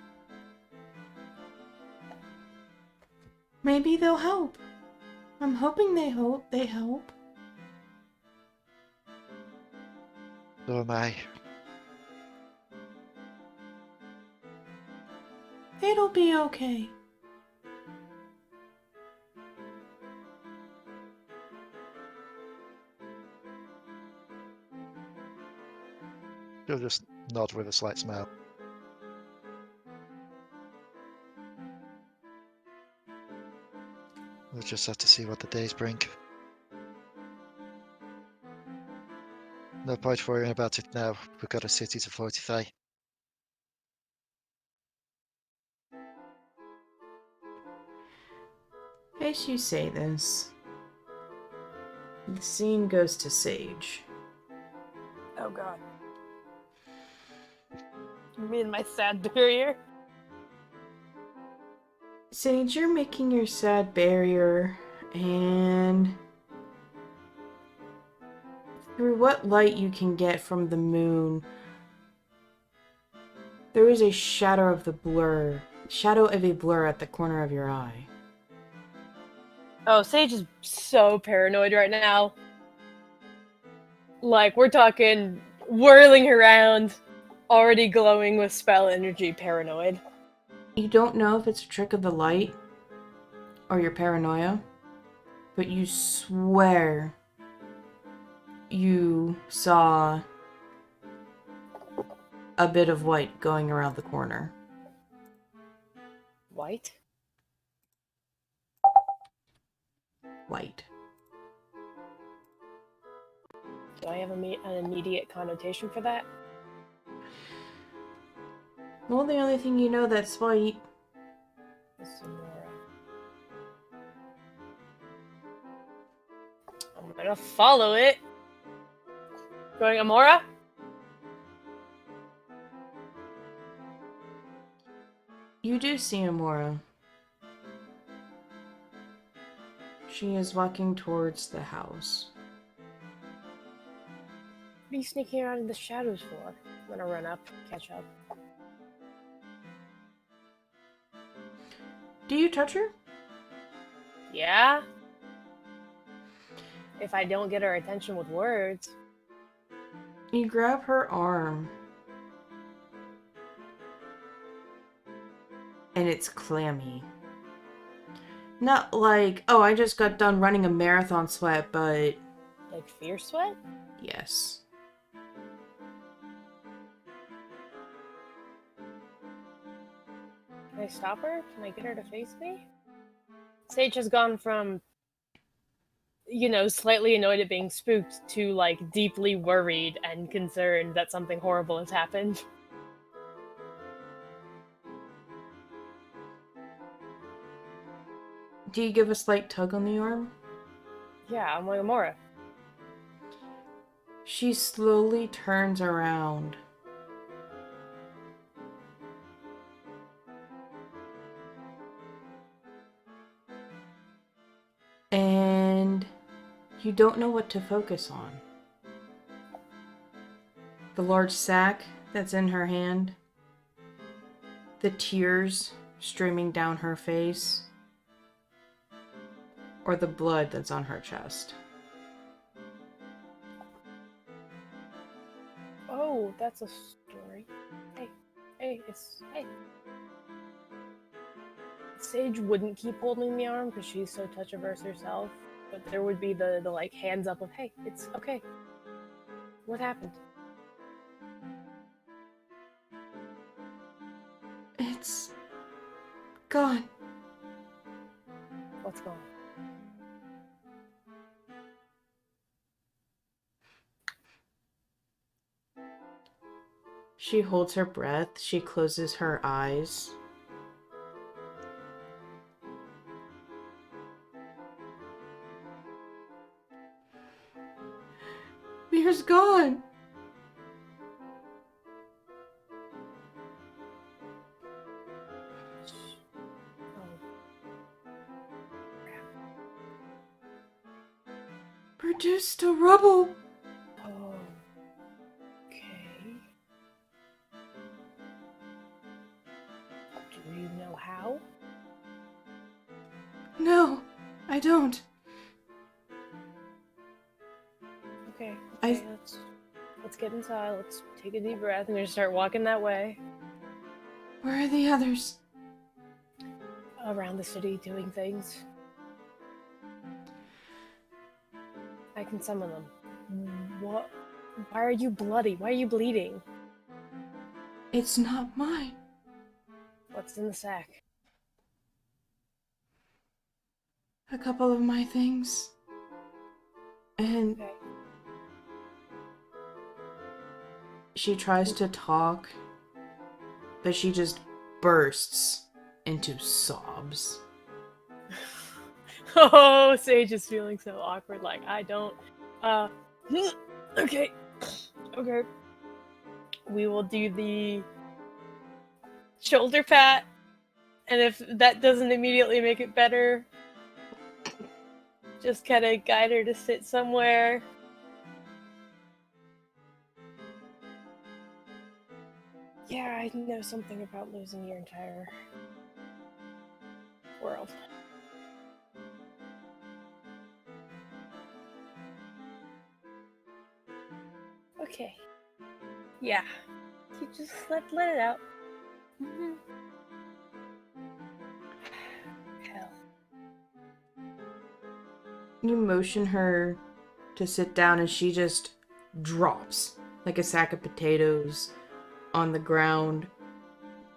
maybe they'll help. I'm hoping they help. So am I. It'll be okay. She'll just nod with a slight smile. We'll just have to see what the days bring. No point worrying about it now. We've got a city to fortify. As you say this, the scene goes to Sage. Oh god. Me and my sad barrier. Sage, you're making your sad barrier, and through what light you can get from the moon, there is a shadow of a blur at the corner of your eye. Oh, Sage is so paranoid right now. Like, we're talking whirling around, already glowing with spell energy paranoid. You don't know if it's a trick of the light or your paranoia, but you swear you saw a bit of white going around the corner. White? White. Do I have an immediate connotation for that? Well, the only thing you know that's white. Sonora. I'm gonna follow it. Going Amora? You do see Amora. She is walking towards the house. What are you sneaking around in the shadows for? I'm gonna run up, catch up. Do you touch her? Yeah? If I don't get her attention with words. You grab her arm. And it's clammy. Not like, oh, I just got done running a marathon sweat, but Like fear sweat? yes. Can I stop her? Can I get her to face me? Sage has gone from, slightly annoyed at being spooked to, like, deeply worried and concerned that something horrible has happened. Do you give a slight tug on the arm? Yeah, I'm like, Amora. She slowly turns around. And you don't know what to focus on. The large sack that's in her hand, the tears streaming down her face, or the blood that's on her chest. Oh, that's a story. Hey. Sage wouldn't keep holding the arm because she's so touch averse herself, but there would be the like hands up of, hey, it's okay. What happened? It's gone. What's going on? She holds her breath. She closes her eyes. Mir's gone. Reduced to rubble. Oh. Okay. Do you know how? No, I don't. Okay, I- let's get inside. Let's take a deep breath. I'm gonna start walking that way Where are the others? around the city, doing things. I can summon them. What? Why are you bloody? Why are you bleeding? It's not mine. What's in the sack? A couple of my things. And Okay. she tries to talk, but she just bursts into sobs. Oh, Sage is feeling so awkward. Like, I don't. Okay. Okay. We will do the shoulder pat, and if that doesn't immediately make it better, just kind of guide her to sit somewhere. Yeah, I know something about losing your entire world. Okay. Yeah. You just let it out. Mm-hmm. Hell. You motion her to sit down and she just drops like a sack of potatoes on the ground.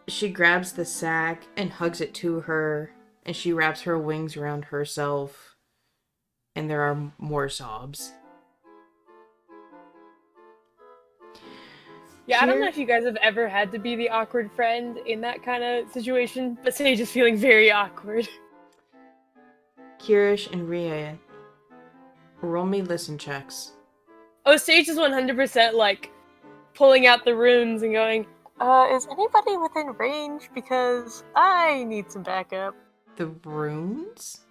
She grabs the sack and hugs it to her, and she wraps her wings around herself, and there are more sobs. Yeah, I don't know Here- if you guys have ever had to be the awkward friend in that kind of situation, but Sage is feeling very awkward. Kyrish and Rhea, roll me listen checks. Oh, Sage is 100% like pulling out the runes and going, is anybody within range? Because I need some backup. The runes?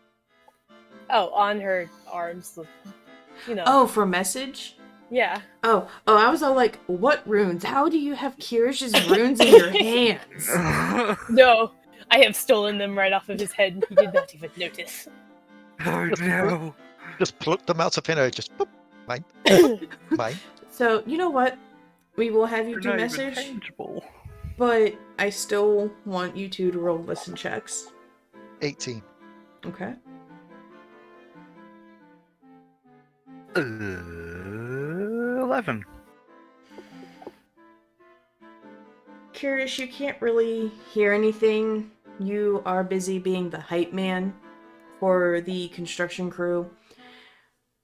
Oh, on her arms. You know. Oh, for message? Yeah. Oh, I was all like, what runes? How do you have Kirish's runes in your hands? No, I have stolen them right off of his head and he did not even notice. Oh no! Just pluck them out of thin air. Just boop. Mine. Mine. So, you know what? We will have you They're do not message, even tangible. but I still want you two to roll listen checks. 18. Okay. 11. Kyrish, you can't really hear anything. You are busy being the hype man for the construction crew.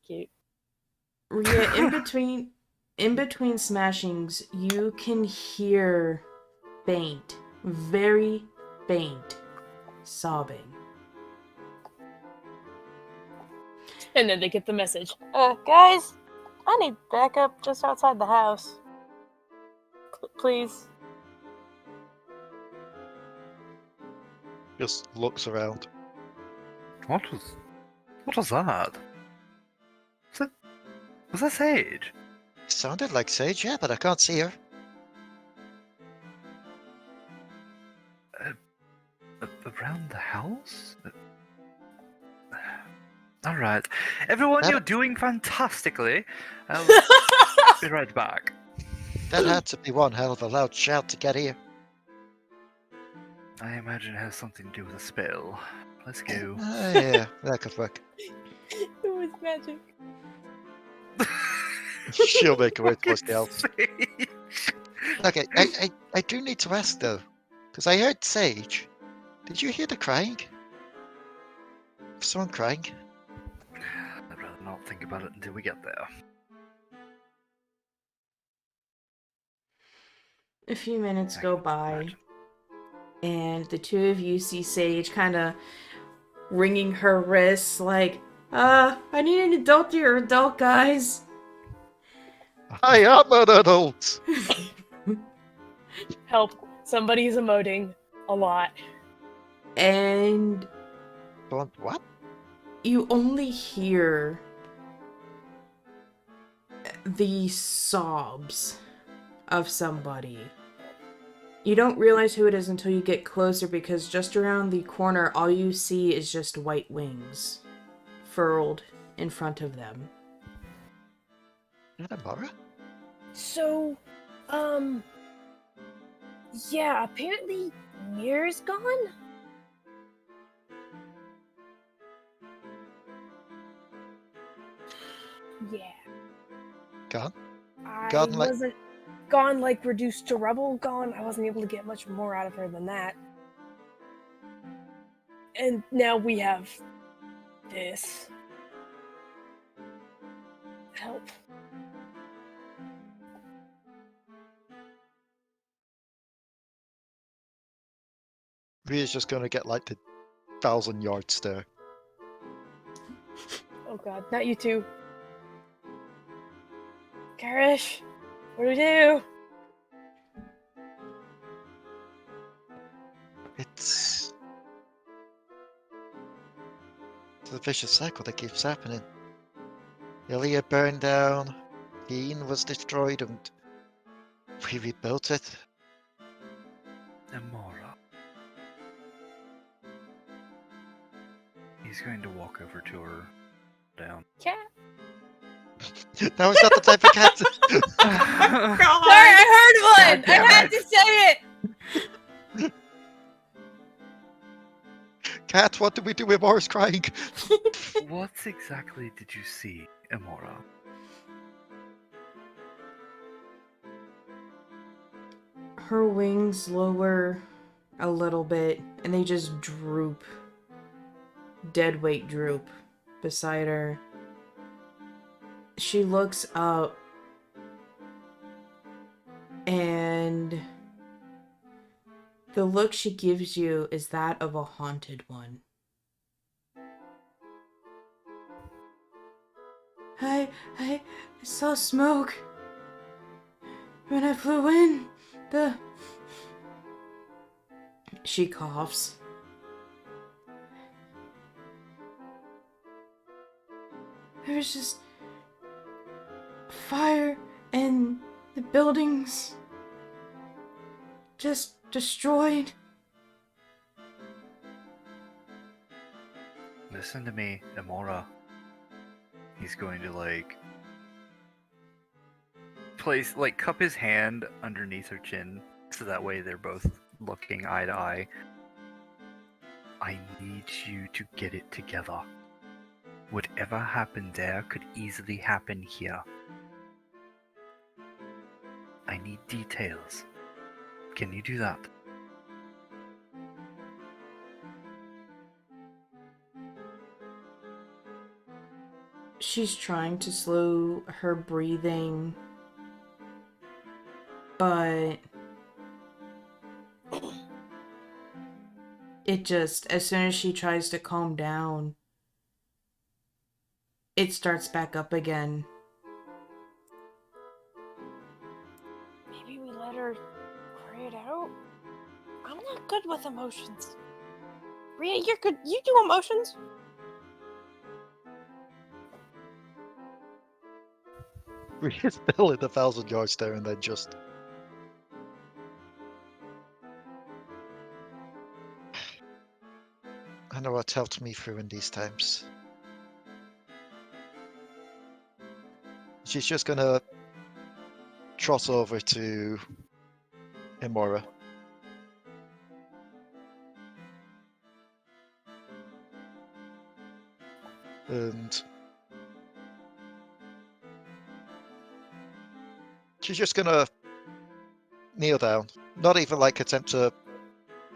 Cute. Rhea, in between smashings, you can hear faint, very faint sobbing. And then they get the message. Guys, I need backup just outside the house. Please. Just looks around. What was that? Was that Sage? Sounded like Sage, yeah, but I can't see her. Around the house? Alright. Everyone, That- you're doing fantastically. I'll be right back. That had to be one hell of a loud shout to get here. I imagine it has something to do with a spell. Let's go. Yeah, that could work. It was magic. She'll make her way towards the elf. Sage. Okay, I do need to ask though, because I heard Sage. Did you hear the crying? Someone crying? I'd rather not think about it until we get there. A few minutes I go can by, imagine. and the two of you see Sage kind of wringing her wrists like, I need an adult here, adult guys. I am an adult! Help. Somebody's emoting a lot. And What? you only hear the sobs of somebody. You don't realize who it is until you get closer, because just around the corner, all you see is just white wings furled in front of them. Is that Mara? So, yeah, apparently Mirror's gone? Yeah. Gone? I Gone like- wasn't gone like reduced to rubble. Gone. I wasn't able to get much more out of her than that. And now we have this. Help. Rhea's just gonna get like the 1,000-yard stare. Oh god, not you two. Kyrish, what do we do? It's a vicious cycle that keeps happening. Ilia burned down, the inn was destroyed, and we rebuilt it. Amora. He's going to walk over to her down. Cat. Now is not the type of cat. Sorry, I heard one! God damn I had it. to say it! Cat, what do we do with Morris crying? What exactly did you see, Amora? Her wings lower a little bit, and they just droop. Dead weight droop beside her. She looks up, and the look she gives you is that of a haunted one. I saw smoke when I flew in. She coughs. There was just fire and the buildings just destroyed. Listen to me, Amora. He's going to cup his hand underneath her chin, so that way they're both looking eye to eye. I need you to get it together. Whatever happened there could easily happen here. I need details. Can you do that? She's trying to slow her breathing, but it just, as soon as she tries to calm down, it starts back up again. Maybe we let her cry it out? I'm not good with emotions. Rhea, you're good. You do emotions? Rhea's still in the 1,000-yard stare and then just... I know what's helped me through in these times. She's just gonna trot over to Amora. And she's just gonna kneel down. Not even attempt to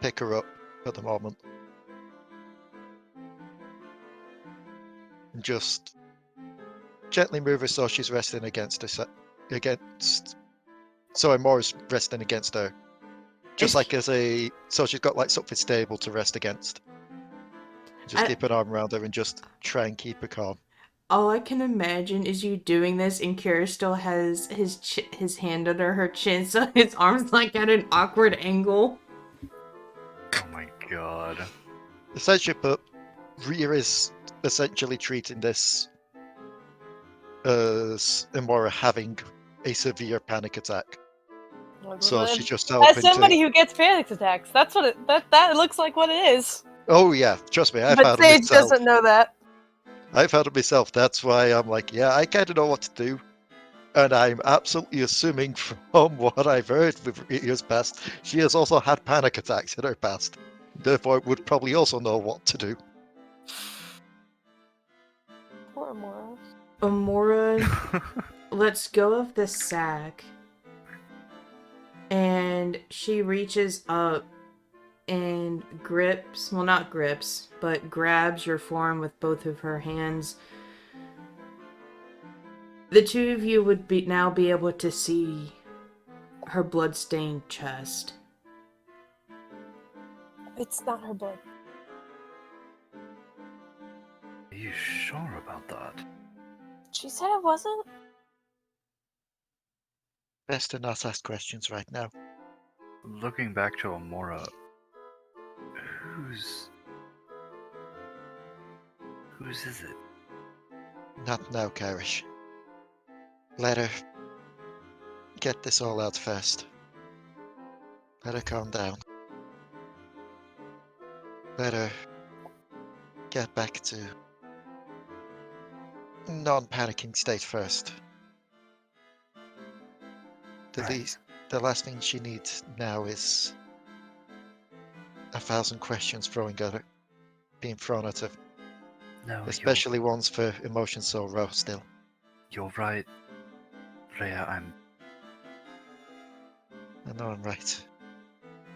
pick her up at the moment. And just gently move her so she's resting against her. So Amora's resting against her. Just so she's got something stable to rest against. Just keep an arm around her and just try and keep her calm. All I can imagine is you doing this, and Kyrish still has his hand under her chin, so his arm's at an awkward angle. Oh my god. Essentially, but Rhea is essentially treating this as Amora having a severe panic attack. So she's just helping as somebody who gets panic attacks, that's what that looks like what it is. Oh yeah, trust me, I've But had it Sage myself. doesn't know that. I've had it myself. That's why I'm yeah, I kind of know what to do. And I'm absolutely assuming from what I've heard with Rhea's past, she has also had panic attacks in her past. Therefore, would probably also know what to do. Poor Amora. Amora lets go of the sack, and she reaches up and grabs your form with both of her hands. The two of you would now be able to see her blood-stained chest. It's not her blood. Are you sure about that? She said it wasn't. Best to not ask questions right now. Looking back to Amora, whose is it? Not now, Kyrish. Let her get this all out first. Let her calm down. Let her get back to non-panicking state first. The last thing she needs now is 1,000 questions being thrown at her. No, Especially ones for emotions so raw still. you're right. Rhea, I know I'm right.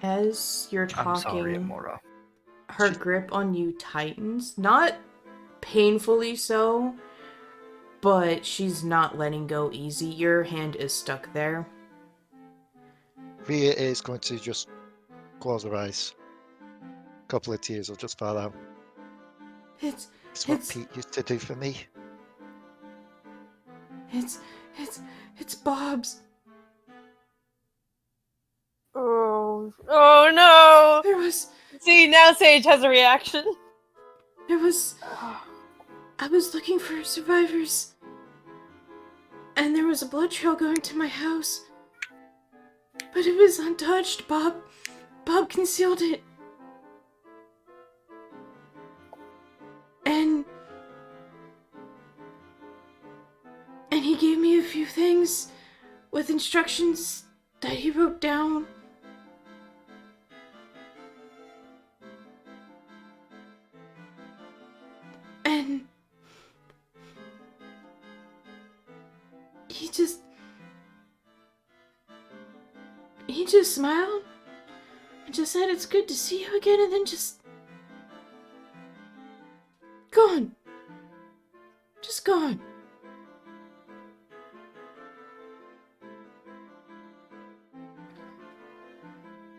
As you're I'm sorry, talking, Amora. her grip on you tightens. Not painfully so, but she's not letting go easy. Your hand is stuck there. Rhea is going to just close her eyes. A couple of tears will just fall out. It's It's what Pete used to do for me. it's Bob's. Oh no! There was See, now Sage has a reaction. I was looking for survivors, and there was a blood trail going to my house, but it was untouched. Bob concealed it, and he gave me a few things with instructions that he wrote down. And he just smiled and just said, "It's good to see you again," and then just gone. Just gone.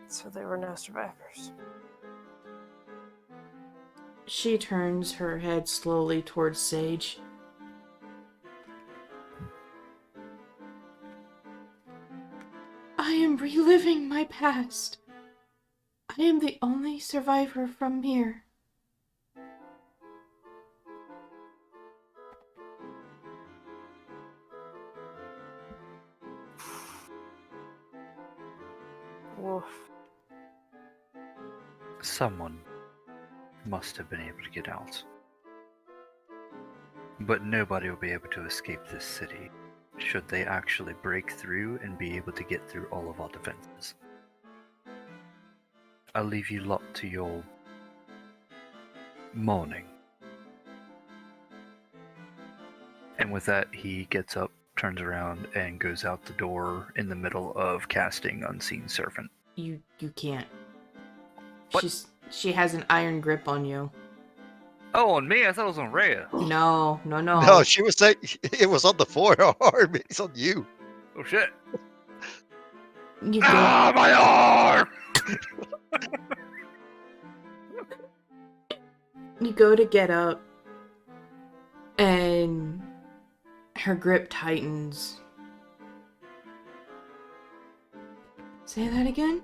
So there were no survivors. She turns her head slowly towards Sage. I am reliving my past. I am the only survivor from here. Oof. Someone must have been able to get out. But nobody will be able to escape this city, should they actually break through and be able to get through all of our defenses. I'll leave you lot to your mourning. And with that, he gets up, turns around, and goes out the door in the middle of casting Unseen Servant. You can't. What? She has an iron grip on you. Oh, on me? I thought it was on Rhea. No. No, she was saying it was on the forearm. It's on you. Oh shit. You go. Ah, my arm! You go to get up, and her grip tightens. Say that again?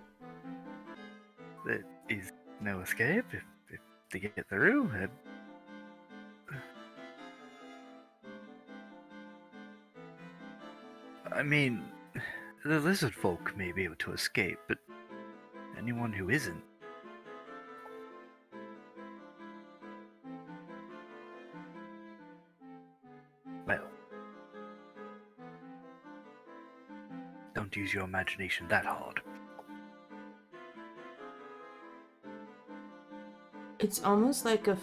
There is no escape if they get through. I mean, the lizard folk may be able to escape, but anyone who isn't. Well, don't use your imagination that hard. It's almost like a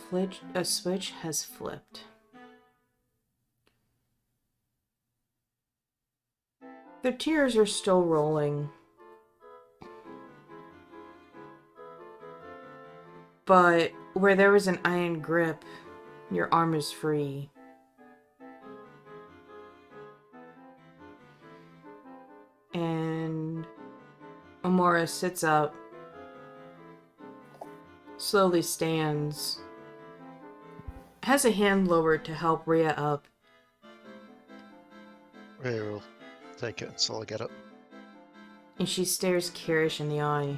switch has flipped. The tears are still rolling. But where there was an iron grip, your arm is free. And Amora sits up slowly stands, has a hand lowered to help Rhea up. Rhea will take it and slowly get up. And she stares Kyrish in the eye.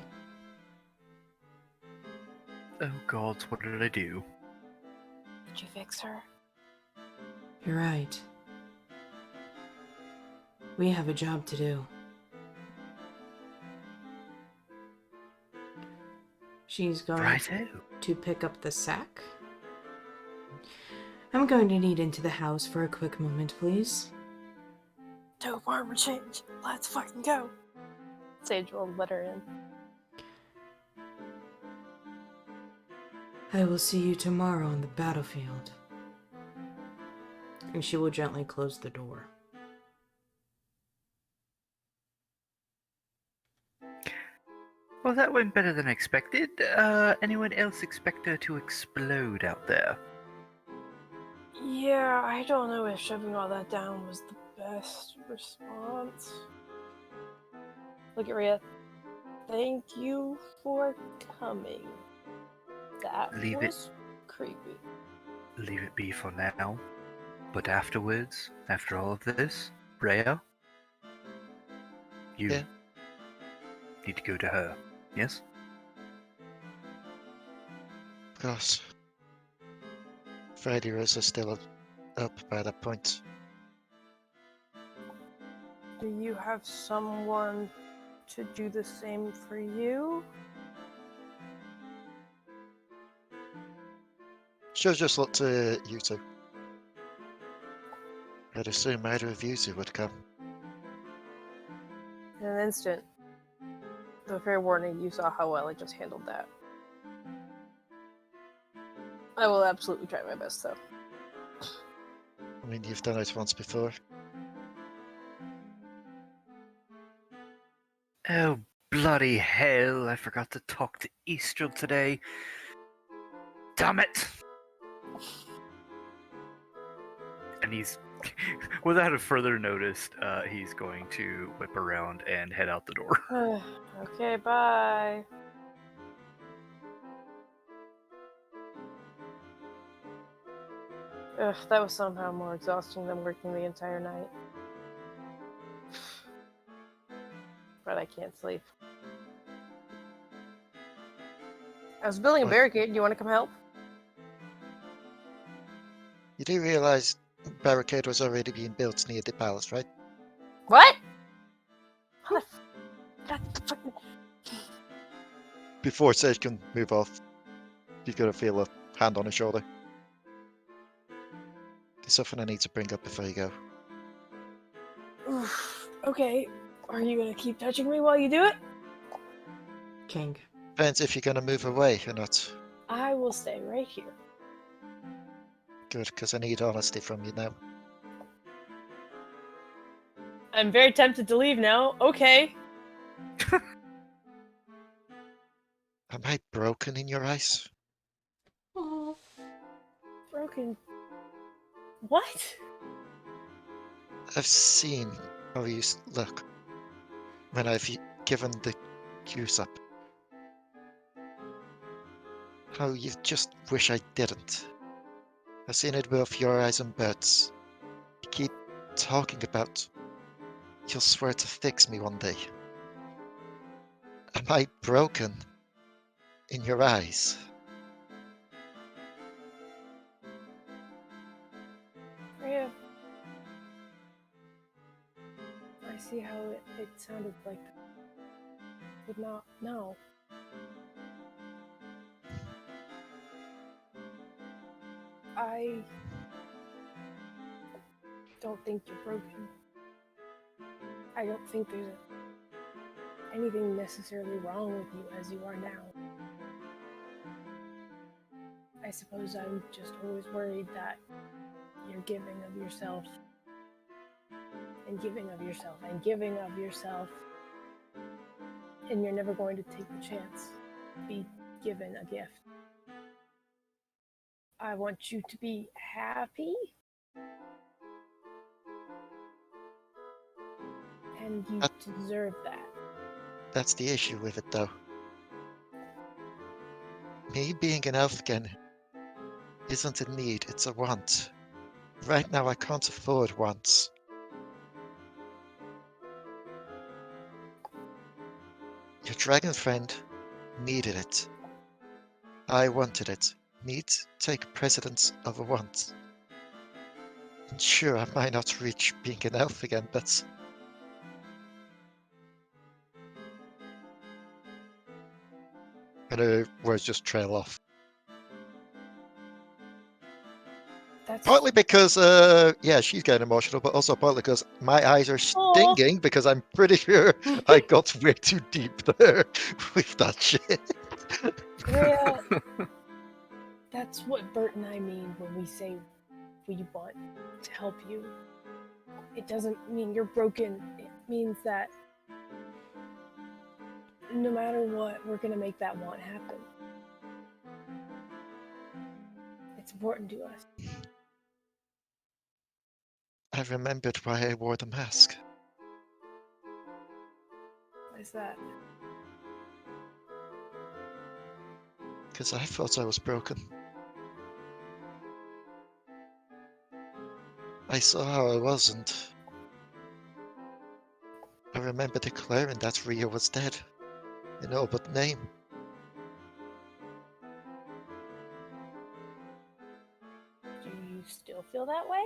Oh God, what did I do? Did you fix her? You're right. We have a job to do. She's going Righto. to pick up the sack. I'm going to need into the house for a quick moment, please. Dope armor change. Let's fucking go. Sage will let her in. I will see you tomorrow on the battlefield. And she will gently close the door. Well, that went better than expected. Anyone else expect her to explode out there? Yeah, I don't know if shoving all that down was the best response. Look at Rhea. Thank you for coming. That Leave it. was creepy. Leave it be for now. But afterwards, after all of this, Rhea, you Yeah. need to go to her. Yes? Of course. Friday Rose is still up by that point. Do you have someone to do the same for you? She'll just look to you two. I'd assume either of you two would come. In an instant. Though fair warning, you saw how well I just handled that. I will absolutely try my best, though. I mean, you've done it once before. Oh, bloody hell, I forgot to talk to Eastrel today. Damn it! And he's, without a further notice, he's going to whip around and head out the door. Okay, bye. Ugh, that was somehow more exhausting than working the entire night. But I can't sleep. I was building a What? barricade. Do you want to come help? You do realise the barricade was already being built near the palace, right? What? How the God fucking... Before Sage can move off, you're gonna feel a hand on his shoulder. There's something I need to bring up before you go. Oof. Okay. Are you gonna keep touching me while you do it? King. Depends if you're gonna move away or not. I will stay right here. Good, because I need honesty from you now. I'm very tempted to leave now. Okay. Am I broken in your eyes? Oh. Broken. What? I've seen how you look when I've given the cues up. How you just wish I didn't. I've seen it with your eyes and Bert's. You keep talking about you'll swear to fix me one day. Am I broken in your eyes? Rhea. I see how it sounded like that. Would not know. I don't think you're broken. I don't think there's anything necessarily wrong with you as you are now. I suppose I'm just always worried that you're giving of yourself and giving of yourself and giving of yourself, and you're never going to take the chance to be given a gift. I want you to be happy, and you deserve that. That's the issue with it, though. Me being an elf again isn't a need, it's a want. Right now I can't afford wants. Your dragon friend needed it. I wanted it. Need take precedence over want. Sure, I might not reach being an elf again, but and her words just trail off. That's Partly because, yeah, she's getting emotional, but also partly because my eyes are Aw. stinging because I'm pretty sure I got way too deep there with that shit. Rhea. That's what Bert and I mean when we say we want to help you. It doesn't mean you're broken. It means that no matter what, we're gonna make that want happen. It's important to us. I remembered why I wore the mask. What is that? Because I thought I was broken. I saw how I was, and I remember declaring that Rhea was dead. In all but name. Do you still feel that way?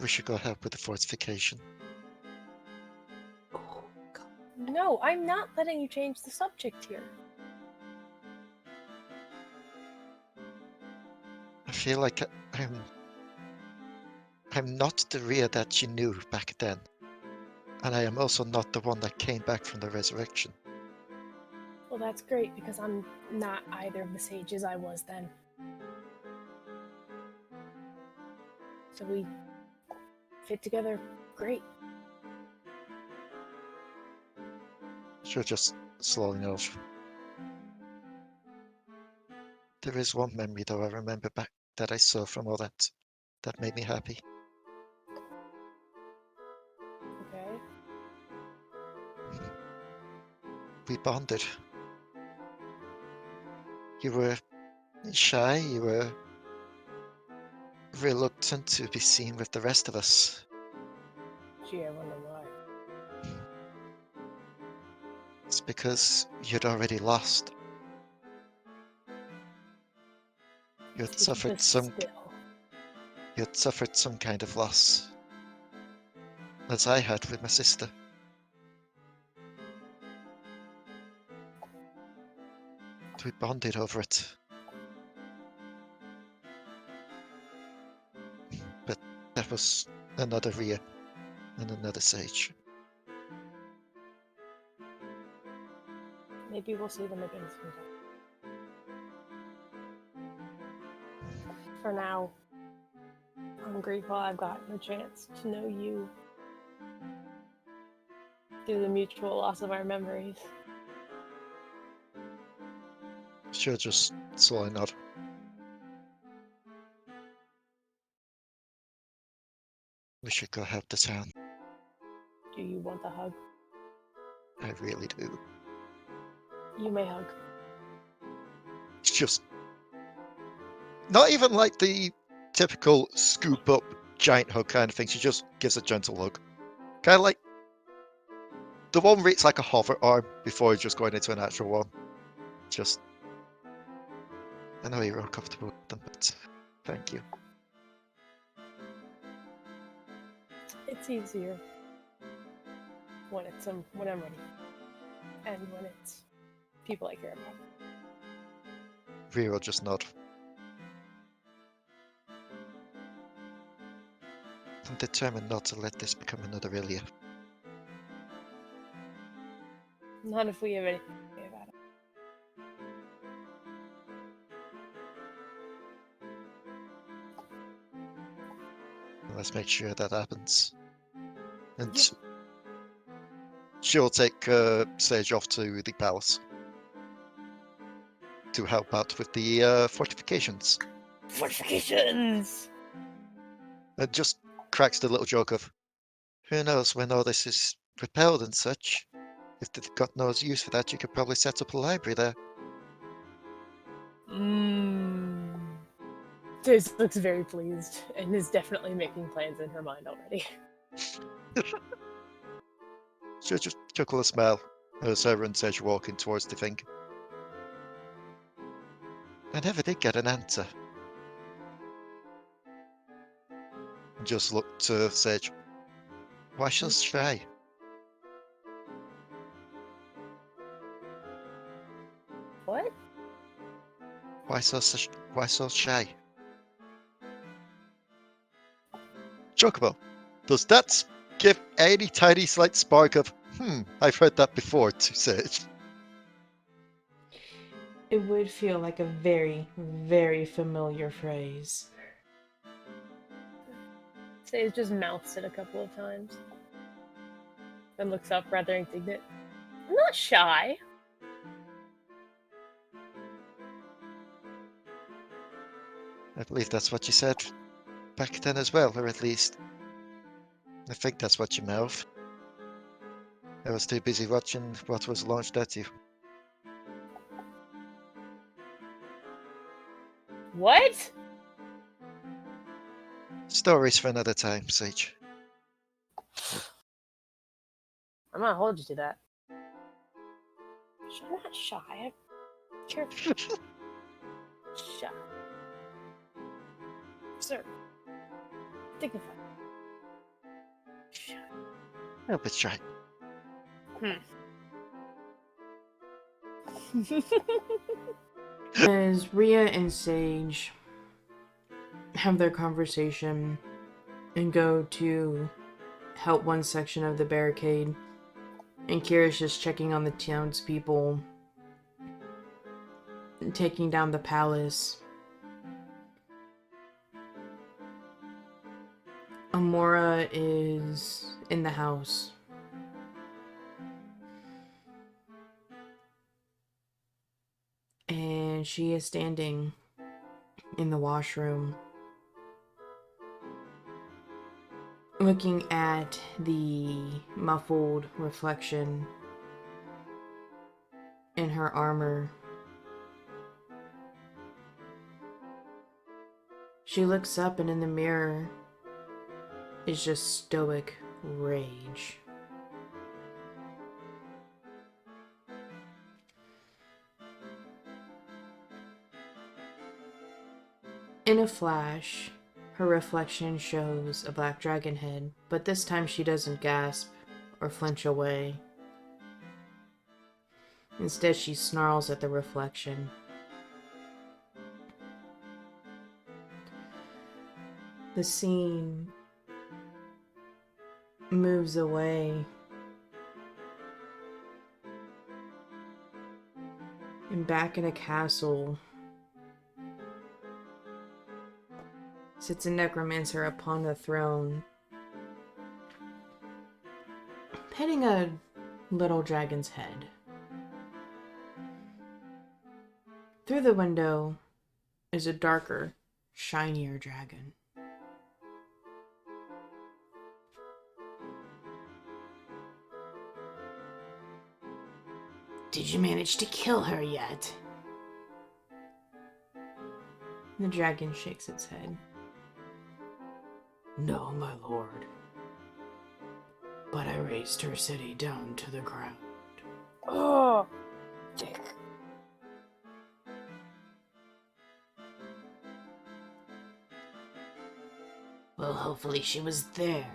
We should go help with the fortification. No, I'm not letting you change the subject here. I feel like I'm not the Rhea that you knew back then. And I am also not the one that came back from the resurrection. Well, that's great because I'm not either of the sages I was then. So we fit together great. She'll just slowly nod. There is one memory though I remember back that I saw from all that made me happy. Okay. We bonded. You were shy, you were reluctant to be seen with the rest of us. Gee, I wonder why. It's because you'd already lost. You'd Keep suffered this some still. you'd suffered some kind of loss. As I had with my sister. We bonded over it. But that was another Rhea and another sage. Maybe we'll see them again sometime. For now, I'm grateful I've gotten a chance to know you through the mutual loss of our memories. She'll just slowly nod. We should go help the town. Do you want the hug? I really do. You may hug. It's just not even like the typical scoop up giant hug kind of thing. She just gives a gentle hug. Kind of like the one where it's like a hover arm before just going into an actual one. Just, I know you're uncomfortable with them, but thank you. It's easier when when I'm ready, and when it's people I care about. Rhea will just nod. I'm determined not to let this become another Ilia. Not if we have anything to say about it. Let's make sure that happens. And Yep. she'll take Sage off to the palace to help out with the fortifications. Fortifications! And just cracks the little joke of, who knows when all this is repelled and such. If they've got no use for that, you could probably set up a library there. Tiz looks very pleased and is definitely making plans in her mind already. She'll just chuckle a smile as her and Sedge walking towards the thing. I never did get an answer. And just look to Sedge. Why so shy? What? Why so shy? Chocobo, does that give any tiny slight spark of, I've heard that before to Sedge? It would feel like a very, very familiar phrase. Sage just mouths it a couple of times. Then looks up rather indignant. I'm not shy. I believe that's what you said back then as well, or at least I think that's what you mouthed. I was too busy watching what was launched at you. What? Stories for another time, Sage. I'm gonna hold you to that. I'm not shy. I'm careful. Shy. Sir. Dignified. Shy. A little bit shy. As Rhea and Sage have their conversation and go to help one section of the barricade, and Kyrish is checking on the townspeople and taking down the palace, Amora is in the house. And she is standing in the washroom, looking at the muffled reflection in her armor. She looks up, and in the mirror is just stoic rage. In a flash, her reflection shows a black dragon head, but this time she doesn't gasp or flinch away. Instead, she snarls at the reflection. The scene moves away, and back in a castle sits a necromancer upon the throne, petting a little dragon's head. Through the window is a darker, shinier dragon. Did you manage to kill her yet? The dragon shakes its head. No, my lord. But I razed her city down to the ground. Oh, dick. Well, hopefully she was there.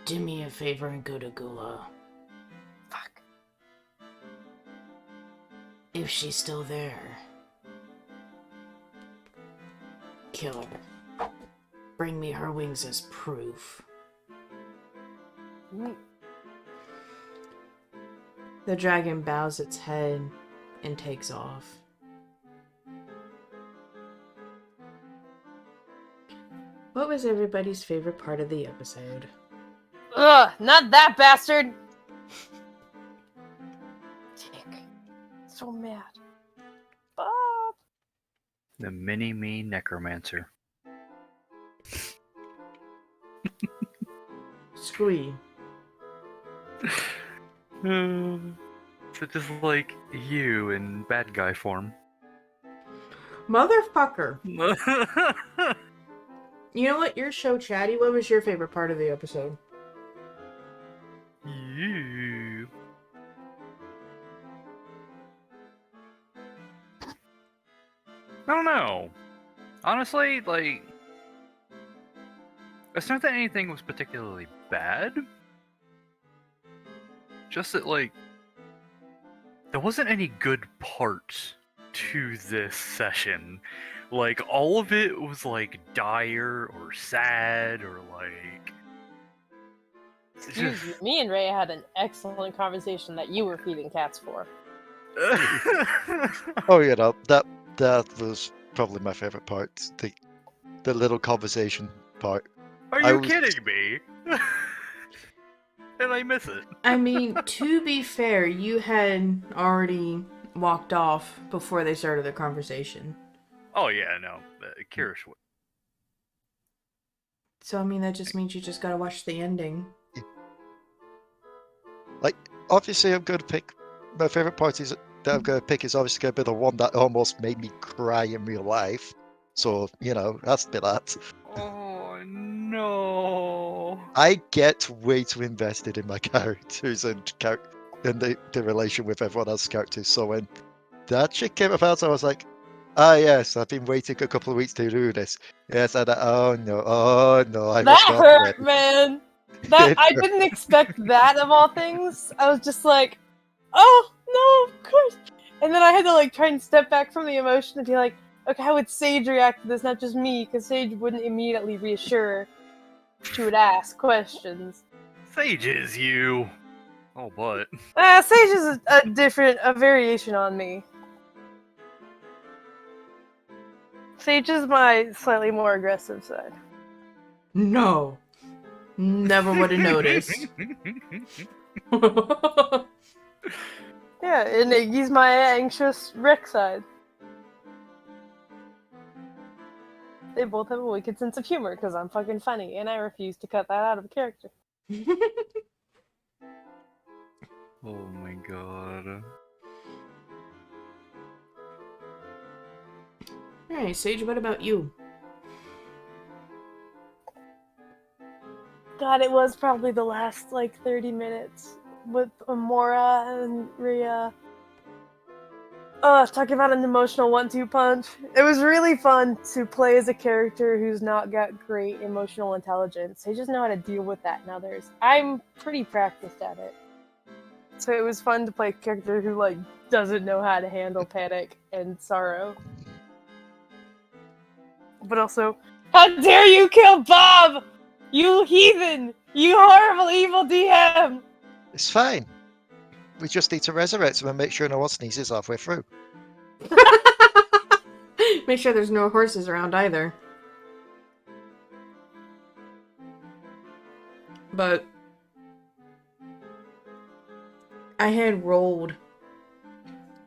Do me a favor and go to Gula. Fuck. If she's still there, kill her. Bring me her wings as proof. The dragon bows its head and takes off. What was everybody's favorite part of the episode? Ugh, not that bastard! Dick. So mad. Bob! The mini-me necromancer. Squee. So just like you in bad guy form. Motherfucker. You know what? You're so chatty. What was your favorite part of the episode? You. I don't know. Honestly, like, it's not that anything was particularly bad. Just that, like, there wasn't any good parts to this session. Like, all of it was, like, dire or sad or, like... Excuse you, me and Rhea had an excellent conversation that you were feeding cats for. Oh, you know, that was probably my favorite part. The little conversation part. Are I you was- kidding me? And I miss it. I mean, to be fair, you had already walked off before they started the conversation. Oh yeah, no, Kyrish would. So, I mean, that just means you just gotta watch the ending. Like, obviously, I'm going to pick my favorite part is that I'm going to pick is obviously going to be the one that almost made me cry in real life. So, you know, has to be that. Oh no. I get way too invested in my characters and the relation with everyone else's characters. So when that shit came about, I was like, ah, yes, I've been waiting a couple of weeks to do this. Yes, and oh no, I was That not hurt, ready. man. That It I hurt. didn't expect that of all things. I was just like, oh no, of course. And then I had to like try and step back from the emotion and be like, okay, how would Sage react to this? Not just me, because Sage wouldn't immediately reassure. She would ask questions. Sage is you. Oh, but. Sage is a variation on me. Sage is my slightly more aggressive side. No. Never would have noticed. Yeah, and Iggy's my anxious wreck side. They both have a wicked sense of humor because I'm fucking funny, and I refuse to cut that out of a character. Oh my god. Alright, Sage, what about you? God, it was probably the last, 30 minutes with Amora and Rhea. Talking about an emotional 1-2 punch. It was really fun to play as a character who's not got great emotional intelligence. They just know how to deal with that in others. I'm pretty practiced at it. So it was fun to play a character who, doesn't know how to handle panic and sorrow. But also, how dare you kill Bob! You heathen! You horrible evil DM! It's fine. We just need to resurrect him and make sure no one sneezes halfway through. Make sure there's no horses around either. But I had rolled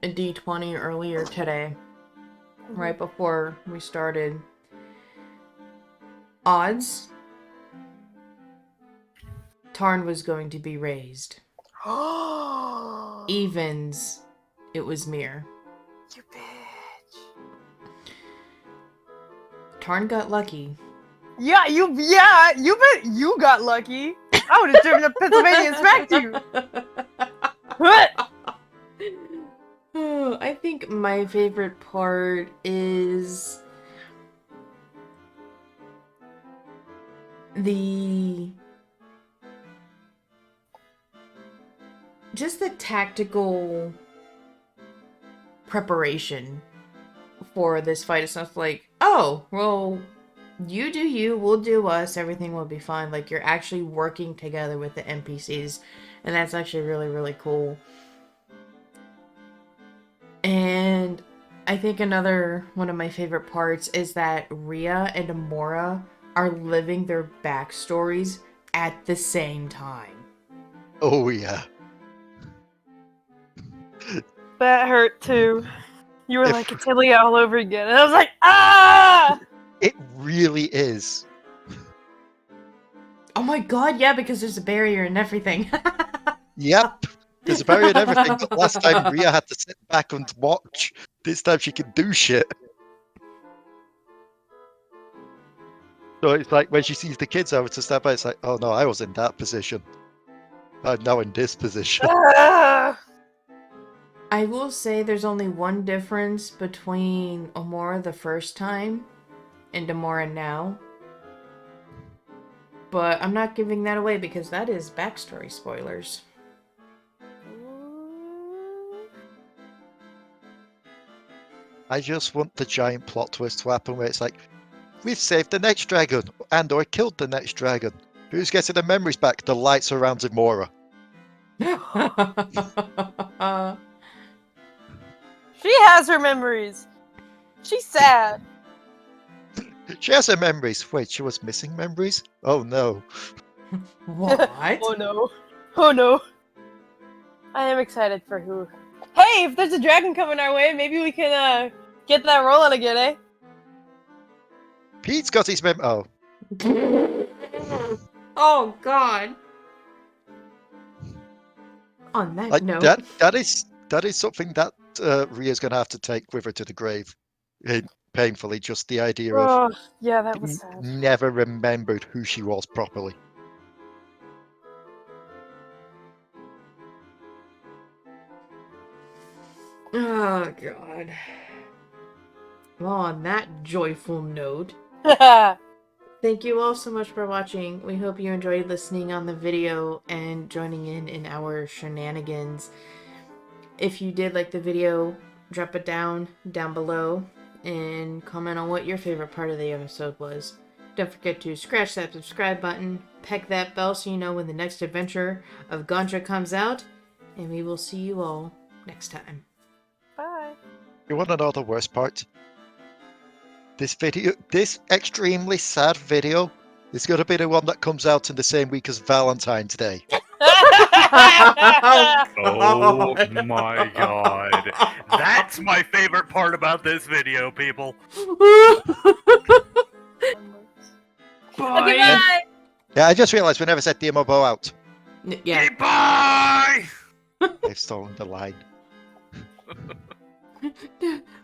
a d20 earlier today, right before we started. Odds, Tarn was going to be raised. Evens, it was Mir. You bitch. Tarn got lucky. Yeah, you bet you got lucky. I would have driven to Pennsylvania and smacked you. What? Oh, I think my favorite part is just the tactical preparation for this fight. It's not like, oh, well, you do you, we'll do us, everything will be fine. Like, you're actually working together with the NPCs, and that's actually really, really cool. And I think another one of my favorite parts is that Rhea and Amora are living their backstories at the same time. Oh yeah. That hurt too. You were If- like, it's Ilya all over again. And I was like, ah! It really is. Oh my god, yeah, because there's a barrier and everything. Yep. There's a barrier and everything, but last time Rhea had to sit back and watch. This time she can do shit. So it's like when she sees the kids over to step by, it's like, oh no, I was in that position. I'm now in this position. Ah! I will say there's only one difference between Amora the first time and Amora now. But I'm not giving that away because that is backstory spoilers. I just want the giant plot twist to happen where it's like, we've saved the next dragon, and or killed the next dragon. Who's getting the memories back? The light surrounding Mora. She has her memories. She's sad. She has her memories. Wait, she was missing memories? Oh no. What? Oh no. Oh no. I am excited for who. Hey, if there's a dragon coming our way, maybe we can get that rolling again, eh? Pete's got his Oh. Oh god. On that Like, note. that is something that Rhea's gonna have to take with her to the grave. Painfully, just the idea of Oh, yeah, that was sad. never remembered who she was properly. Oh god. Well, on that joyful note, thank you all so much for watching. We hope you enjoyed listening on the video and joining in our shenanigans. If you did like the video, drop it down below and comment on what your favorite part of the episode was. Don't forget to scratch that subscribe button, peck that bell so you know when the next adventure of Gandra comes out, and we will see you all next time. Bye. You want to know the worst part? This extremely sad video is going to be the one that comes out in the same week as Valentine's Day. Oh my god. That's my favorite part about this video, people. Okay, bye. Yeah, I just realized we never said DMobo out. Yeah. Bye! They've stolen the line. What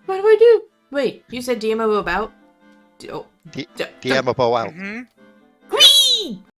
do I do? Wait, you said DMobo about? Oh. DMobo out. Mhm. Whee!